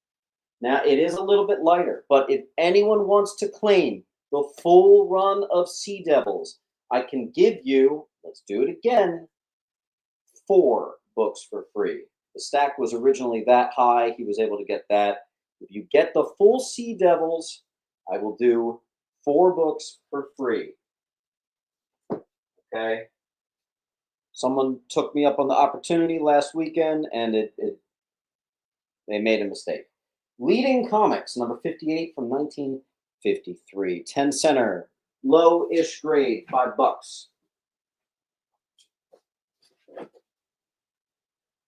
Now, it is a little bit lighter, but if anyone wants to claim the full run of Sea Devils, I can give you, let's do it again, 4 books for free. The stack was originally that high. He was able to get that. If you get the full Sea Devils, I will do 4 books for free. Okay. Someone took me up on the opportunity last weekend, and they made a mistake. Leading Comics, number 58 from 1953. 10 center, low-ish grade, $5.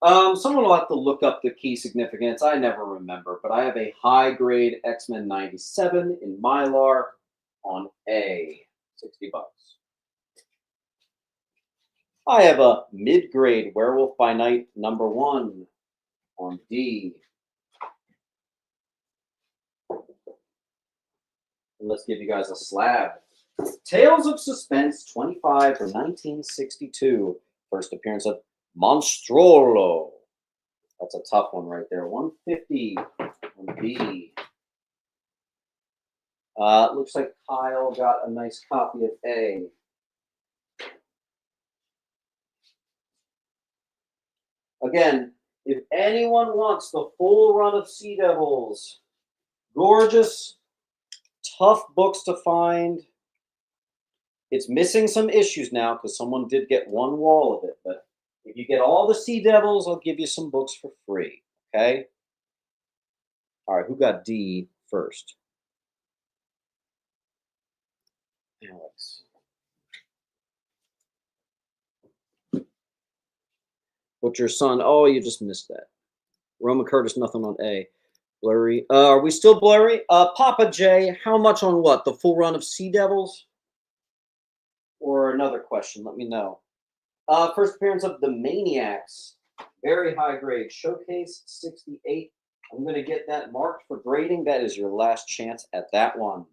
Someone will have to look up the key significance. I never remember, but I have a high-grade X-Men 97 in Mylar on A, $60. I have a mid-grade Werewolf by Night number 1 on D. And let's give you guys a slab. Tales of Suspense 25 from 1962. First appearance of Monstrolo. That's a tough one right there. 150 on B. Looks like Kyle got a nice copy of A. Again, if anyone wants the full run of Sea Devils, gorgeous, tough books to find. It's missing some issues now because someone did get one wall of it. But if you get all the Sea Devils, I'll give you some books for free. Okay? All right, who got D first? Alex. What's your son? Oh, you just missed that. Roman Curtis, nothing on A. Blurry. Are we still blurry? Papa J, how much on what? The full run of Sea Devils? Or another question, let me know. First appearance of the Maniacs. Very high grade. Showcase 68. I'm going to get that marked for grading. That is your last chance at that one.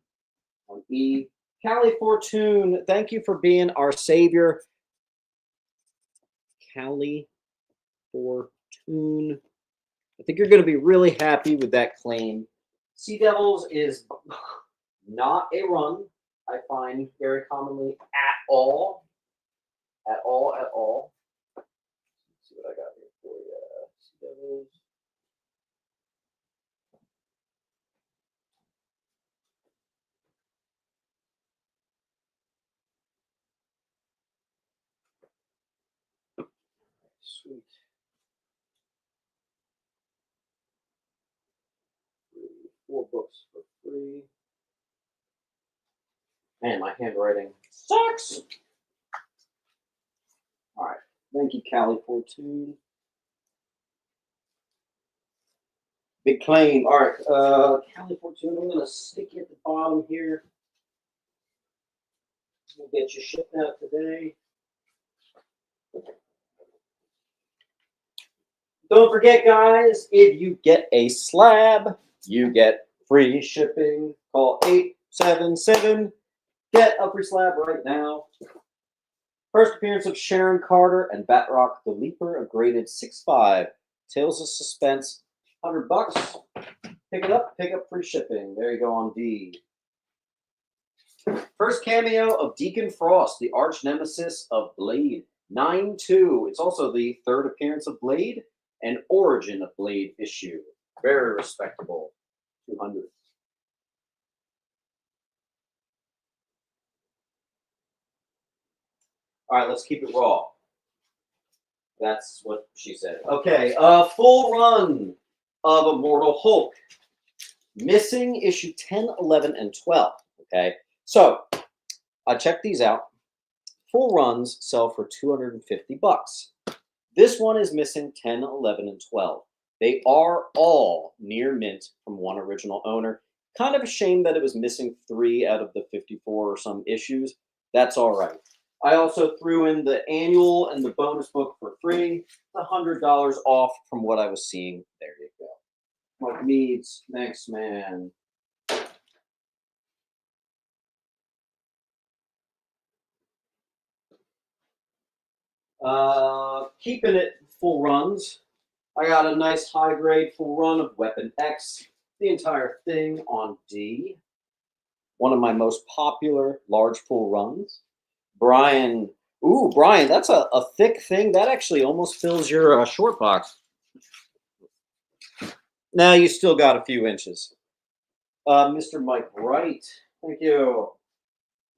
On E. Callie Fortune, thank you for being our savior. Callie Fortune. I think you're going to be really happy with that claim. Sea Devils is not a run, I find very commonly at all. At all, at all. Let's see what I got here for you. Sea Devils. Sweet. Four books for free. Man, my handwriting sucks. All right. Thank you, Callie Fortune. Big claim. All right. Callie Fortune, I'm going to stick you at the bottom here. We'll get you shipped out today. Don't forget, guys, if you get a slab, you get free shipping. Call 877. Get a free slab right now. First appearance of Sharon Carter and Batroc the Leaper, a graded 6.5. Tales of Suspense, $100. Pick it up, pick up free shipping. There you go on D. First cameo of Deacon Frost, the arch nemesis of Blade, 9.2. It's also the third appearance of Blade and origin of Blade issue. Very respectable, 200. All right, let's keep it raw. That's what she said. Okay, full run of Immortal Hulk. Missing issue 10, 11, and 12. Okay, so I checked these out. Full runs sell for $250. This one is missing 10, 11, and 12. They are all near mint from one original owner. Kind of a shame that it was missing 3 out of the 54 or some issues. That's all right. I also threw in the annual and the bonus book for free. $100 off from what I was seeing. There you go. Mike Meads, thanks, man. Keeping it full runs. I got a nice high grade full run of Weapon X. The entire thing on D. One of my most popular large full runs. Brian. Ooh, Brian, that's a thick thing. That actually almost fills your short box. Now you still got a few inches. Mr. Mike Wright. Thank you.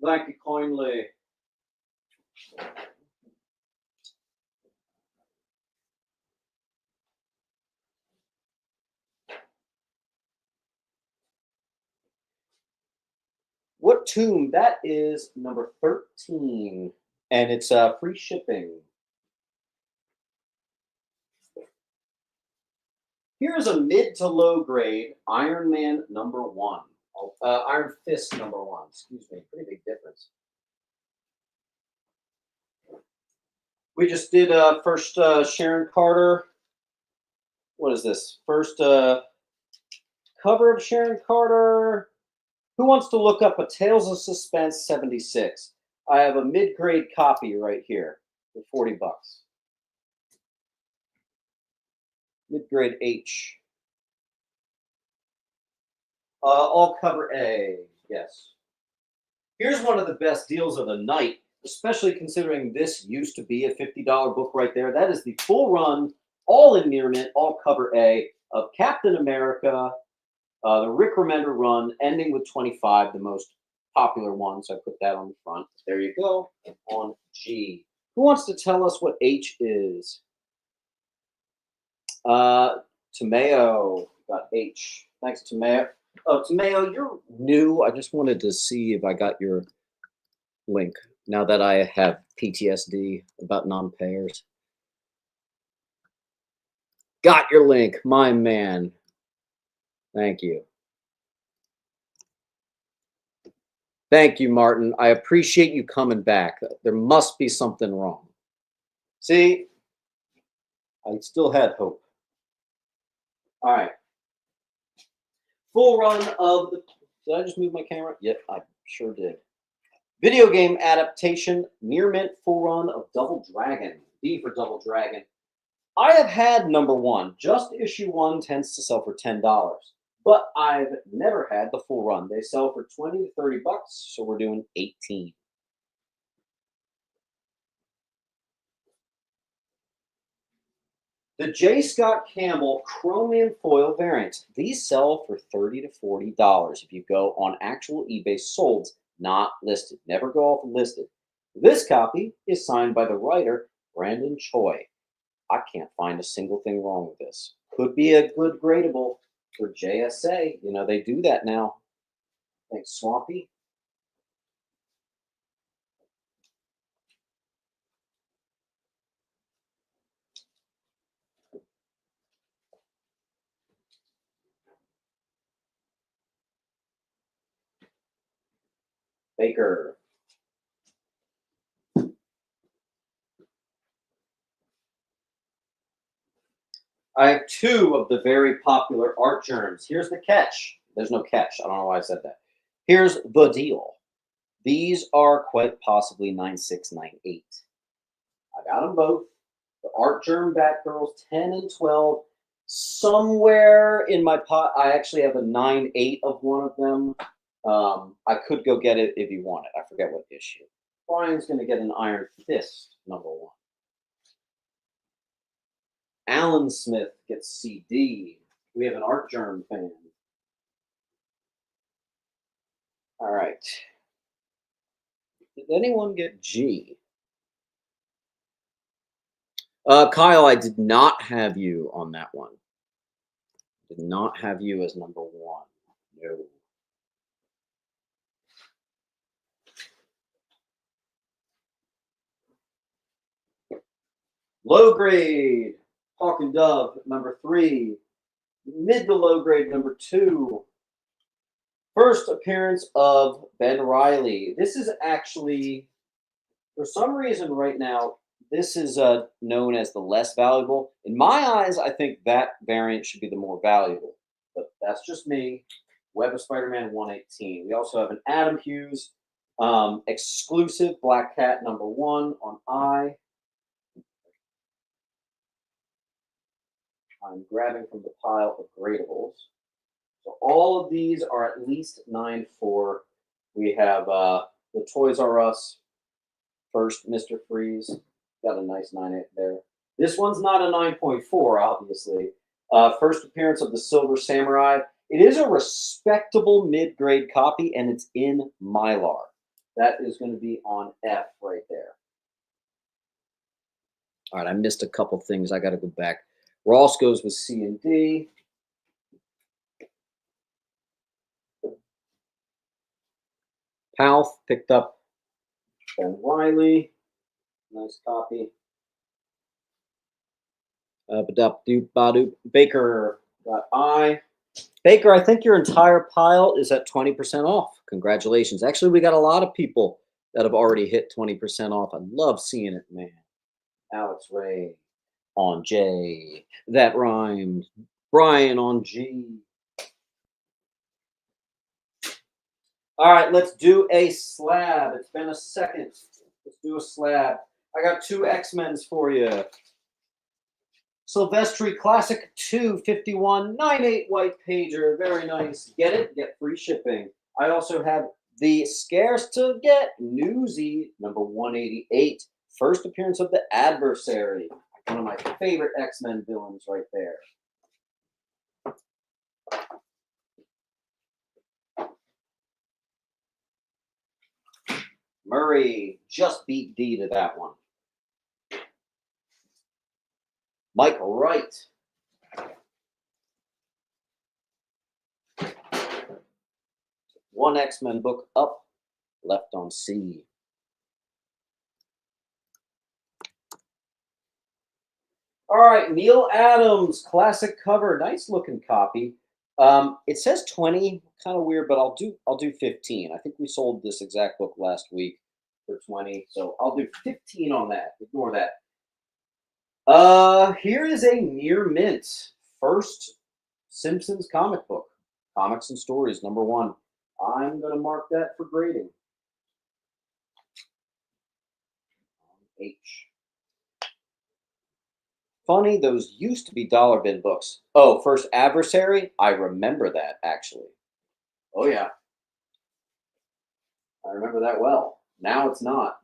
Thank you kindly. What tomb? That is number 13. And it's free shipping. Here's a mid to low grade Iron Man number 1. Iron Fist number 1. Excuse me. Pretty big difference. We just did first Sharon Carter. What is this? First cover of Sharon Carter. Who wants to look up a Tales of Suspense 76? I have a mid-grade copy right here. for 40 bucks. Mid-grade H. All cover A, yes. Here's one of the best deals of the night, especially considering this used to be a $50 book right there. That is the full run, all in near mint, all cover A of Captain America, the Rick Remender run, ending with 25, the most popular one. So I put that on the front. There you go. On G. Who wants to tell us what H is? Tomeo got H. Thanks, Tomeo. Oh, Tomeo, you're new. I just wanted to see if I got your link now that I have PTSD about non-payers. Got your link, my man. Thank you. Thank you, Martin. I appreciate you coming back. There must be something wrong. See, I still had hope. All right. Full run of the. Did I just move my camera? Yep, I sure did. Video game adaptation, near mint full run of Double Dragon. D for Double Dragon. I have had number one. Just issue one tends to sell for $10, but I've never had the full run. They sell for 20 to 30 bucks, so we're doing 18. The J. Scott Campbell Chromium Foil variant. These sell for $30 to $40 if you go on actual eBay solds, not listed. Never go off listed. This copy is signed by the writer, Brandon Choi. I can't find a single thing wrong with this. Could be a good gradable for JSA. You know, they do that now. Thanks, Swampy. Baker. I have two of the very popular art germs. Here's the catch. There's no catch. I don't know why I said that. Here's the deal. These are quite possibly 9698. I got them both. The art germ Batgirls 10 and 12. Somewhere in my pot, I actually have a 9.8 of one of them. I could go get it if you want it. I forget what issue. Brian's going to get an Iron Fist number one. Alan Smith gets CD. We have an art germ fan. All right. Did anyone get G? Kyle, I did not have you on that one. Did not have you as number one. No. Low grade, Hawk and Dove, number 3. Mid to low grade, number 2. First appearance of Ben Reilly. This is actually, for some reason right now, this is known as the less valuable. In my eyes, I think that variant should be the more valuable. But that's just me. Web of Spider-Man 118. We also have an Adam Hughes exclusive Black Cat number 1 on I. I'm grabbing from the pile of gradables. So all of these are at least 9.4. We have the Toys R Us first Mr. Freeze. Got a nice 9.8 there. This one's not a 9.4, obviously. First appearance of the Silver Samurai. It is a respectable mid-grade copy, and it's in Mylar. That is going to be on F right there. All right, I missed a couple things. I got to go back. Ross goes with C and D. Palth picked up Ben Reilly. Nice copy. Baker got I. Baker, I think your entire pile is at 20% off. Congratulations. Actually, we got a lot of people that have already hit 20% off. I love seeing it, man. Alex Ray on J. That rhymed. Brian on G. All right, let's do a slab. It's been a second. Let's do a slab. I got 2 X-Men's for you. Silvestri Classic 25198 white pager. Very nice. Get it, get free shipping. I also have the scarce to get Newsy number 188. First appearance of the Adversary. One of my favorite X-Men villains right there. Murray just beat D to that one. Mike Wright. One X-Men book up, left on C. All right, Neil Adams, classic cover, nice looking copy. It says 20, kind of weird, but I'll do 15. I think we sold this exact book last week for 20, so I'll do 15 on that. Ignore that. Here is a near mint first Simpsons comic book, Comics and Stories number 1. I'm gonna mark that for grading. H. Funny, those used to be dollar bin books. Oh, First Adversary? I remember that, actually. Oh, yeah. I remember that well. Now it's not.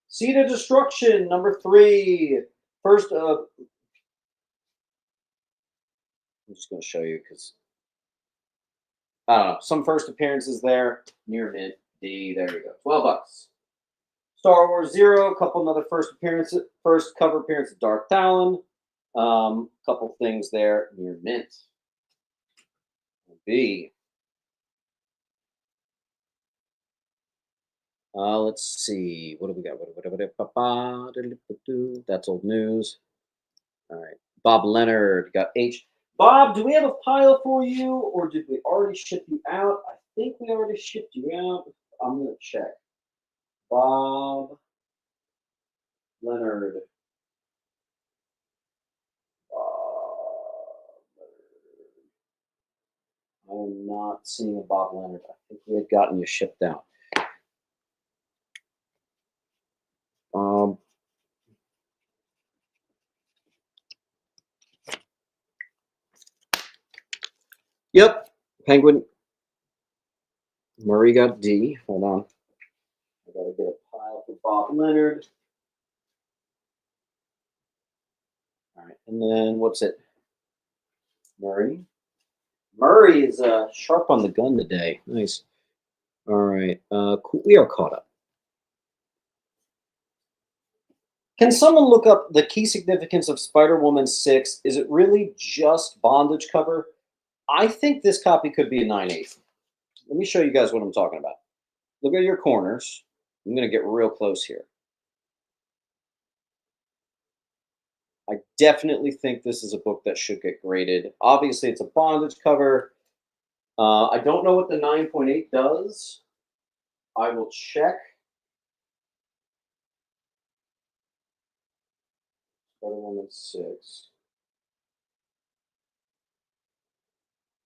Seed of Destruction, number 3. First, I'm just going to show you because, I don't know, some first appearances there. Near mint, D, there you go. 12 bucks. Star Wars Zero, a couple another first cover appearance of Dark Talon. Couple things there near mint. B. Let's see. What do we got? That's old news. All right. Bob Leonard got H. Bob, do we have a pile for you, or did we already ship you out? I think we already shipped you out. I'm gonna check. Bob Leonard. I'm not seeing a Bob Leonard. I think we had gotten you shipped out. Yep. Penguin. Murray got D. Hold on. I gotta get a pile for Bob Leonard. All right. And then what's it? Murray. Murray is sharp on the gun today. Nice. All right. Cool. We are caught up. Can someone look up the key significance of Spider-Woman 6? Is it really just bondage cover? I think this copy could be a 9/8. Let me show you guys what I'm talking about. Look at your corners. I'm going to get real close here. I definitely think this is a book that should get graded. Obviously, it's a bondage cover. I don't know what the 9.8 does. I will check. Spider-Woman 6.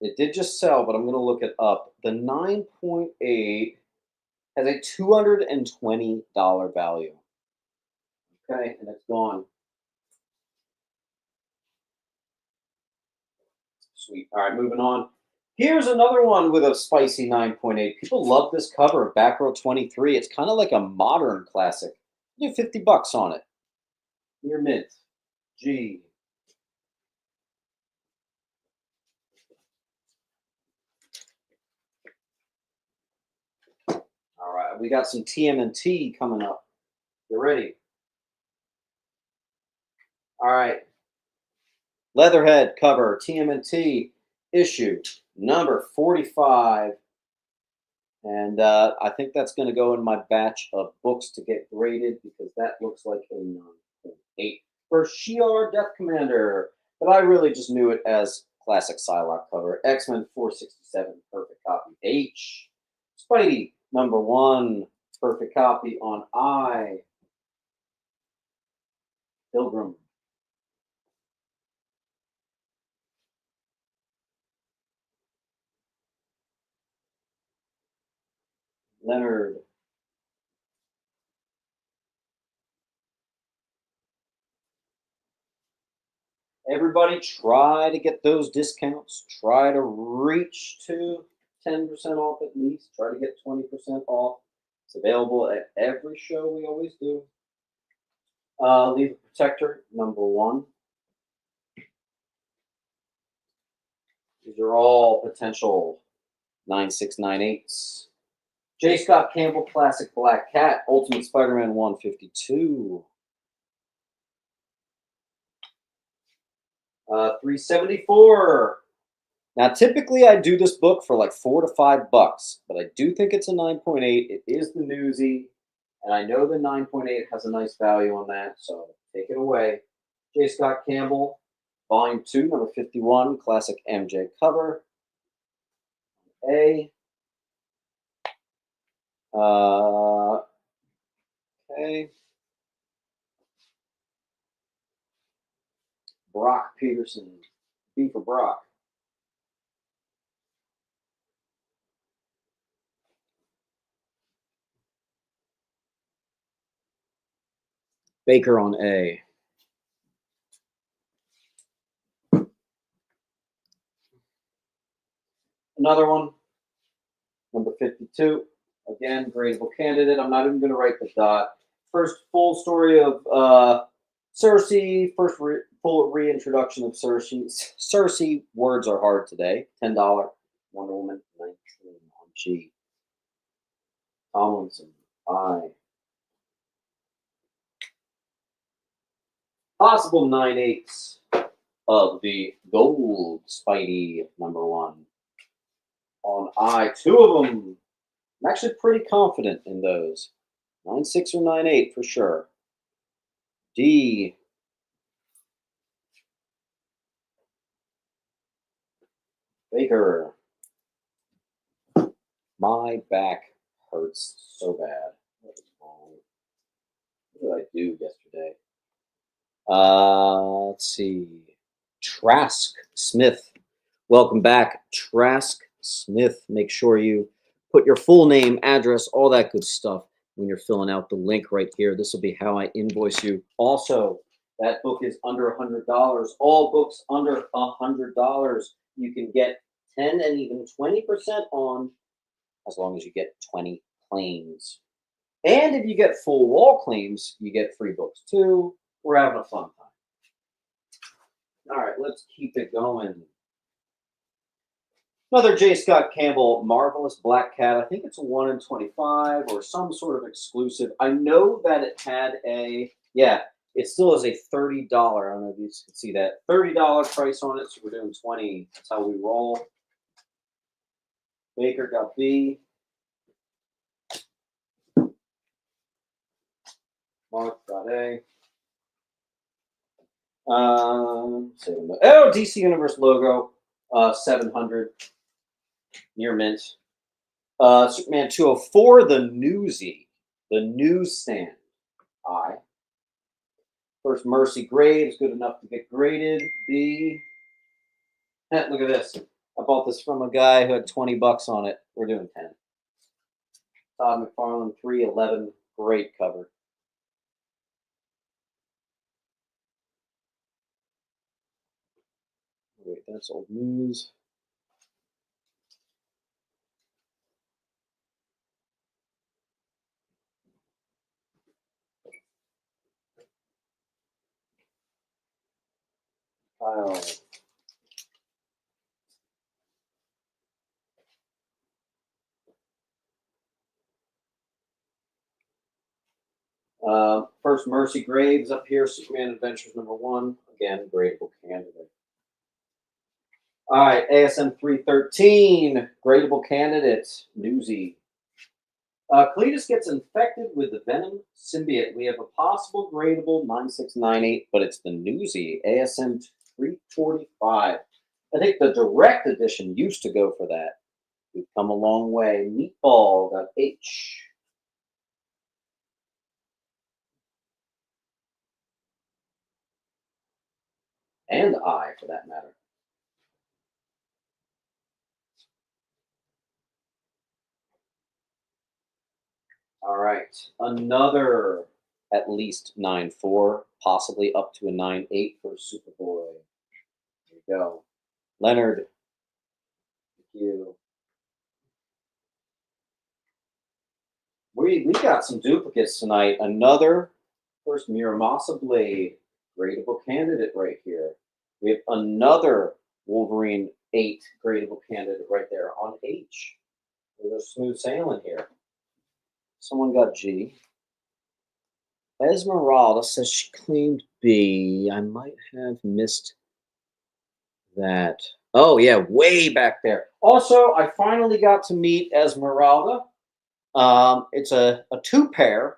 It did just sell, but I'm going to look it up. The 9.8 has a $220 value. Okay, and it's gone. Sweet. All right, moving on. Here's another one with a spicy 9.8. People love this cover of Back Row 23. It's kind of like a modern classic. You get 50 bucks on it. Near mint. G. All right, we got some TMNT coming up. You ready? All right. Leatherhead cover, TMNT issue number 45. And I think that's going to go in my batch of books to get graded because that looks like a 9.8 for Shi'ar Death Commander. But I really just knew it as classic Psylocke cover. X-Men 467, perfect copy. H. Spidey, number 1, perfect copy on I. Pilgrim. Leonard. Everybody try to get those discounts. Try to reach to 10% off at least. Try to get 20% off. It's available at every show. We always do. Leave Protector, #1. These are all potential 9698s. J. Scott Campbell Classic Black Cat, Ultimate Spider-Man 152. 374. Now, typically I do this book for like $4 to $5, but I do think it's a 9.8. It is the newsy, and I know the 9.8 has a nice value on that, so take it away. J. Scott Campbell, Volume 2, number 51, classic MJ cover. A. Okay. Brock Peterson, B for Brock. Baker on A. Another one, number 52. Again, gradable candidate. I'm not even going to write the dot. First full story of Cersei. First full reintroduction of Cersei. Cersei, words are hard today. $10. Wonder Woman 19 on G. Tomlinson, I. Possible 9/8 of the gold Spidey #1 on I. Two of them. I'm actually pretty confident in those. 9/6 or 9/8 for sure. D. Baker. My back hurts so bad. What is wrong? What did I do yesterday? Let's see. Trask Smith. Welcome back, Trask Smith. Make sure you put your full name, address, all that good stuff when you're filling out the link right here. This will be how I invoice you. Also, that book is under $100. All books under $100 you can get 10 and even 20% on, as long as you get 20 claims. And if you get full wall claims, you get free books too. We're having a fun time. All right, let's keep it going. Another J. Scott Campbell, Marvelous Black Cat. I think it's a 1 in 25 or some sort of exclusive. I know that it had a, yeah, it still has a $30. I don't know if you can see that. $30 price on it, so we're doing 20. That's how we roll. Baker got B. Mark got A. DC Universe logo, 700, near mint. Superman 204, the newsy, the newsstand. I. First Mercy Graves, good enough to get graded. B. Look at this. I bought this from a guy who had $20 on it. We're doing 10. Todd McFarlane, 311, great cover. Wait, that's old news. Kyle. First Mercy Graves up here, Superman Adventures #1. Again, gradable candidate. All right, ASM 313, gradable candidate, newsy. Cletus gets infected with the Venom symbiote. We have a possible gradable 9698, but it's the newsy, ASM 345. I think the direct edition used to go for that. We've come a long way. Meatball got H. And I, for that matter. All right, another at least 9.4, possibly up to a 9.8 for Superboy. you go. Leonard. Thank you. We got some duplicates tonight. Another first Muramasa Blade. Gradable candidate right here. We have another Wolverine 8 gradable candidate right there on H. There's smooth sailing here. Someone got G. Esmeralda says she claimed B. I might have missed that. Oh, yeah, way back there. Also, I finally got to meet Esmeralda. It's a two-pair.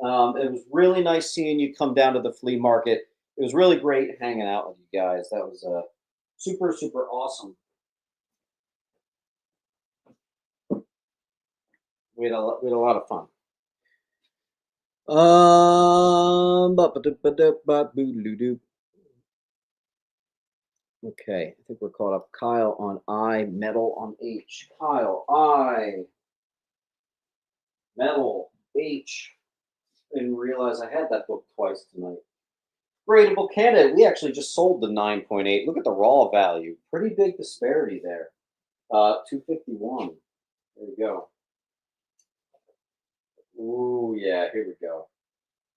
It was really nice seeing you come down to the flea market. It was really great hanging out with you guys. That was super, super awesome. We had a lot of fun. Okay, I think we're caught up. Kyle on I, Metal on H. Kyle, I, Metal, H. Didn't realize I had that book twice tonight. Gradable candidate. We actually just sold the 9.8. Look at the raw value. Pretty big disparity there. 251. There you go. Ooh, yeah, here we go.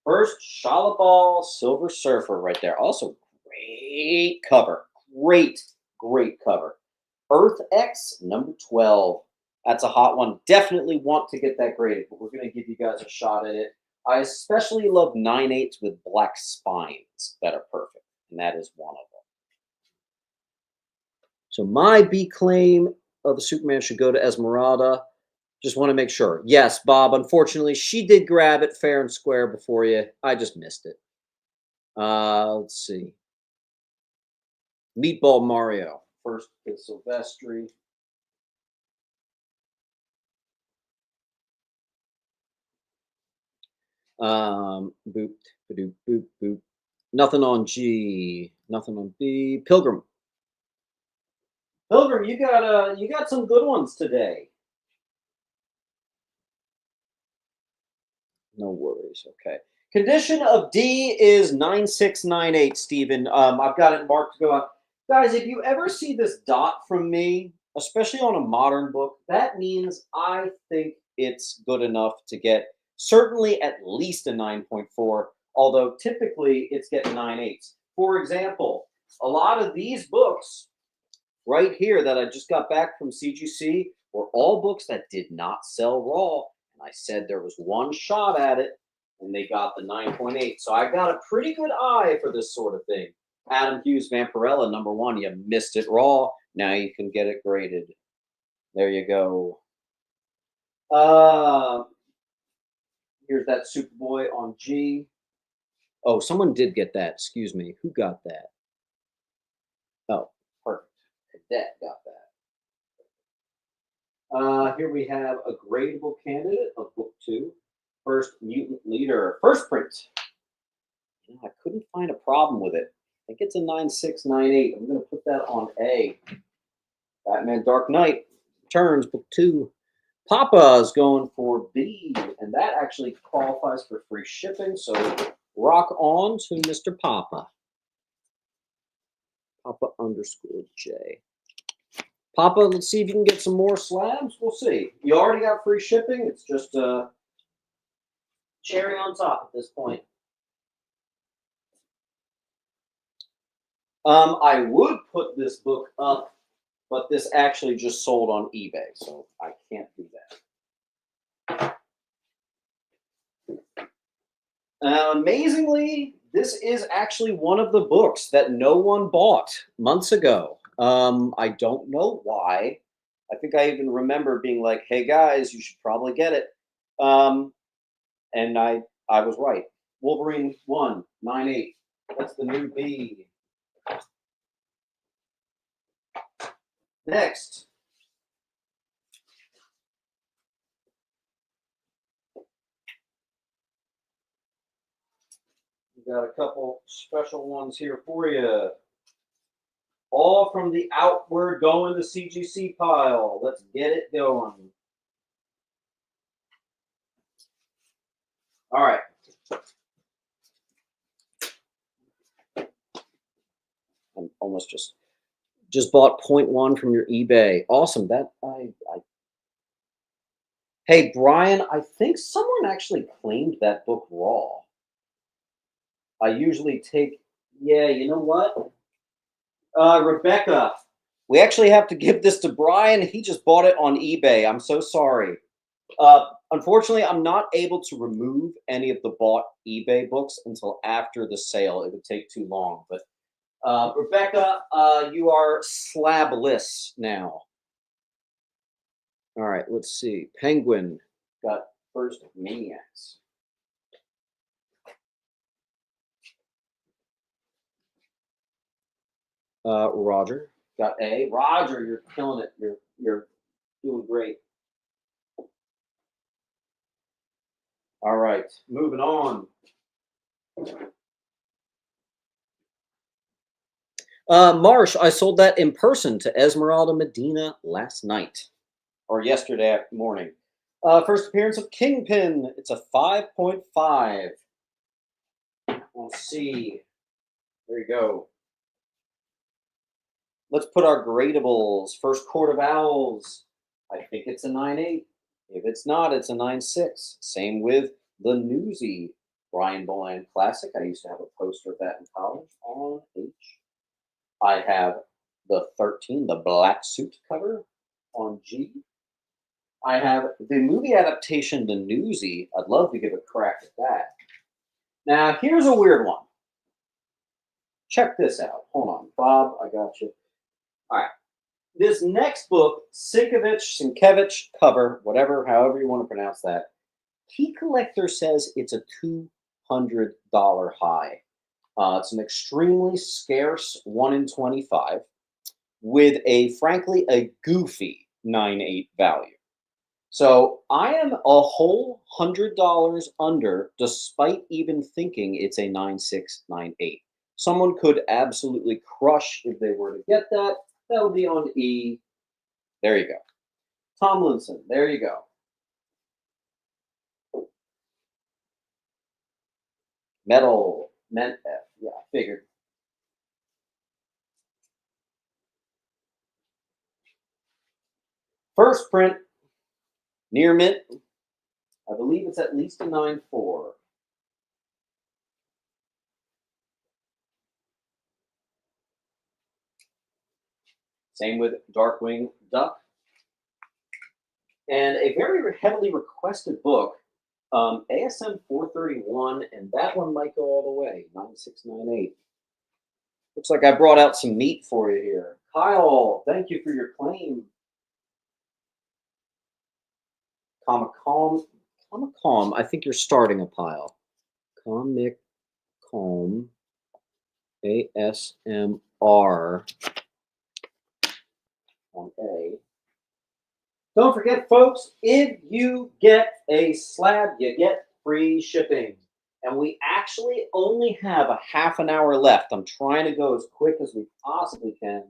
First, Shalabal Silver Surfer right there. Also, great cover. Great cover. Earth X number 12. That's a hot one. Definitely want to get that graded, but we're going to give you guys a shot at it. I especially love 9/8s with black spines that are perfect, and that is one of them. So my B claim of the Superman should go to Esmeralda. Just want to make sure. Yes, Bob, unfortunately, she did grab it fair and square before you. I just missed it. Let's see. Meatball Mario. First is Silvestri. Boop, boop, boop, boop. Nothing on G. Nothing on B. Pilgrim. Pilgrim, you got some good ones today. No worries. Okay. Condition of D is 9698, Stephen. I've got it marked to go up. Guys, if you ever see this dot from me, especially on a modern book, that means I think it's good enough to get certainly at least a 9.4, although typically it's getting 9/8. For example, a lot of these books right here that I just got back from CGC were all books that did not sell raw. And I said there was one shot at it, and they got the 9.8. So I got a pretty good eye for this sort of thing. Adam Hughes, Vampirella, number 1. You missed it raw. Now you can get it graded. There you go. Here's that Superboy on G. Oh, someone did get that. Excuse me. Who got that? Oh, perfect. Cadet got that. Here we have a gradable candidate of book 2. First Mutant Leader. First print. I couldn't find a problem with it. I think it's a 9.6, 9.8. I'm going to put that on A. Batman Dark Knight Returns, book 2. Papa is going for B, and that actually qualifies for free shipping. So rock on to Mr. Papa. Papa _ J. Papa, let's see if you can get some more slabs. We'll see. You already got free shipping. It's just cherry on top at this point. I would put this book up, but this actually just sold on eBay, so I can't do that. Amazingly, this is actually one of the books that no one bought months ago. I don't know why. I think I even remember being like, hey guys, you should probably get it. And I was right. Wolverine 1, 9.8. That's the new B. Next. We got a couple special ones here for you. All from the outward going to CGC pile. Let's get it going. All right. I'm almost just bought point one from your eBay. Awesome. That I Hey Brian, I think someone actually claimed that book raw. I usually take Yeah, you know what? Rebecca, we actually have to give this to Brian. He just bought it on eBay. I'm so sorry. Unfortunately, I'm not able to remove any of the bought eBay books until after the sale. It would take too long. But Rebecca, you are slabless now. All right, let's see. Penguin got first Maniacs. Roger got A. Roger, you're killing it. You're doing great. All right, moving on. Marsh, I sold that in person to Esmeralda Medina last night or yesterday morning. First appearance of Kingpin. It's a 5.5. Let's see. There you go. Let's put our gradables. First Court of Owls. I think it's a 9.8. If it's not, it's a 9.6. Same with the Newsy Brian Boland Classic. I used to have a poster of that in college on H. I have the 13, the black suit cover on G. I have the movie adaptation, The Newsy. I'd love to give a crack at that. Now, here's a weird one. Check this out. Hold on, Bob, I got you. All right. This next book, Sienkiewicz cover, whatever, however you want to pronounce that, Key Collector says it's a $200 high. It's an extremely scarce 1 in 25 with frankly, a goofy 9.8 value. So I am a whole $100 under, despite even thinking it's a 9.6, 9.8. Someone could absolutely crush if they were to get that. That would be on E. There you go. Tomlinson, there you go. Metal, meant F. Yeah, I figured. First print, near mint. I believe it's at least a 9.4. Same with Darkwing Duck. And a very heavily requested book, ASM 431, and that one might go all the way, 9698. Looks like I brought out some meat for you here. Kyle, thank you for your claim. Comic Calm, I think you're starting a pile. Comic Calm, ASMR on A. Don't forget, folks, if you get a slab, you get free shipping. And we actually only have a half an hour left. I'm trying to go as quick as we possibly can.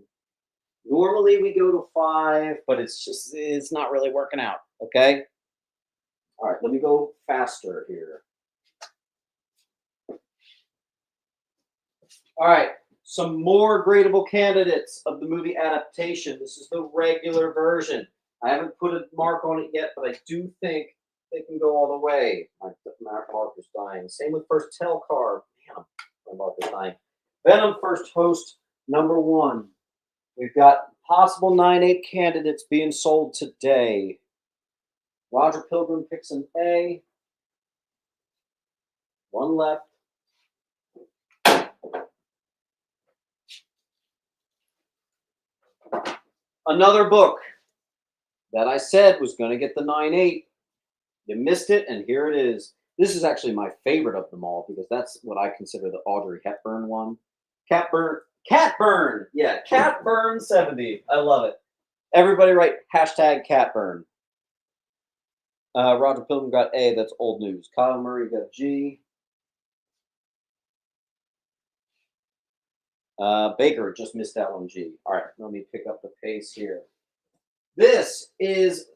Normally we go to 5, but it's not really working out, okay? All right, let me go faster here. All right, some more gradable candidates of the movie adaptation. This is the regular version. I haven't put a mark on it yet, but I do think they can go all the way. My marker's dying. Same with first tell card. Damn, my marker's dying. Venom first host number 1. We've got possible 9.8 candidates being sold today. Roger Pilgrim picks an A. 1 left. Another book that I said was going to get the 9.8. You missed it, and here it is. This is actually my favorite of them all because that's what I consider the Audrey Hepburn one. Catburn. Yeah, Catburn 70. I love it. Everybody write hashtag Catburn. Roger Pilgrim got A. That's old news. Kyle Murray got G. Baker just missed out on G. All right, let me pick up the pace here. This is,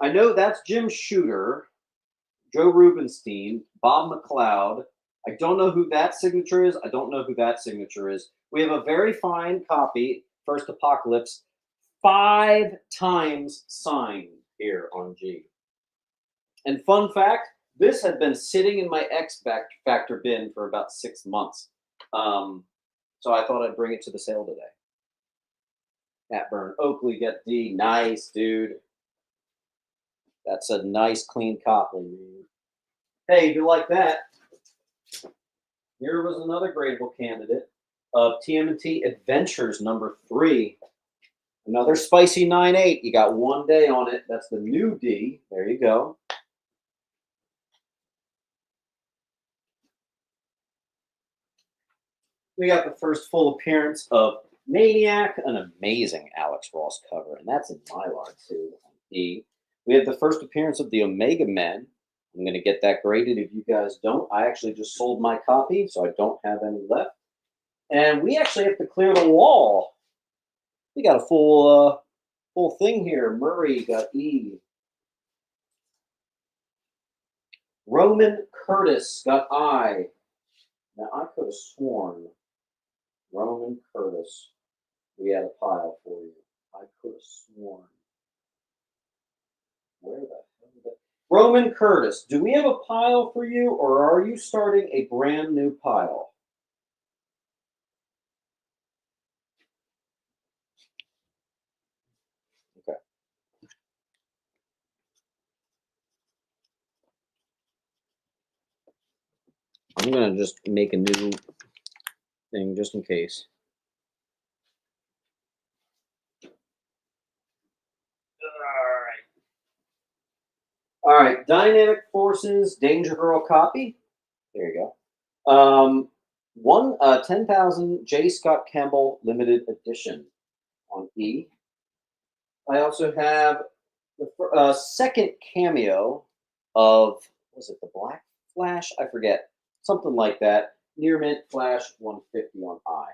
I know that's Jim Shooter, Joe Rubenstein, Bob McLeod, I don't know who that signature is. I don't know who that signature is. We have a very fine copy, First Apocalypse, 5 times signed here on G. And fun fact, this had been sitting in my X Factor bin for about 6 months. So I thought I'd bring it to the sale today. Matt Byrne, Oakley, get D. Nice, dude. That's a nice, clean copy, man. Hey, if you like that, here was another gradable candidate of TMNT Adventures number 3. Another spicy 9.8. You got 1 day on it. That's the new D. There you go. We got the first full appearance of Maniac, an amazing Alex Ross cover, and that's in Mylar too. E. We have the first appearance of the Omega Men. I'm going to get that graded if you guys don't. I actually just sold my copy, so I don't have any left. And we actually have to clear the wall. We got a full thing here. Murray got E. Roman Curtis got I. Now, I could have sworn Roman Curtis, we had a pile for you. I could have sworn. Where the hell did that? Roman Curtis, do we have a pile for you, or are you starting a brand new pile? Okay. I'm going to just make a new thing just in case. All right. Dynamic Forces, Danger Girl copy. There you go. 10,000 J. Scott Campbell limited edition on E. I also have the second cameo of, was it the Black Flash? I forget. Something like that. Near Mint Flash 150 on I.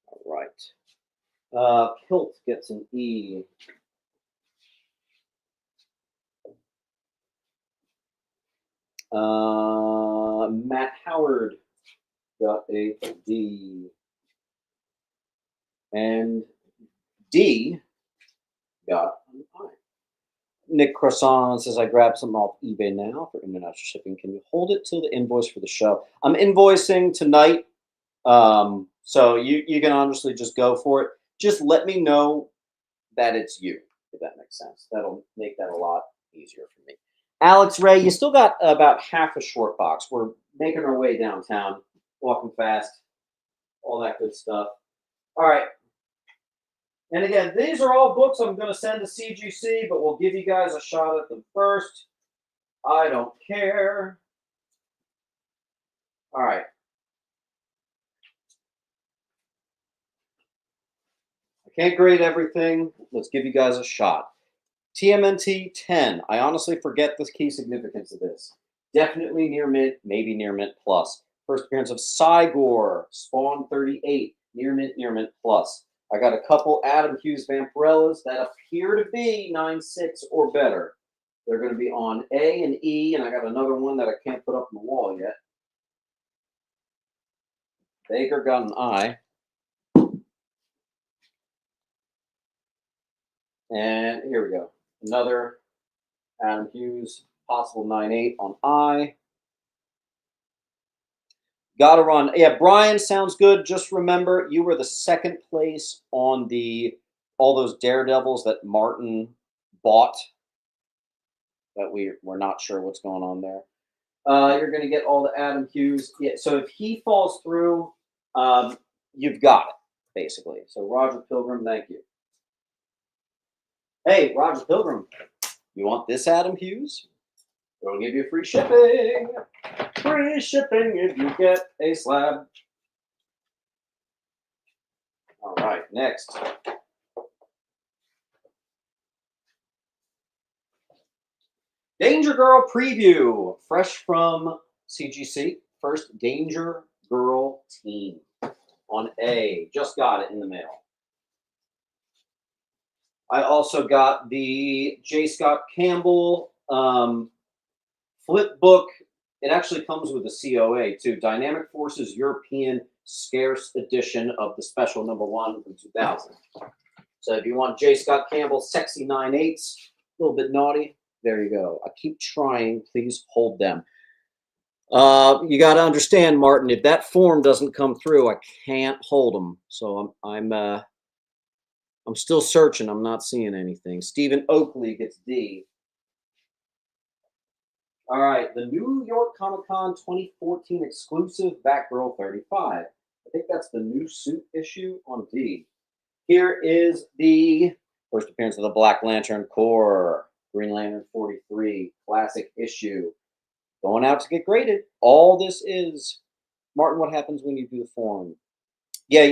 All right. Kilt gets an E. Matt Howard got a D. And D got an I. Nick Croissant says, I grabbed something off eBay now for international shipping. Can you hold it till the invoice for the show? I'm invoicing tonight. So you can honestly just go for it. Just let me know that it's you, if that makes sense. That'll make that a lot easier for me. Alex Ray, you still got about half a short box. We're making our way downtown, walking fast, all that good stuff. All right. And again, these are all books I'm going to send to CGC, but we'll give you guys a shot at them first. I don't care. All right. I can't grade everything. Let's give you guys a shot. TMNT 10. I honestly forget the key significance of this. Definitely near mint, maybe near mint plus. First appearance of Cygor, Spawn 38, near mint plus. I got a couple Adam Hughes Vampirellas that appear to be 9.6 or better. They're going to be on A and E, and I got another one that I can't put up on the wall yet. Baker got an I. And here we go. Another Adam Hughes, possible 9.8 on I. Gotta run. Yeah, Brian, sounds good. Just remember, you were the second place on all those Daredevils that Martin bought. That we're not sure what's going on there. You're going to get all the Adam Hughes. Yeah, so if he falls through, you've got it, basically. So Roger Pilgrim, thank you. Hey, Roger Pilgrim, you want this Adam Hughes? We'll give you free shipping. Free shipping if you get a slab. All right, next. Danger Girl preview, fresh from CGC. First Danger Girl team on A. Just got it in the mail. I also got the J. Scott Campbell flip book. It actually comes with a COA too. Dynamic Forces European Scarce Edition of the special #1 from 2000. So if you want J. Scott Campbell sexy 9/8, a little bit naughty, there you go. I keep trying. Please hold them. You got to understand, Martin. If that form doesn't come through, I can't hold them. So I'm still searching. I'm not seeing anything. Stephen Oakley gets D. All right, the New York Comic Con 2014 exclusive Batgirl 35. I think that's the new suit issue on D. Here is the first appearance of the Black Lantern Corps, Green Lantern 43, classic issue. Going out to get graded. All this is, Martin, what happens when you do the form? Yeah,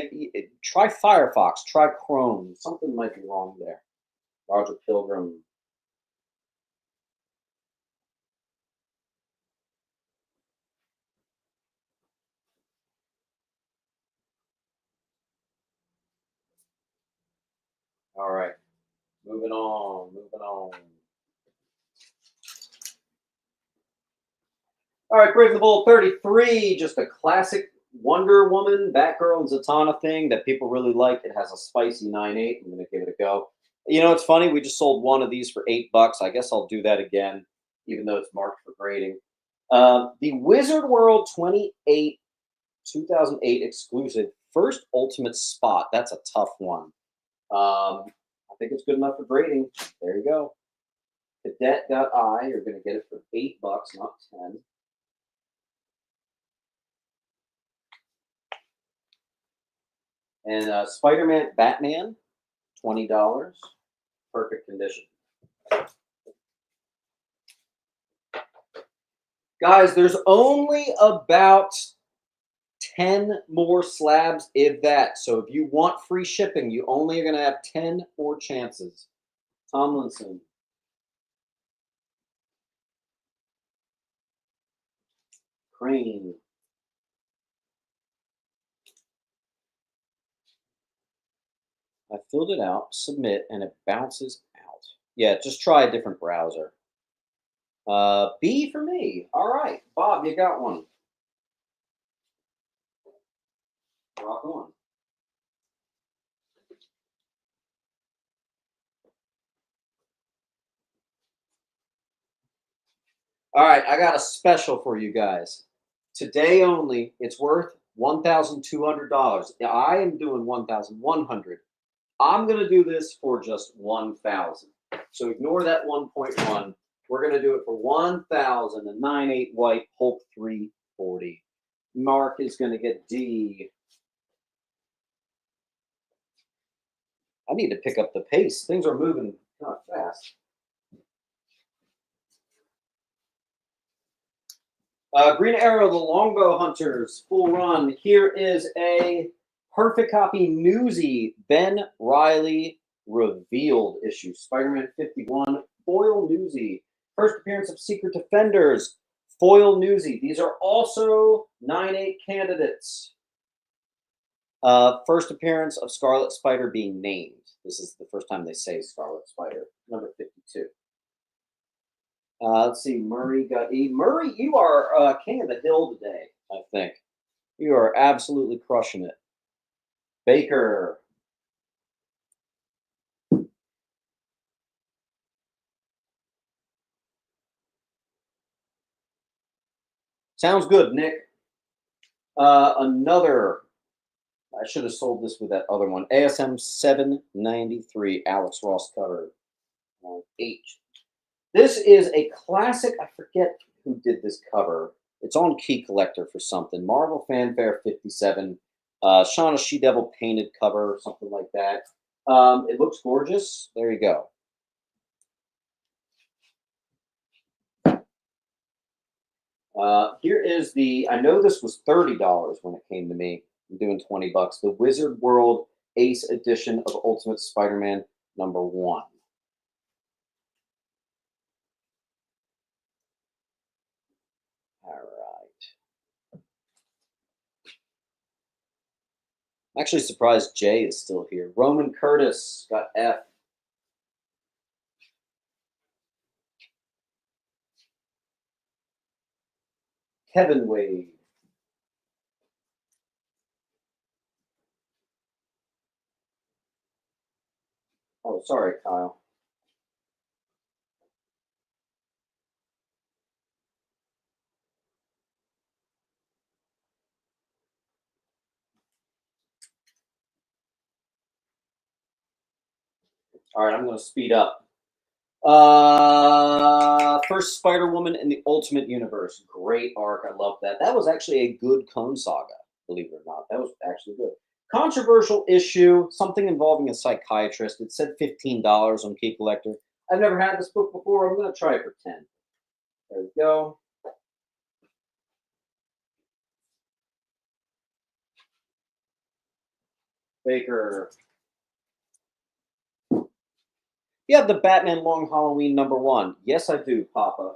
try Firefox, try Chrome. Something might be wrong there. Roger Pilgrim. All right, moving on, moving on. All right, Brave the Bold 33, just a classic Wonder Woman, Batgirl, and Zatanna thing that people really like. It has a spicy 9/8. I'm going to give it a go. You know, it's funny. We just sold one of these for $8. I guess I'll do that again, even though it's marked for grading. The Wizard World 28 2008 exclusive first Ultimate Spot. That's a tough one. I think it's good enough for grading. There you go. Cadet.I, you're going to get it for $8, not 10. And Spider-Man, Batman, $20, perfect condition. Guys, there's only about 10 more slabs, if that. So if you want free shipping, you only are going to have 10 more chances. Tomlinson. Crane. I filled it out, submit, and it bounces out. Yeah, just try a different browser. B for me. All right, Bob, you got one. Rock on. All right, I got a special for you guys. Today only, it's worth $1,200. I am doing 1,100. I'm going to do this for just 1,000. So ignore that 1.1. We're going to do it for 1,000. A 9/8 white Hulk 340. Mark is going to get D. I need to pick up the pace. Things are moving not fast. Green Arrow, the Longbow Hunters, full run. Here is a perfect copy Newsy Ben Reilly revealed issue. Spider-Man 51, foil Newsy. First appearance of Secret Defenders, foil Newsy. These are also 9/8 candidates. First appearance of Scarlet Spider being named. This is the first time they say Scarlet Spider, number 52. Let's see, Murray got E. Murray, you are king of the hill today, I think. You are absolutely crushing it. Baker. Sounds good, Nick. Another, I should have sold this with that other one. ASM 793, Alex Ross cover. H. This is a classic. I forget who did this cover. It's on Key Collector for something. Marvel Fanfare 57. Shauna She-Devil painted cover, something like that. It looks gorgeous. There you go. Here is the, I know this was $30 when it came to me. I'm doing $20. The Wizard World Ace Edition of Ultimate Spider-Man #1. All right. I'm actually surprised Jay is still here. Roman Curtis got F. Kevin Wade. Oh, sorry, Kyle. All right, I'm going to speed up. First Spider-Woman in the Ultimate Universe. Great arc. I love that. That was actually a good Clone Saga, believe it or not. That was actually good. Controversial issue, something involving a psychiatrist. It said $15 on Key Collector. I've never had this book before. I'm going to try it for 10. There we go. Baker. You have the Batman Long Halloween #1. Yes, I do, Papa.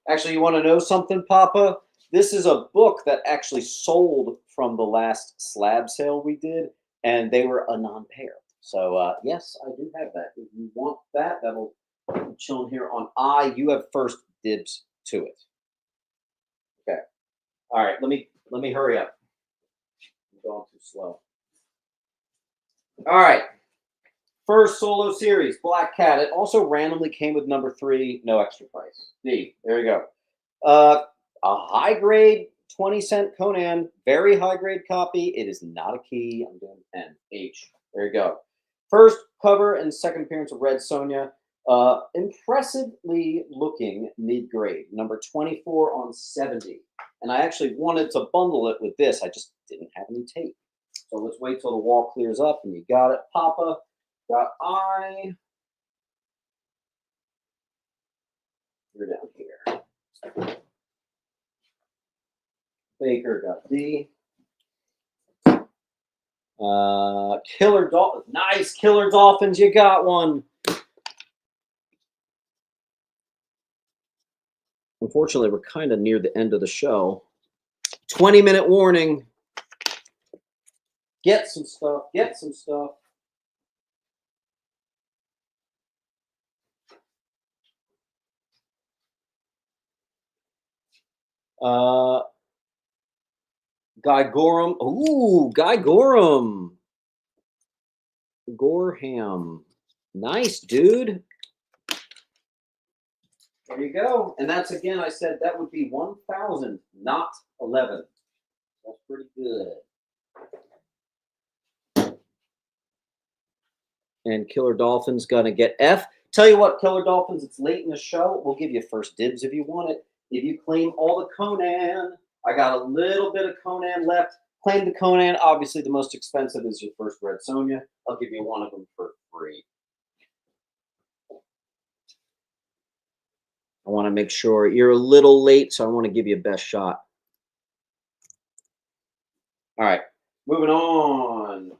Actually, you want to know something, Papa? This is a book that actually sold from the last slab sale we did, and they were a non-pair. So, yes, I do have that. If you want that, that'll be chilling here on I. You have first dibs to it. Okay. All right. Let me hurry up. I'm going too slow. All right. First solo series, Black Cat. It also randomly came with #3, no extra price. D. There you go. A high grade 20-cent Conan, very high grade copy. It is not a key. I'm doing 10. H. There you go. First cover and second appearance of Red Sonja. Impressively looking mid grade, #24 on 70. And I actually wanted to bundle it with this. I just didn't have any tape. So let's wait till the wall clears up and you got it, Papa. Got I. You're down here. Baker got D. Killer Dolphins. Nice, Killer Dolphins. You got one. Unfortunately, we're kind of near the end of the show. 20-minute warning. Get some stuff. Get some stuff. Guy Gorham. Ooh, Guy Gorham. Gorham. Nice, dude. There you go. And that's, again, I said that would be 1,000, not 11. That's pretty good. And Killer Dolphins going to get F. Tell you what, Killer Dolphins, it's late in the show. We'll give you first dibs if you want it. If you claim all the Conan, I got a little bit of Conan left. Claim the Conan. Obviously, the most expensive is your first Red Sonja. I'll give you one of them for free. I want to make sure you're a little late, so I want to give you a best shot. All right, moving on.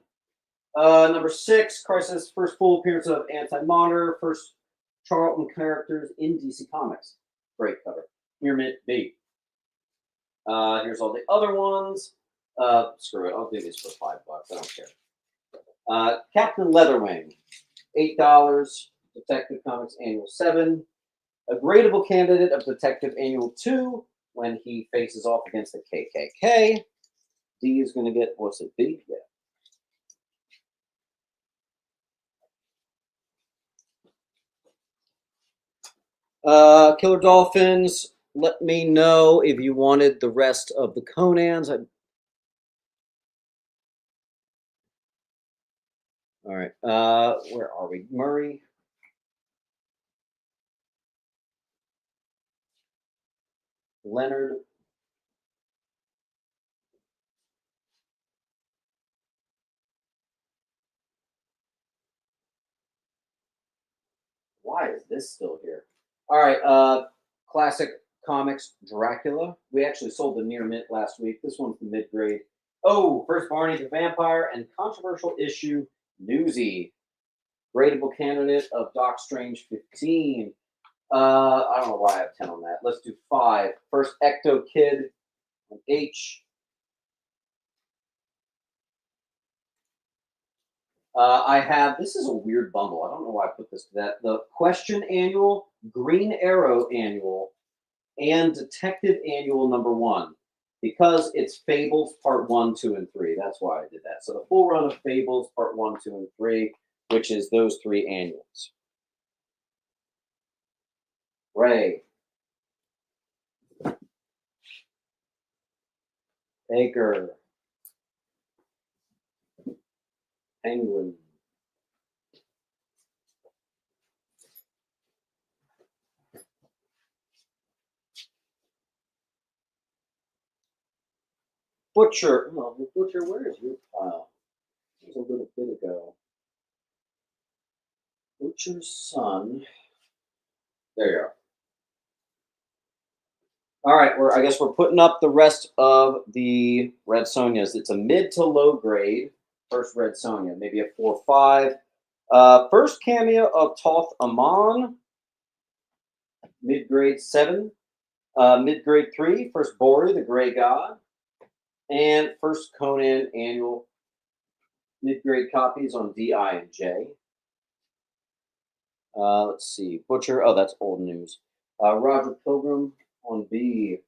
#6, Crisis, first full appearance of Anti-Monitor, first Charlton characters in DC Comics. Great cover. Near mint B. Here's all the other ones. Screw it, I'll do these for $5. I don't care. Captain Leatherwing, $8. Detective Comics Annual 7. A gradable candidate of Detective Annual 2 when he faces off against the KKK. D is going to get, what's it, B? Yeah. Killer Dolphins, let me know if you wanted the rest of the Conans. All right. Where are we? Murray. Leonard. Why is this still here? All right. Classic Comics Dracula. We actually sold the near mint last week. This one's the mid grade. Oh, first Barney the Vampire and controversial issue Newsy. Gradable candidate of Doc Strange 15. I don't know why I have 10 on that. Let's do 5. First Ecto Kid and H. I have, this is a weird bundle. I don't know why I put this to that. The Question Annual, Green Arrow Annual, and Detective Annual #1. Because it's Fables Part 1, 2, and 3. That's why I did that. So the full run of Fables Part 1, 2, and 3, which is those 3 annuals. Ray. Baker. Penguin. Butcher. Oh, Butcher, where is your pile? It was a little bit ago. Butcher's son. There you are. All right, I guess we're putting up the rest of the Red Sonias. It's a mid to low grade. First Red Sonia, maybe a 4-5. First cameo of Toth Amon, mid grade 7. Mid grade 3, first Bori, the Gray God. And first Conan annual mid grade copies on D, I, and J. Let's see. Butcher. Oh, that's old news. Roger Pilgrim on B.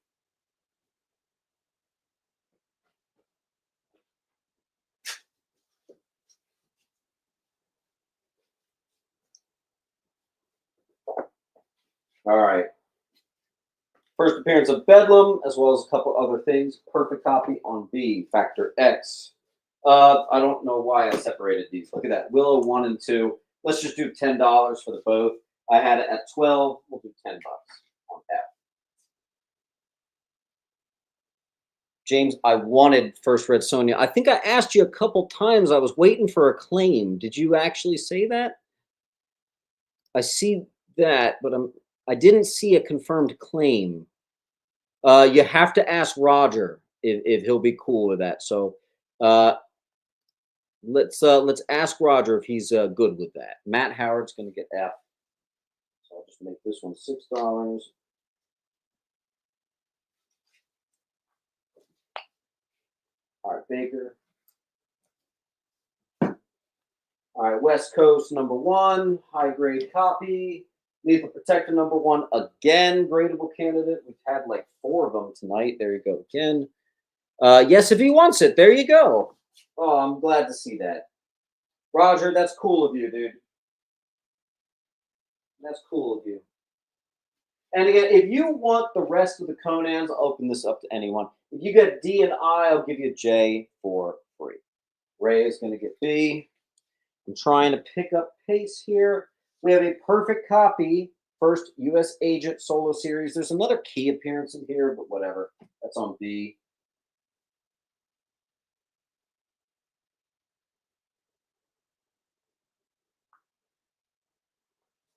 All right. First appearance of Bedlam, as well as a couple other things. Perfect copy on B. Factor X. I don't know why I separated these. Look at that. Willow 1 and 2. Let's just do $10 for the both. I had it at 12. We'll do $10 on that. James, I wanted first Red Sonia. I think I asked you a couple times. I was waiting for a claim. Did you actually say that? I see that, but I didn't see a confirmed claim. You have to ask Roger if he'll be cool with that. So uh, let's ask Roger if he's good with that. Matt Howard's going to get F. So I'll just make this one $6. All right, Baker. All right, West Coast #1, high grade copy. Lethal Protector #1, again, gradable candidate. We've had like 4 of them tonight. There you go again. Yes, if he wants it. There you go. Oh, I'm glad to see that. Roger, that's cool of you, dude. That's cool of you. And again, if you want the rest of the Conans, I'll open this up to anyone. If you get D and I, I'll give you J for free. Ray is going to get B. I'm trying to pick up pace here. We have a perfect copy. First U.S. Agent solo series. There's another key appearance in here, but whatever. That's on B.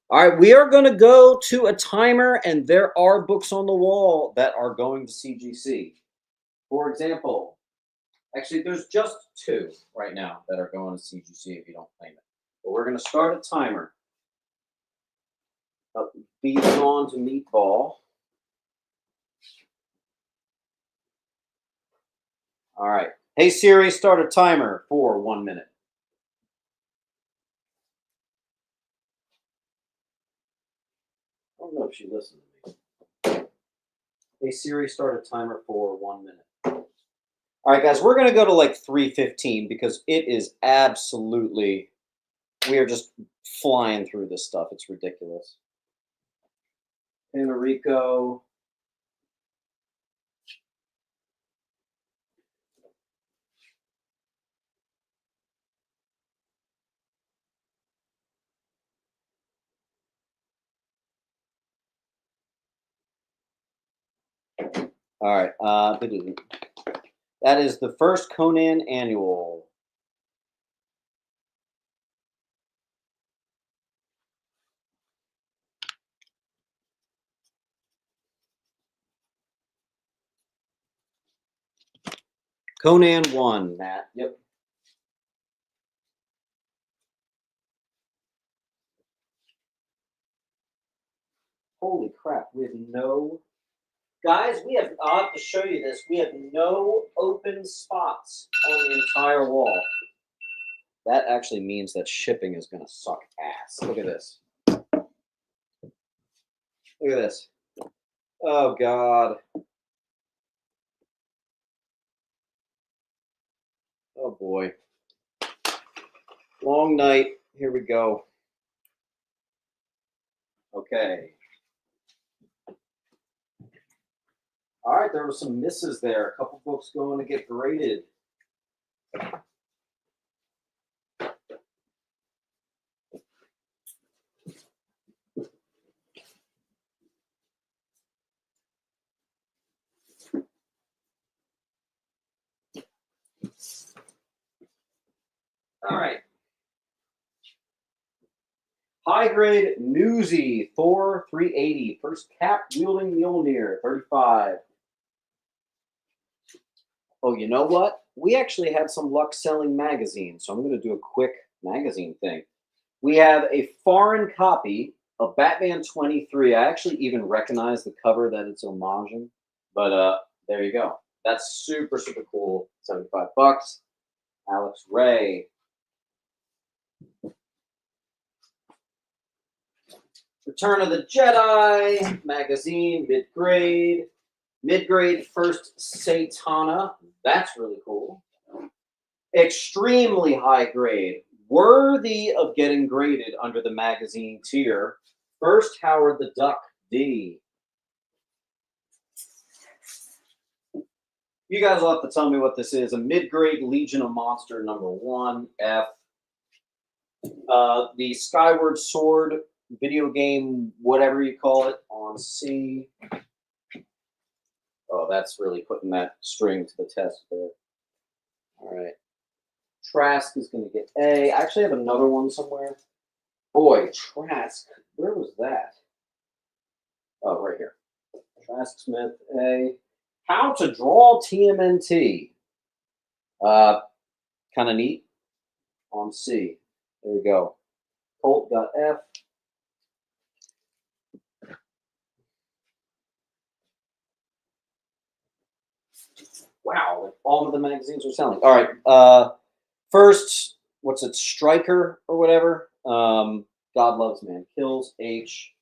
All right, we are going to go to a timer, and there are books on the wall that are going to CGC. For example, actually, there's just 2 right now that are going to CGC if you don't claim it. But we're going to start a timer. Beat on to Meatball. All right. Hey, Siri, start a timer for 1 minute. I don't know if she listened to me. Hey, Siri, start a timer for 1 minute. All right, guys, we're going to go to like 3:15 because it is absolutely, we are just flying through this stuff. It's ridiculous. Enrico. All right. That is the first Conan annual. Conan 1, Matt. Yep. Holy crap. We have no. Guys, I'll have to show you this. We have no open spots on the entire wall. that actually means that shipping is going to suck ass. Look at this. Look at this. Oh, God. Oh, boy. Long night. Here we go. Okay. All right, there were some misses there. A couple books going to get graded. All right. High grade Newsy, Thor 380, first cap wielding Mjolnir, 35. Oh, you know what? We actually had some luck selling magazines, so I'm going to do a quick magazine thing. We have a foreign copy of Batman 23. I actually even recognize the cover that it's homaging, but there you go. That's super, super cool. 75 bucks. Alex Ray. Return of the Jedi magazine, mid-grade. Mid-grade first Satana. That's really cool. Extremely high grade. Worthy of getting graded under the magazine tier. First Howard the Duck D. You guys will have to tell me what this is. A mid-grade Legion of Monster #1 F. The Skyward Sword video game, whatever you call it, on C. Oh, that's really putting that string to the test there. All right. Trask is going to get A. I actually have another one somewhere. Boy, Trask. Where was that? Oh, right here. Trask Smith A. How to draw TMNT. Kind of neat. On C. There you go. Colt got F. Wow, like all of the magazines are selling. All right. First, what's it? Striker or whatever. God Loves Man Kills H.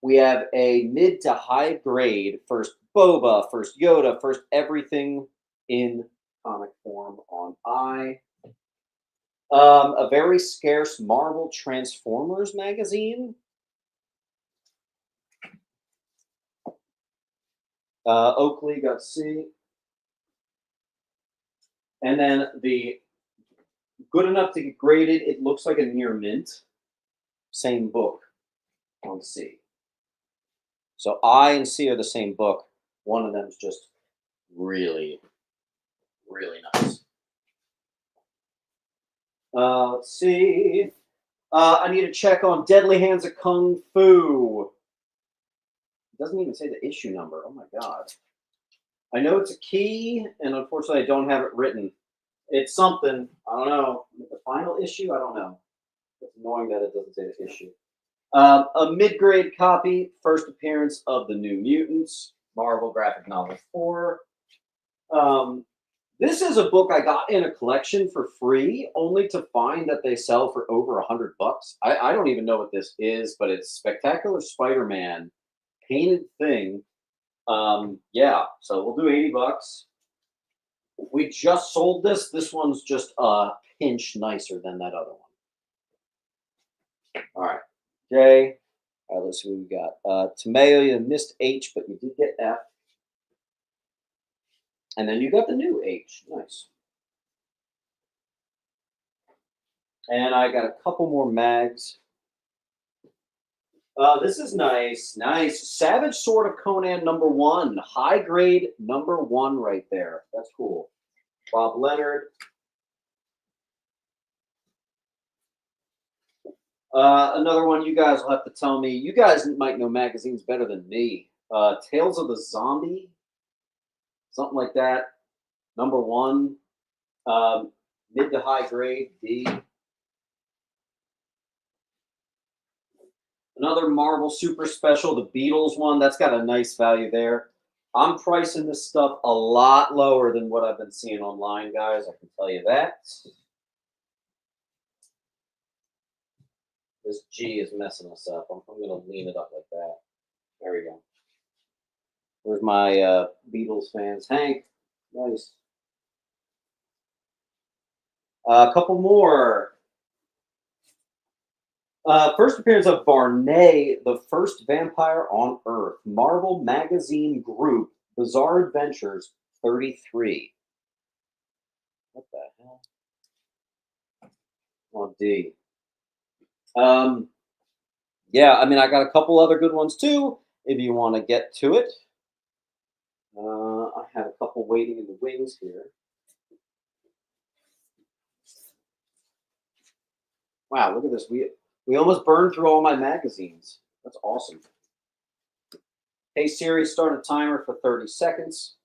We have a mid to high grade first Boba, first Yoda, first everything in comic form on I. A very scarce Marvel Transformers magazine. Oakley got C. And then the good enough to get graded, it looks like a near mint. Same book on C. So I and C are the same book. One of them is just really, really nice. Let's see. I need to check on Deadly Hands of Kung Fu. It doesn't even say the issue number. Oh my God. I know it's a key, and unfortunately I don't have it written. It's something. I don't know. The final issue? I don't know. It's annoying that it doesn't say the issue. A mid-grade copy, first appearance of the New Mutants, Marvel Graphic Novel 4. This is a book I got in a collection for free, only to find that they sell for over $100. I don't even know what this is, but it's Spectacular Spider-Man painted thing. Yeah, so we'll do $80. We just sold this. This one's just a pinch nicer than that other one. All right, Jay. All right, let's see what we got. Tomeo, you missed H, but you did get F. And then you got the new H. Nice. And I got a couple more mags. This is nice. Nice. Savage Sword of Conan #1. High grade #1 right there. That's cool. Bob Leonard. Another one you guys will have to tell me. You guys might know magazines better than me. Tales of the Zombie. Something like that. #1. Mid to high grade, D. Another Marvel Super Special, the Beatles one. That's got a nice value there. I'm pricing this stuff a lot lower than what I've been seeing online, guys. I can tell you that. This G is messing us up. I'm going to lean it up like that. There we go. Where's my Beatles fans? Hank, nice. A couple more. First appearance of Barney, the first vampire on Earth. Marvel Magazine Group, Bizarre Adventures 33. What the hell? Oh, D. Yeah, I mean, I got a couple other good ones too, if you want to get to it. I have a couple waiting in the wings here. Wow, look at this. We almost burned through all my magazines. That's awesome. Hey Siri, start a timer for 30 seconds.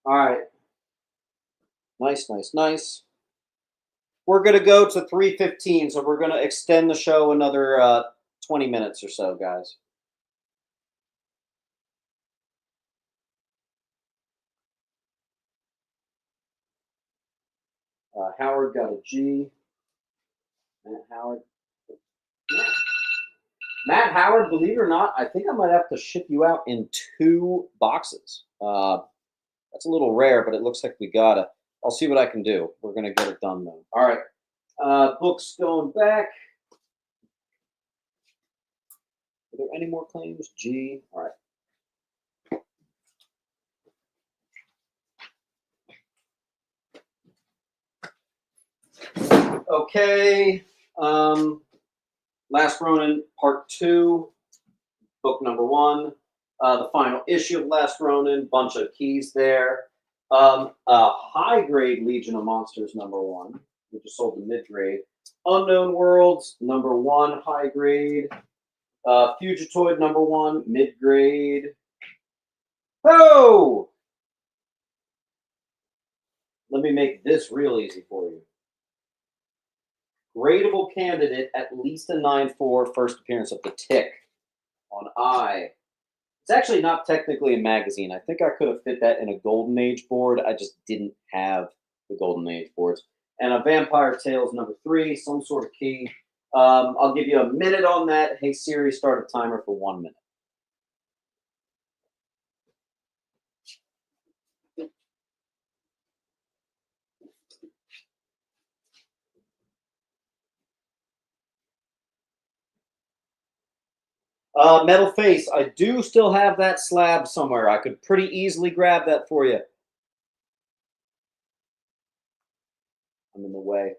All right. Nice, nice, nice. We're going to go to 3:15, so we're going to extend the show another 20 minutes or so, guys. Howard got a G. Matt Howard. Matt Howard, believe it or not, I think I might have to ship you out in 2 boxes. That's a little rare, but it looks like we got it. I'll see what I can do. We're going to get it done, though. All right. Books going back. Are there any more claims? G. All right. Okay. Last Ronin, Part 2, book number 1. The final issue of Last Ronin, bunch of keys there. High-grade Legion of Monsters, number 1. We just sold the mid-grade. Unknown Worlds, number 1, high-grade. Fugitoid, number 1, mid-grade. Oh! Let me make this real easy for you. Gradable candidate, at least a 9.4, first appearance of the Tick on I. It's actually not technically a magazine. I think I could have fit that in a Golden Age board. I just didn't have the Golden Age boards. And a Vampire Tales number 3, some sort of key. I'll give you a minute on that. Hey Siri, start a timer for 1 minute. Metal Face, I do still have that slab somewhere. I could pretty easily grab that for you. I'm in the way.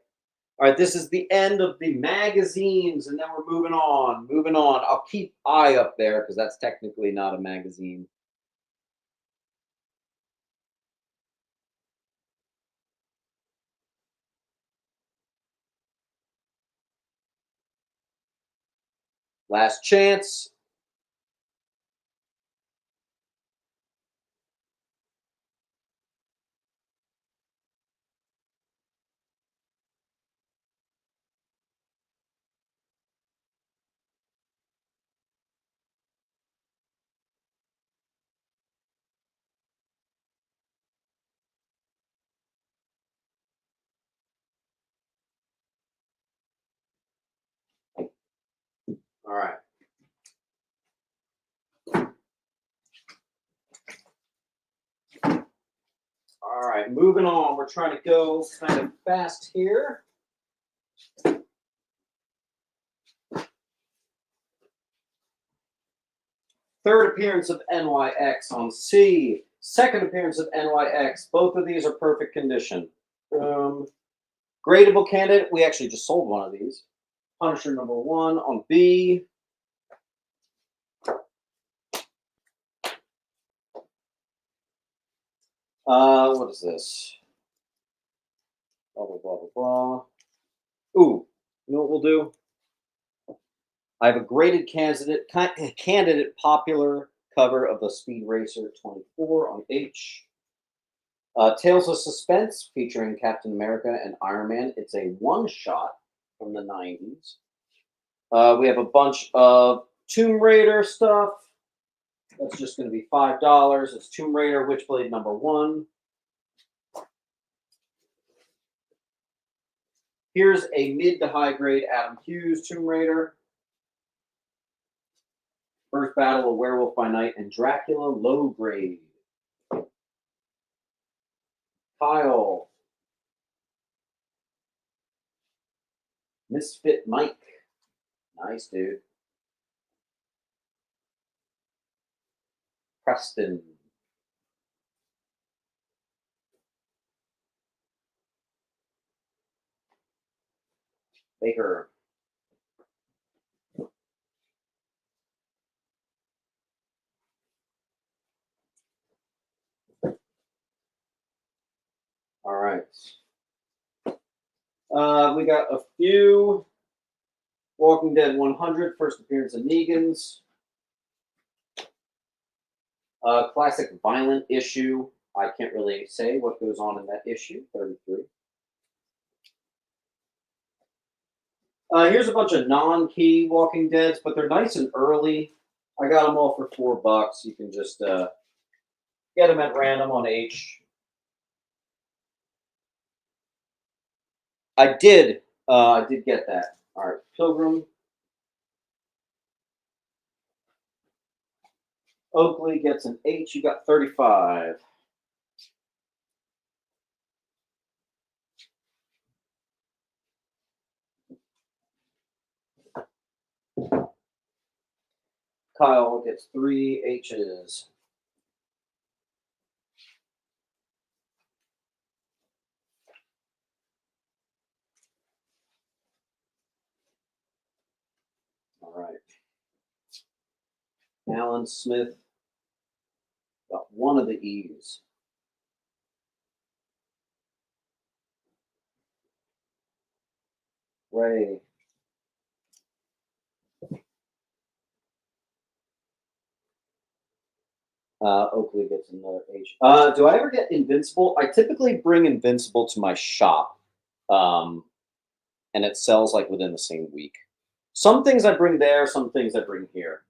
All right, this is the end of the magazines, and then we're moving on. Moving on. I'll keep I up there because that's technically not a magazine. Last chance. All right. All right, moving on. We're trying to go kind of fast here. Third appearance of NYX on C. Second appearance of NYX. Both of these are perfect condition. Gradable candidate. We actually just sold one of these. Punisher number 1 on B. What is this? Blah, blah, blah, blah, blah. Ooh, you know what we'll do? I have a graded candidate popular cover of the Speed Racer 24 on H. Tales of Suspense featuring Captain America and Iron Man. It's a one-shot from the 90s. We have a bunch of Tomb Raider stuff. That's just going to be $5. It's Tomb Raider Witchblade #1. Here's a mid to high grade Adam Hughes Tomb Raider. First Battle of Werewolf by Night and Dracula low grade. Kyle. Misfit Mike. Nice, dude. Preston. Baker. All right. We got a few Walking Dead 100, first appearance of Negan's. Classic violent issue. I can't really say what goes on in that issue, 33. Here's a bunch of non-key Walking Deads, but they're nice and early. I got them all for $4. You can just get them at random on H. I did get that. All right, Pilgrim. Oakley gets an H. You got 35. Kyle gets 3 H's. All right. Alan Smith got 1 of the E's. Ray. Oakley gets another H. Do I ever get Invincible? I typically bring Invincible to my shop, and it sells like within the same week. Some things I bring there, some things I bring here.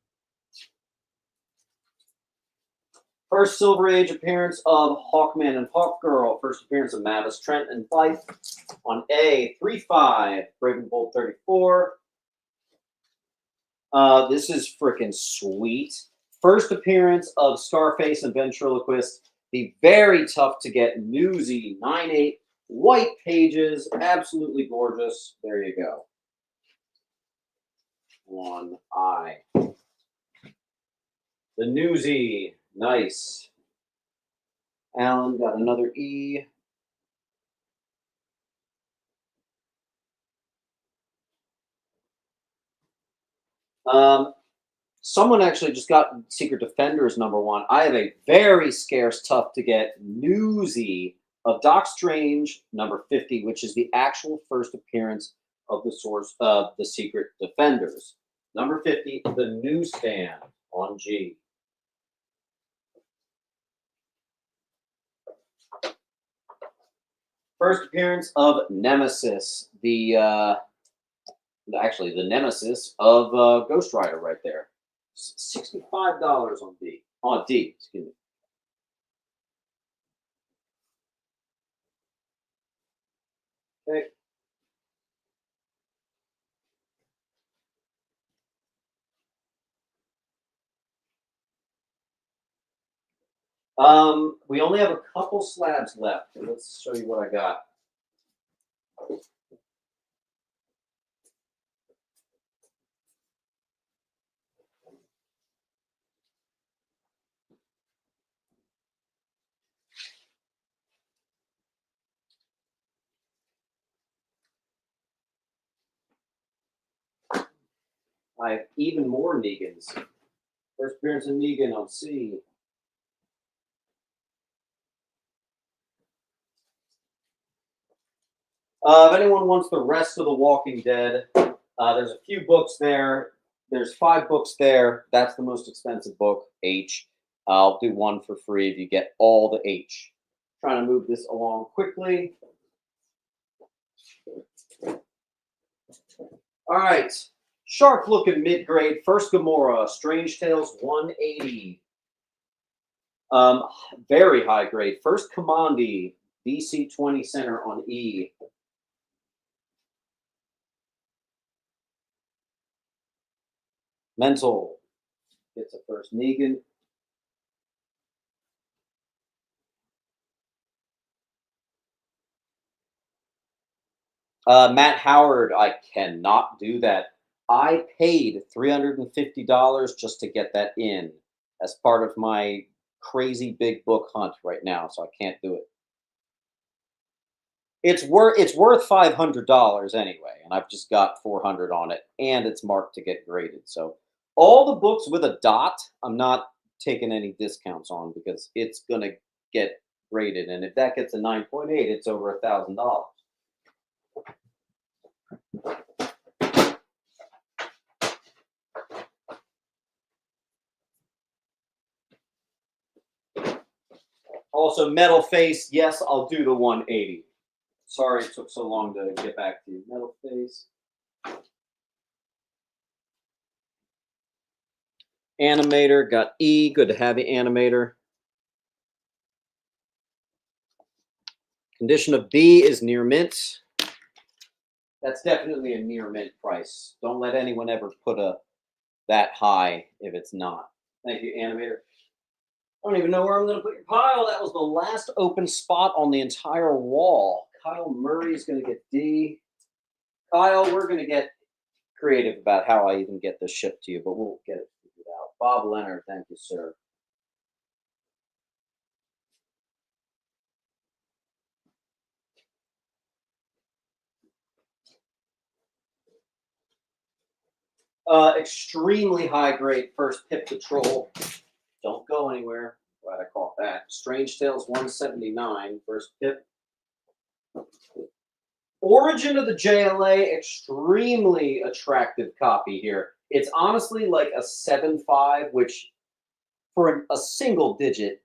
First Silver Age appearance of Hawkman and Hawkgirl. First appearance of Mavis Trent and Fife on A. 3-5. Brave Bold 34. This is freaking sweet. First appearance of Scarface and Ventriloquist. The very tough to get Newsy 9/8. White pages. Absolutely gorgeous. There you go. 1 I. The Newsy. Nice. Alan got another E. Someone actually just got Secret Defenders #1. I have a very scarce, tough to get Newsy of Doc Strange #50, which is the actual first appearance of the source of the Secret Defenders. #50, the newsstand on G. First appearance of Nemesis, the Nemesis of Ghost Rider, right there. $65 on D. On D, excuse me. Okay. We only have a couple slabs left. Let's show you what I got. I have even more Negans. First appearance of Negan on C. If anyone wants the rest of The Walking Dead, there's a few books there. There's 5 books there. That's the most expensive book, H. I'll do 1 for free if you get all the H. Trying to move this along quickly. All right. Sharp looking mid grade. First Gamora, Strange Tales 180. Very high grade. First Commandi, DC 20 center on E. Mental gets a first Negan. Matt Howard, I cannot do that. I paid $350 just to get that in as part of my crazy big book hunt right now, so I can't do it. It's worth $500 anyway, and I've just got 400 on it, and it's marked to get graded. So all the books with a dot, I'm not taking any discounts on because it's gonna get graded, and if that gets a 9.8, it's over $1,000. Also, Metal Face, yes, I'll do the 180. Sorry it took so long to get back to you. Metal Face. Animator, got E. Good to have you, Animator. Condition of B is near mint. That's definitely a near mint price. Don't let anyone ever put that high if it's not. Thank you, Animator. I don't even know where I'm going to put your pile. That was the last open spot on the entire wall. Kyle Murray's going to get D. Kyle, we're going to get creative about how I even get this shipped to you, but we'll get it figured out. Bob Leonard, thank you, sir. Extremely high grade first Pit Patrol. Don't go anywhere. Glad I caught that. Strange Tales 179, first Pip. Origin of the JLA, extremely attractive copy here. It's honestly like a 7.5, which for a single digit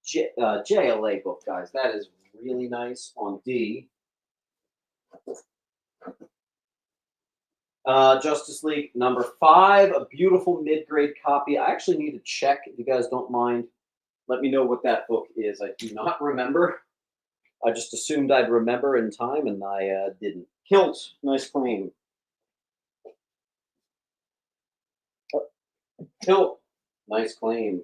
JLA book, guys, that is really nice on D. Justice League number 5, a beautiful mid-grade copy. I actually need to check, if you guys don't mind. Let me know what that book is. I do not remember. I just assumed I'd remember in time, and I didn't. Kilt, nice claim. Kilt, nice claim.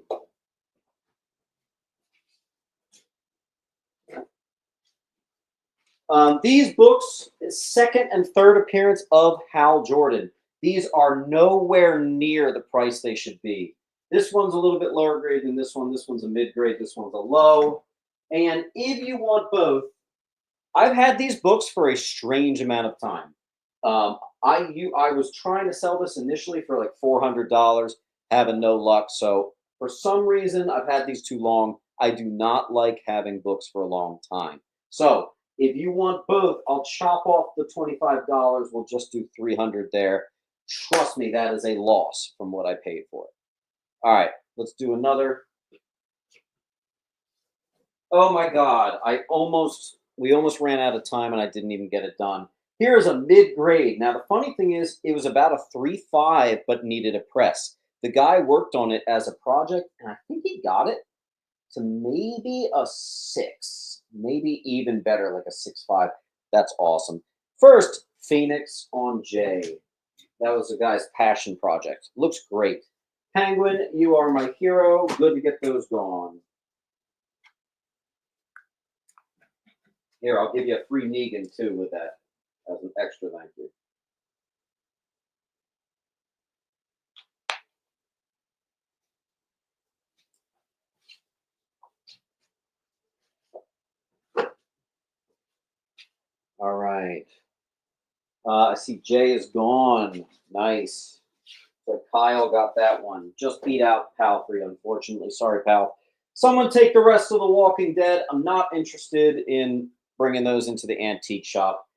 These books, second and third appearance of Hal Jordan. These are nowhere near the price they should be. This one's a little bit lower grade than this one. This one's a mid grade. This one's a low. And if you want both, I've had these books for a strange amount of time. I was trying to sell this initially for like $400, having no luck. So for some reason, I've had these too long. I do not like having books for a long time. So if you want both, I'll chop off the $25. We'll just do $300 there. Trust me, that is a loss from what I paid for it. All right, let's do another. Oh my God, we almost ran out of time and I didn't even get it done. Here's a mid-grade. Now the funny thing is, it was about a 3.5, but needed a press. The guy worked on it as a project, and I think he got it to maybe a 6, maybe even better, like a 6.5. That's awesome. First, Phoenix on J. That was the guy's passion project. Looks great. Penguin, you are my hero. Good to get those gone. Here, I'll give you a free Negan too with that as an extra thank you. All right. I see Jay is gone. Nice. So Kyle got that one. Just beat out Pal 3, unfortunately. Sorry, Pal. Someone take the rest of the Walking Dead. I'm not interested in bringing those into the antique shop.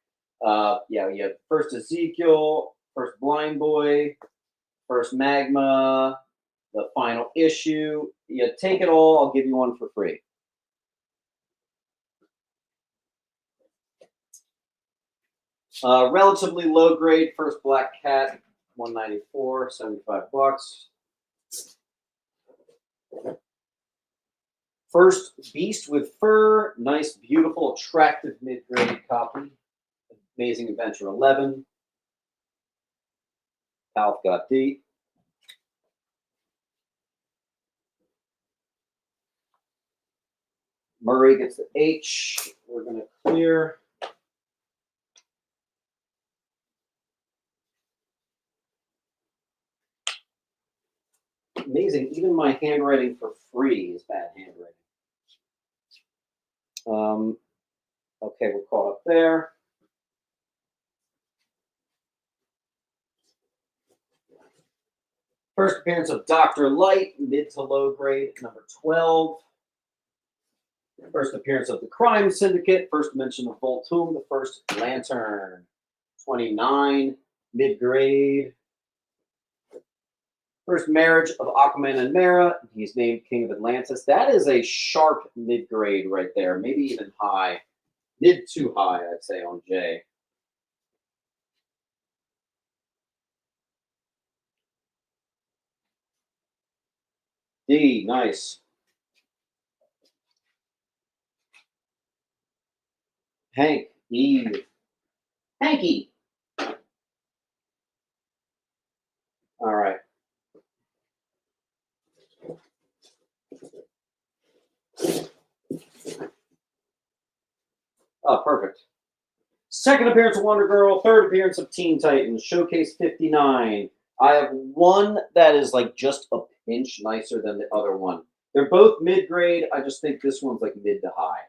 Yeah, you have first Ezekiel, first Blind Boy, first Magma, the final issue. You take it all. I'll give you one for free. Relatively low grade, first black cat, 194, 75 bucks. First beast with fur, nice, beautiful, attractive mid-grade copy. Amazing Adventure 11. Alf got D. Murray gets the H. We're going to clear. Amazing. Even my handwriting for free is bad handwriting. Okay, we're caught up there. First appearance of Dr. Light, mid to low grade, number 12. First appearance of the Crime Syndicate, first mention of Voltoom, the first Lantern, 29, mid grade. First marriage of Aquaman and Mara. He's named King of Atlantis. That is a sharp mid grade right there, maybe even high. Mid to high, I'd say, on J. D, nice. Hank, E. Hanky. All right. Oh, perfect. Second appearance of Wonder Girl, third appearance of Teen Titans, Showcase 59. I have one that is like just a pinch nicer than the other one. They're both mid-grade. I just think this one's like mid to high.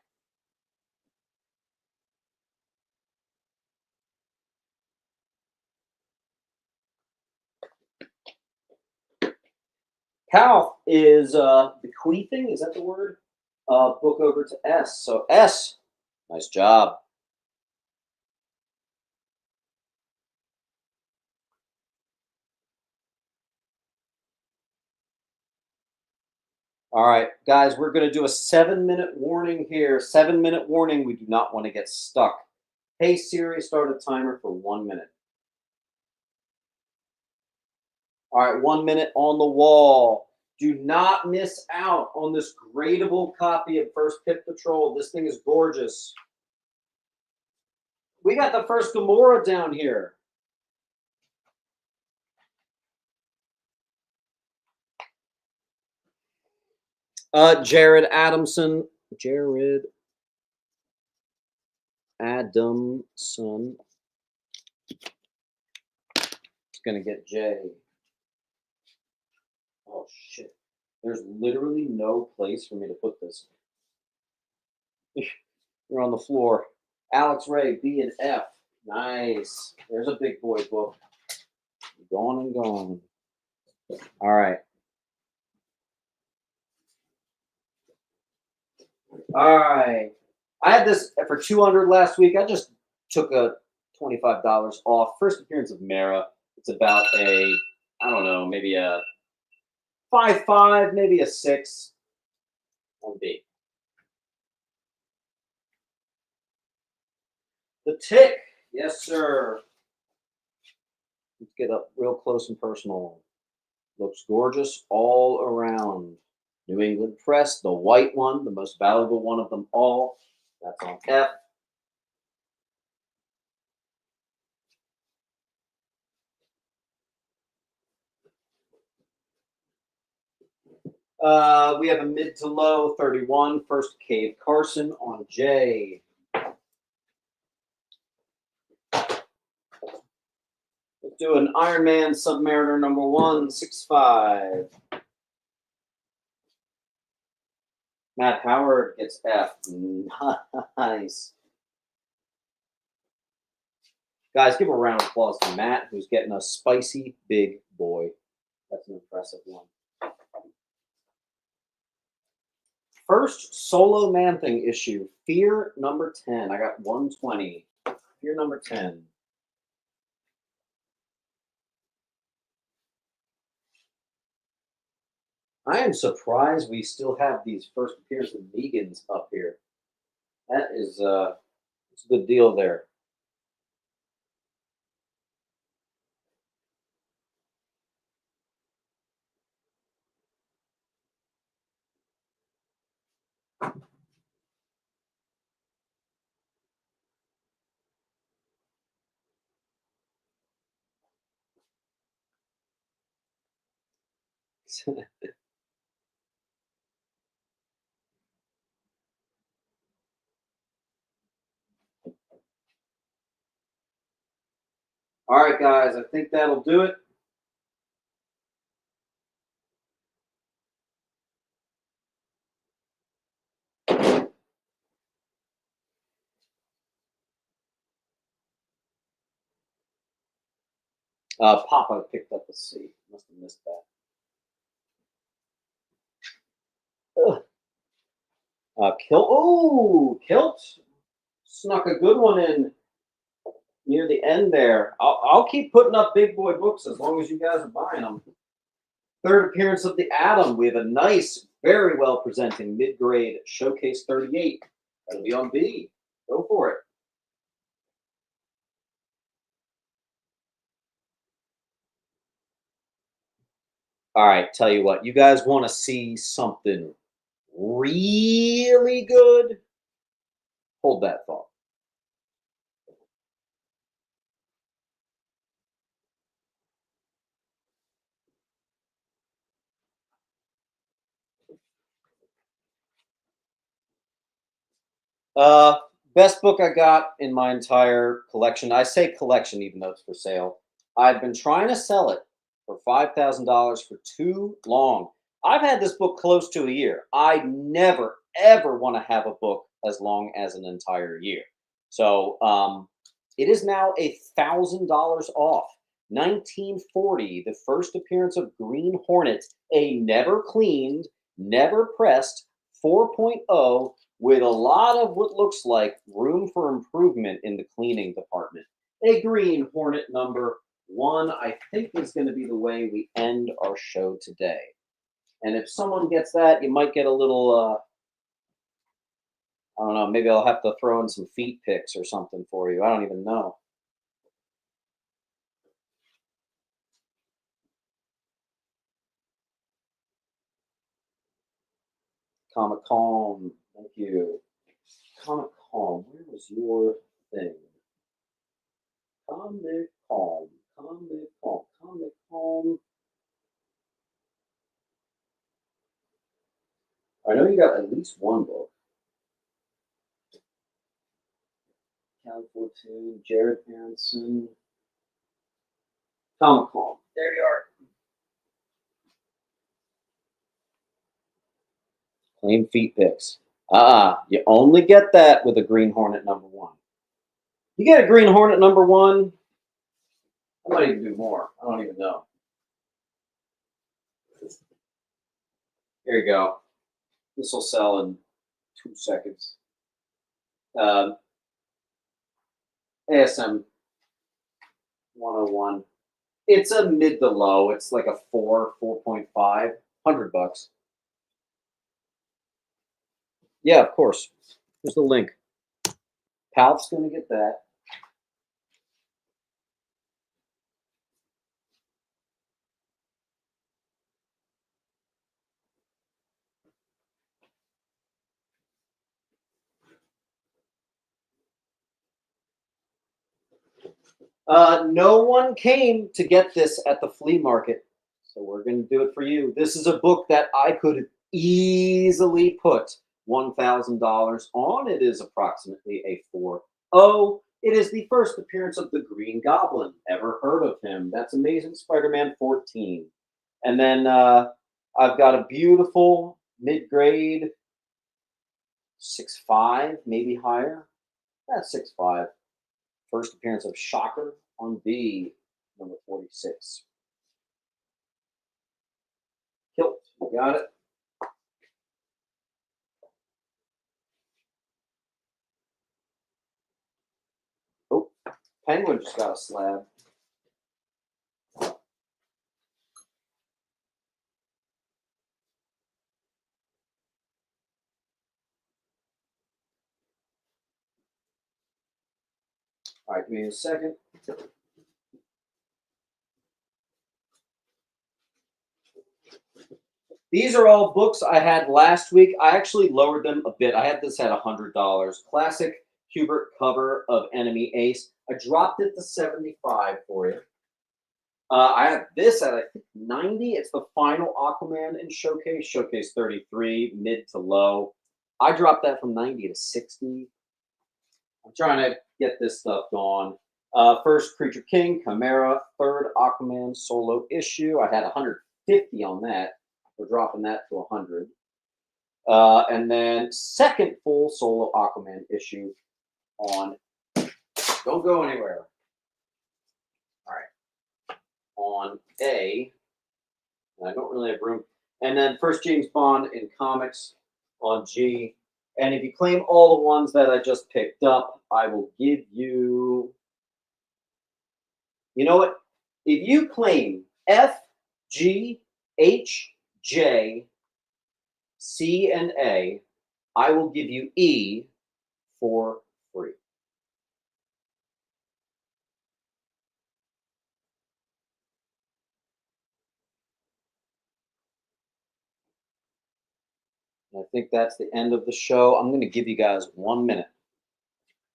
Cal is bequeathing, is that the word? Book over to S. So S, nice job. All right, guys, we're going to do a 7-minute warning here. 7-minute warning. We do not want to get stuck. Hey, Siri, start a timer for 1 minute. All right, 1 minute on the wall. Do not miss out on this gradable copy of First Pit Patrol. This thing is gorgeous. We got the first Gamora down here. Jared Adamson. Jared Adamson. It's going to get J. Oh, shit. There's literally no place for me to put this. You're on the floor. Alex Ray, B and F. Nice. There's a big boy book. Gone and gone. All right. All right. I had this for 200 last week. I just took a $25 off. First appearance of Mara. It's about a, I don't know, maybe a 5.5, maybe a 6 on B. The Tick. Yes, sir. Let's get up real close and personal. Looks gorgeous all around. New England Press, the white one, the most valuable one of them all. That's on F. We have a mid to low 31. First Cave Carson on J. Let's do an Iron Man Submariner number 165. Matt Howard gets F. Nice. Guys, give a round of applause to Matt, who's getting a spicy big boy. That's an impressive one. First solo Man-Thing issue, Fear number 10. I got 120. Fear number 10. I am surprised we still have these first appearance of Negans up here. That is it's a good deal there. All right, guys, I think that'll do it. Papa picked up a C. Must have missed that. Ugh. Kilt. Oh, Kilt snuck a good one in near the end there. I'll keep putting up big boy books as long as you guys are buying them. Third appearance of the Atom. We have a nice, very well presenting mid-grade Showcase 38. That'll be on B. Go for it. All right, tell you what, you guys want to see something really good? Hold that thought. Uh, Best book I got in my entire collection. I say collection, even though it's for sale. I've been trying to sell it for $5,000 for too long. I've had this book close to a year. I never ever want to have a book as long as an entire year. So it is now $1,000 off. 1940, the first appearance of Green Hornet, a never cleaned, never pressed 4.0 with a lot of what looks like room for improvement in the cleaning department. A Green Hornet #1, I think, is going to be the way we end our show today. And if someone gets that, you might get a little, I don't know, maybe I'll have to throw in some feet pics or something for you. I don't even know. Comic Calm, thank you. Comic Calm, where was your thing? Comic Calm, Comic Calm, Comic Calm. I know you got at least one book. Cal 14, Jared Aronson. Comic Calm. There you are. Claim feet pics. You only get that with a Green Hornet #1. You get a Green Hornet #1, I might even do more. I don't even know. Here you go. This will sell in 2 seconds. ASM 101. It's a mid to low. It's like a 4.5. $100. Yeah, of course. Here's the link. Palf's gonna get that. No one came to get this at the flea market, so we're going to do it for you. This is a book that I could easily put $1,000 on. It is approximately a 4.0. It is the first appearance of the Green Goblin. Ever heard of him? That's Amazing Spider-Man 14. And then I've got a beautiful mid-grade 6.5, maybe higher. That's 6.5. First appearance of Shocker on B, #46. Kilt, you got it. Oh, Penguin just got a slab. All right, give me a second. These are all books I had last week. I actually lowered them a bit. I had this at $100. Classic Hubert cover of Enemy Ace. I dropped it to 75 for you. I have this at I think 90. It's the final Aquaman in Showcase. Showcase 33, mid to low. I dropped that from 90 to 60. I'm trying to get this stuff gone. First Creature King, Chimera, third Aquaman solo issue. I had 150 on that. We're dropping that to 100. And then second full solo Aquaman issue on. Don't go anywhere. All right. On A. I don't really have room. And then first James Bond in comics on G. And if you claim all the ones that I just picked up, I will give you. You know what? If you claim F, G, H, J, C, and A, I will give you E for free. I think that's the end of the show. I'm going to give you guys 1 minute.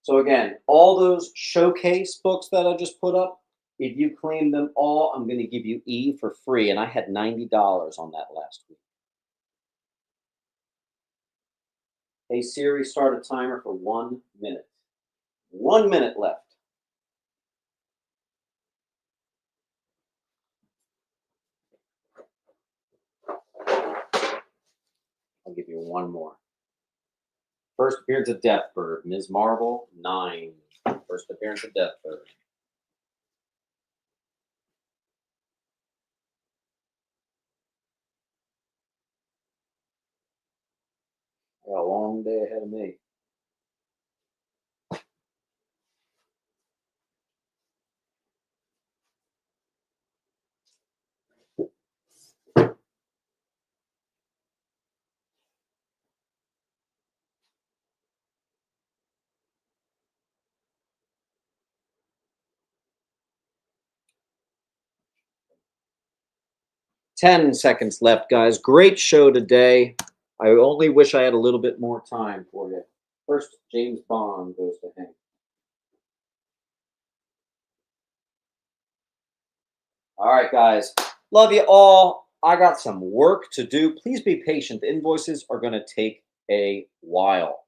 So again, all those showcase books that I just put up, if you claim them all, I'm going to give you E for free. And I had $90 on that last week. Hey Siri, start a timer for 1 minute. 1 minute left. I'll give you one more. First appearance of Deathbird, Ms. Marvel, 9. First appearance of Deathbird. I got a long day ahead of me. Ten seconds left, guys. Great show today. I only wish I had a little bit more time for you. First, James Bond goes to Hank. All right, guys. Love you all. I got some work to do. Please be patient. The invoices are going to take a while.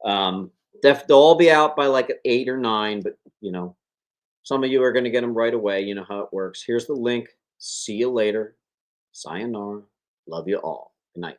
They'll all be out by like 8 or 9, but some of you are going to get them right away. You know how it works. Here's the link. See you later. Sayonara. Love you all. Good night.